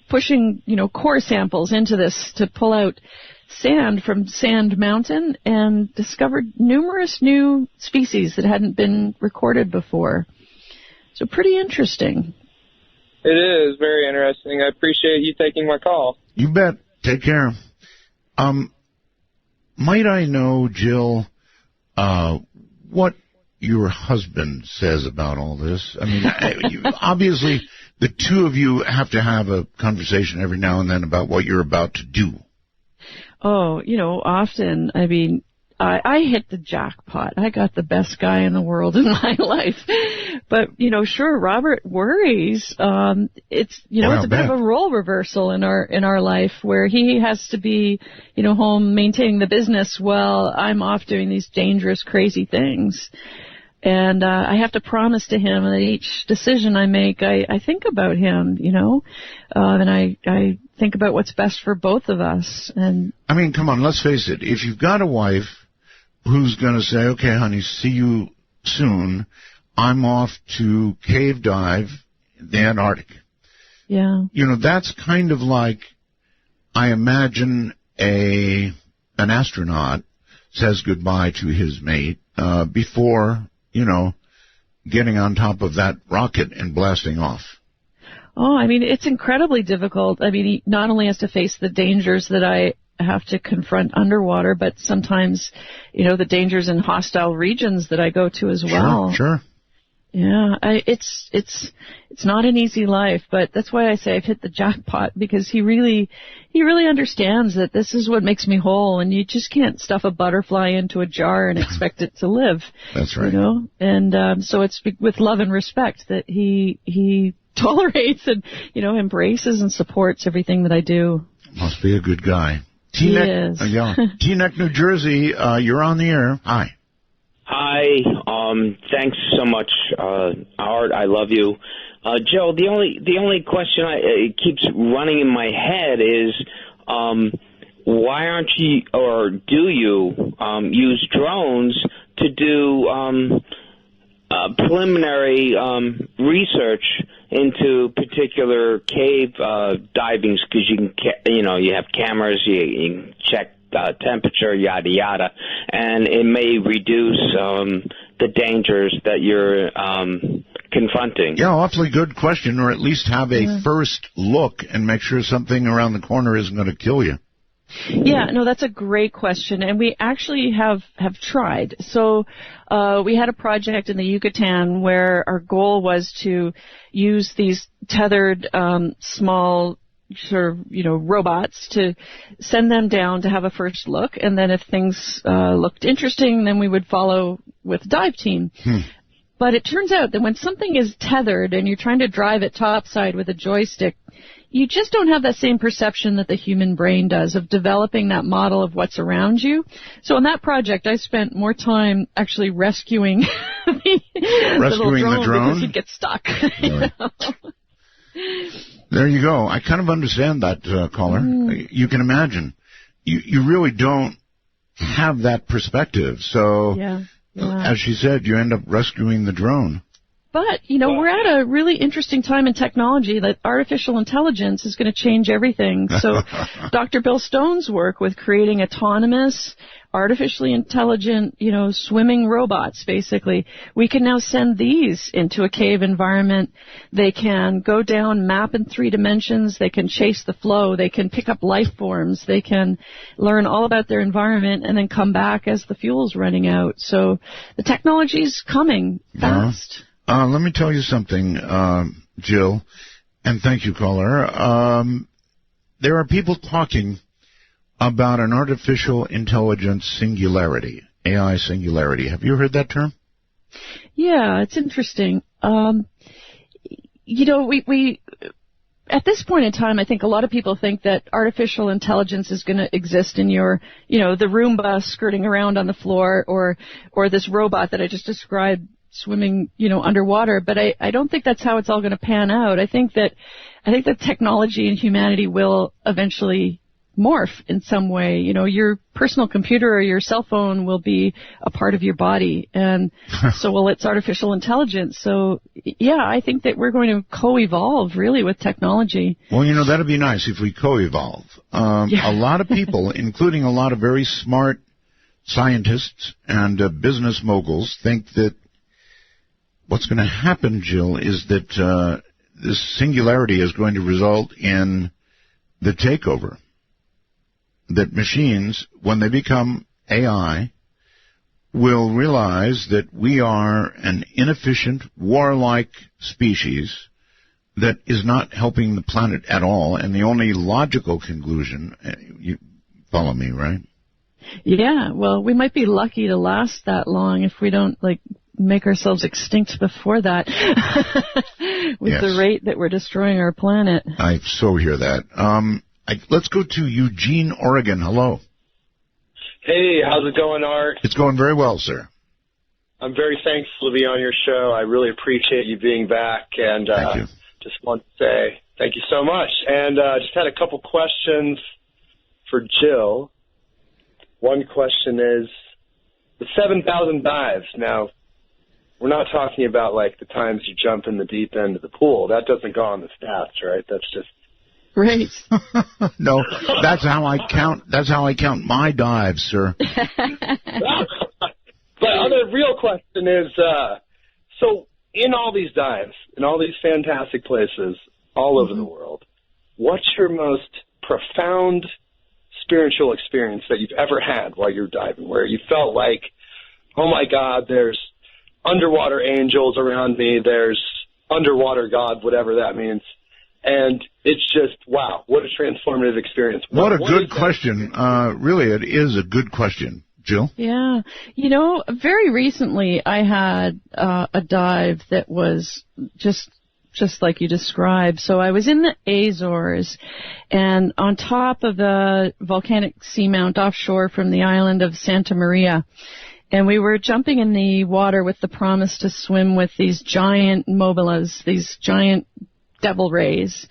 pushing, core samples into this to pull out sand from Sand Mountain, and discovered numerous new species that hadn't been recorded before. So pretty interesting. It is very interesting. I appreciate you taking my call. You bet. Take care. Might I know, Jill, what your husband says about all this. I mean, obviously, the two of you have to have a conversation every now and then about what you're about to do. Oh, often, I mean, I hit the jackpot. I got the best guy in the world in my life. But, sure, Robert worries. It's a bit of a role reversal in our life where he has to be, home maintaining the business while I'm off doing these dangerous, crazy things. And I have to promise to him that each decision I make, I think about him, and I think about what's best for both of us. And I mean, come on, let's face it. If you've got a wife who's going to say, okay, honey, see you soon, I'm off to cave dive in the Antarctic. Yeah. That's kind of like, I imagine an astronaut says goodbye to his mate before, getting on top of that rocket and blasting off. Oh, I mean, it's incredibly difficult. I mean, he not only has to face the dangers that I have to confront underwater, but sometimes, the dangers in hostile regions that I go to as well. Sure. Yeah, it's not an easy life, but that's why I say I've hit the jackpot, because he really understands that this is what makes me whole, and you just can't stuff a butterfly into a jar and expect it to live. That's right. And so it's with love and respect that he tolerates and embraces and supports everything that I do. Must be a good guy. Teaneck, New Jersey, you're on the air. Hi. Hi, thanks so much, Art. I love you. Jill, the only question keeps running in my head is, why aren't you, or do you, use drones to do, preliminary, research into particular cave, divings, because you have cameras, you can check temperature, yada yada, and it may reduce the dangers that you're confronting. Yeah, awfully good question, or at least have a first look and make sure something around the corner isn't going to kill you. Yeah, no, that's a great question, and we actually have tried. So we had a project in the Yucatan where our goal was to use these tethered small sort of, robots, to send them down to have a first look, and then if things looked interesting, then we would follow with dive team. But it turns out that when something is tethered and you're trying to drive it topside with a joystick, you just don't have that same perception that the human brain does of developing that model of what's around you. So on that project, I spent more time actually rescuing the drone because you'd get stuck. Right. There you go. I kind of understand that, caller. You can imagine. You really don't have that perspective. So, as she said, you end up rescuing the drone. But, we're at a really interesting time in technology that artificial intelligence is going to change everything. So Dr. Bill Stone's work with creating autonomous, artificially intelligent, swimming robots, basically. We can now send these into a cave environment. They can go down, map in 3 dimensions. They can chase the flow. They can pick up life forms. They can learn all about their environment and then come back as the fuel's running out. So the technology's coming fast. Let me tell you something, Jill, and thank you, caller. There are people talking about an artificial intelligence singularity, AI singularity. Have you heard that term? Yeah, it's interesting. We at this point in time, I think a lot of people think that artificial intelligence is going to exist in your, the Roomba skirting around on the floor, or this robot that I just described swimming, underwater. But I don't think that's how it's all going to pan out. I think that technology and humanity will eventually morph in some way. Your personal computer or your cell phone will be a part of your body, and so will its artificial intelligence. So, yeah, I think that we're going to co-evolve, really, with technology. Well, that'd be nice if we co-evolve. A lot of people, including a lot of very smart scientists and business moguls, think that what's going to happen, Jill, is that this singularity is going to result in the takeover. That machines, when they become AI, will realize that we are an inefficient, warlike species that is not helping the planet at all, and the only logical conclusion, you follow me, right? Yeah, well, we might be lucky to last that long if we don't, make ourselves extinct before that with the rate that we're destroying our planet. I so hear that. Let's go to Eugene, Oregon. Hello. Hey, how's it going, Art? It's going very well, sir. I'm very thankful to be on your show. I really appreciate you being back, and thank you. Just want to say thank you so much. And just had a couple questions for Jill. One question is the 7,000 dives. Now, we're not talking about the times you jump in the deep end of the pool. That doesn't go on the stats, right? That's just right. No, that's how I count. That's how I count my dives, sir. But the real question is, so in all these dives, in all these fantastic places all over the world, what's your most profound spiritual experience that you've ever had while you're diving, where you felt like, oh my God, there's underwater angels around me, there's underwater God, whatever that means, and it's just, wow, what a transformative experience. What a good question. Really, it is a good question. Jill? Yeah. Very recently I had a dive that was just like you described. So I was in the Azores and on top of the volcanic seamount offshore from the island of Santa Maria. And we were jumping in the water with the promise to swim with these giant mobilas, these giant devil rays.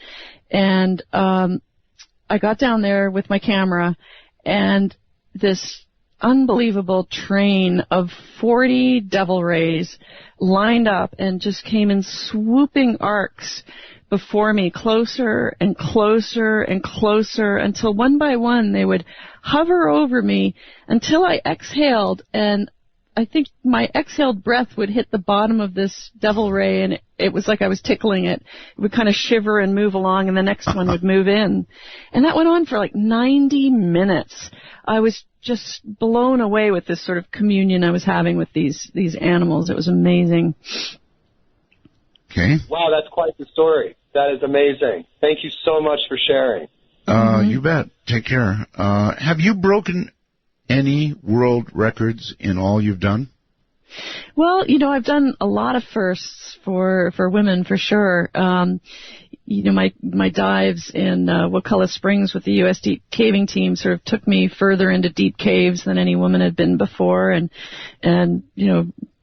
And I got down there with my camera, and this unbelievable train of 40 devil rays lined up and just came in swooping arcs before me, closer and closer and closer, until one by one they would hover over me until I exhaled, and I think my exhaled breath would hit the bottom of this devil ray, and it was like I was tickling it. It would kind of shiver and move along, and the next one would move in. And that went on for 90 minutes. I was just blown away with this sort of communion I was having with these animals. It was amazing. Okay. Wow, that's quite the story. That is amazing. Thank you so much for sharing. You bet. Take care. Have you broken any world records in all you've done? Well, I've done a lot of firsts for women, for sure. My dives in Wakulla Springs with the U.S. Deep Caving Team sort of took me further into deep caves than any woman had been before, and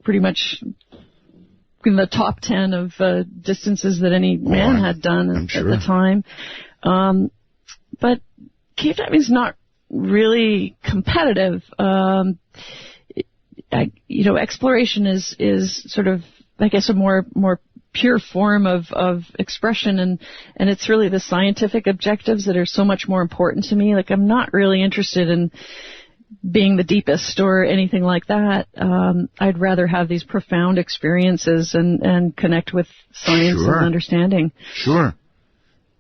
pretty much in the top 10 of distances that any man had done at the time. But cave diving is not really competitive. Exploration is sort of, I guess, a more pure form of expression, and it's really the scientific objectives that are so much more important to me. I'm not really interested in being the deepest or anything like that. I'd rather have these profound experiences and connect with science and understanding. Sure.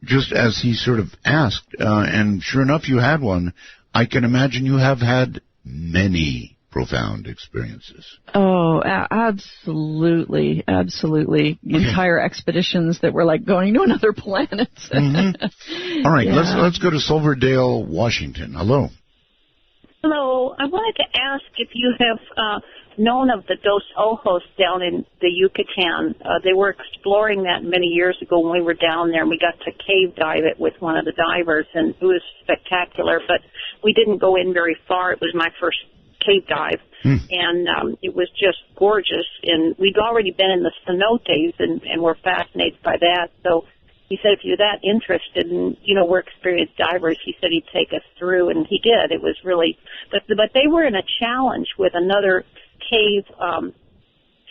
Just as he sort of asked, and sure enough, you had one. I can imagine you have had many profound experiences. Oh, absolutely, absolutely. Entire expeditions that were like going to another planet. All right, let's go to Silverdale, Washington. Hello. Hello. I wanted to ask if you have known of the Dos Ojos down in the Yucatan. They were exploring that many years ago when we were down there, and we got to cave dive it with one of the divers, and it was spectacular, but we didn't go in very far. It was my first cave dive, and it was just gorgeous, and we'd already been in the cenotes, and we're fascinated by that, so he said if you're that interested, and, we're experienced divers, he said he'd take us through, and he did. It was really, but they were in a challenge with another cave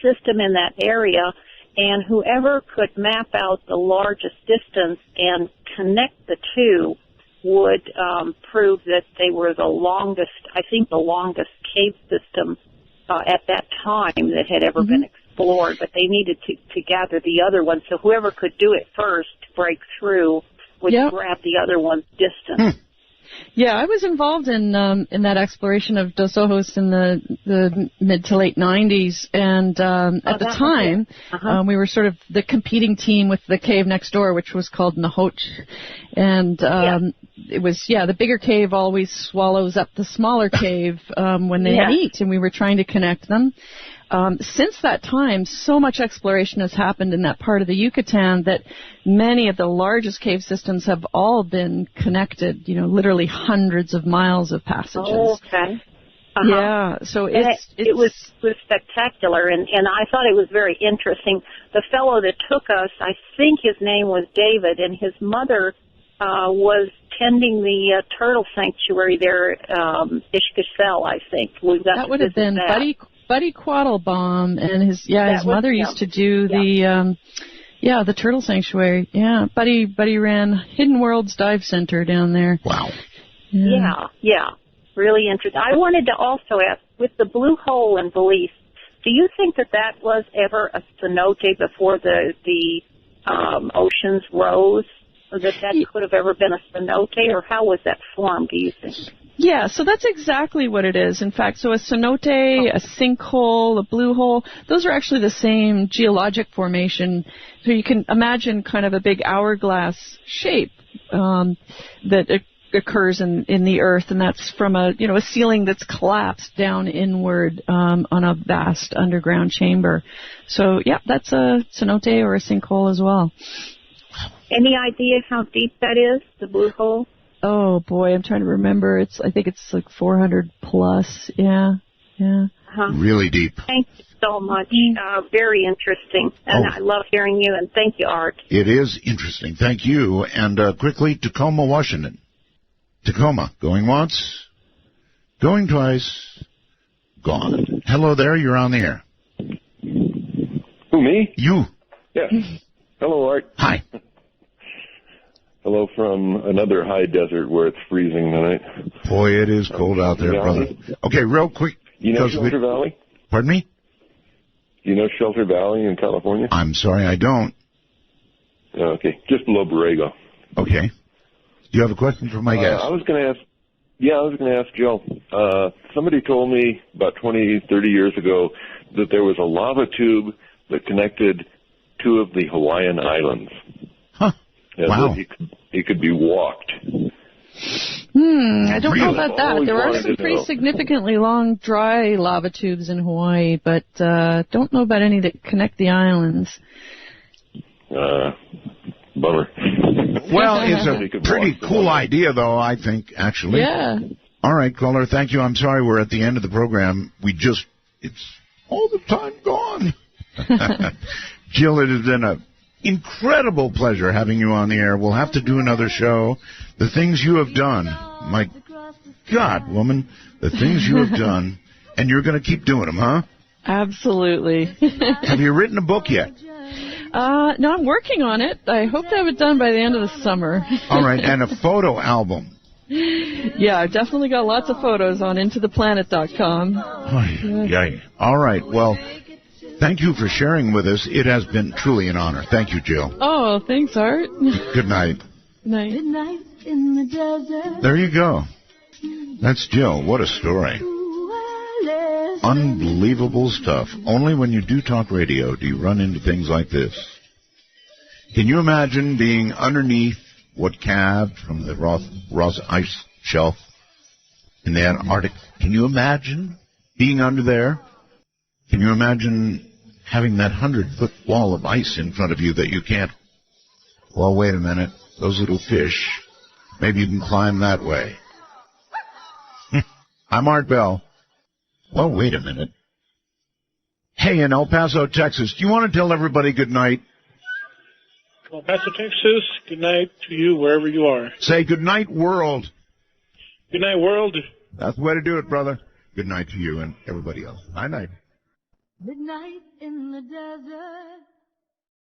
system in that area, and whoever could map out the largest distance and connect the two would prove that they were the longest, I think the longest cave system at that time that had ever been explored, but they needed to gather the other one, so whoever could do it first to break through would grab the other one's distance. Yeah, I was involved in that exploration of Dos Ojos in the mid to late 90s, and at the time, we were sort of the competing team with the cave next door, which was called Nahoch, and it was the bigger cave always swallows up the smaller cave when they meet, and we were trying to connect them. Since that time, so much exploration has happened in that part of the Yucatan that many of the largest cave systems have all been connected, literally hundreds of miles of passages. Oh, okay. Yeah, so it was spectacular, and I thought it was very interesting. The fellow that took us, I think his name was David, and his mother was tending the turtle sanctuary there, Ishkasel, I think. That would have been Buddy Quattlebaum, and his mother used to do the turtle sanctuary. Yeah, Buddy ran Hidden Worlds Dive Center down there. Wow. Yeah, really interesting. I wanted to also ask, with the blue hole in Belize, do you think that was ever a cenote before the oceans rose, or that could have ever been a cenote, or how was that formed, do you think? Yeah, so that's exactly what it is. In fact, so a cenote, a sinkhole, a blue hole, those are actually the same geologic formation. So you can imagine kind of a big hourglass shape that occurs in the earth, and that's from a ceiling that's collapsed down inward on a vast underground chamber. So, yeah, that's a cenote or a sinkhole as well. Any idea how deep that is, the blue hole? Oh boy, I'm trying to remember. I think it's like 400 plus. Yeah. Really deep. Thank you so much. Very interesting, and I love hearing you. And thank you, Art. It is interesting. Thank you. And quickly, Tacoma, Washington. Tacoma, going once, going twice, gone. Hello there. You're on the air. Who, me? You. Yeah. Hello, Art. Hi. Hello from another high desert where it's freezing tonight. Boy, it is cold out there, brother. Okay, real quick. You know Shelter Valley? Pardon me? You know Shelter Valley in California? I'm sorry, I don't. Okay, just below Borrego. Okay. Do you have a question for my guest? I was going to ask Jill. Somebody told me about 20, 30 years ago that there was a lava tube that connected two of the Hawaiian islands. Huh. Wow. He could be walked. I don't know about that. There are some pretty significantly long, dry lava tubes in Hawaii, but don't know about any that connect the islands. Bummer. Well, it's a pretty cool idea, though, I think, actually. Yeah. All right, caller, thank you. I'm sorry we're at the end of the program. It's all the time gone. Jill, it has been an incredible pleasure having you on the air. We'll have to do another show. The things you have done, my God, woman, the things you have done, and you're going to keep doing them, huh? Absolutely. Have you written a book yet? No, I'm working on it. I hope to have it done by the end of the summer. All right, and a photo album. Yeah, I've definitely got lots of photos on intotheplanet.com. All right, well, thank you for sharing with us. It has been truly an honor. Thank you, Jill. Oh, thanks, Art. Good night. Night. Midnight in the desert. There you go. That's Jill. What a story. Unbelievable stuff. Only when you do talk radio do you run into things like this. Can you imagine being underneath what calved from the Ross ice shelf in the Antarctic? Can you imagine being under there? Can you imagine having that 100-foot wall of ice in front of you that you can't? Well, wait a minute. Those little fish. Maybe you can climb that way. I'm Art Bell. Well, wait a minute. Hey, in El Paso, Texas, do you want to tell everybody good night? El Paso, Texas, good night to you wherever you are. Say good night, world. Good night, world. That's the way to do it, brother. Good night to you and everybody else. Night-night. Midnight in the desert.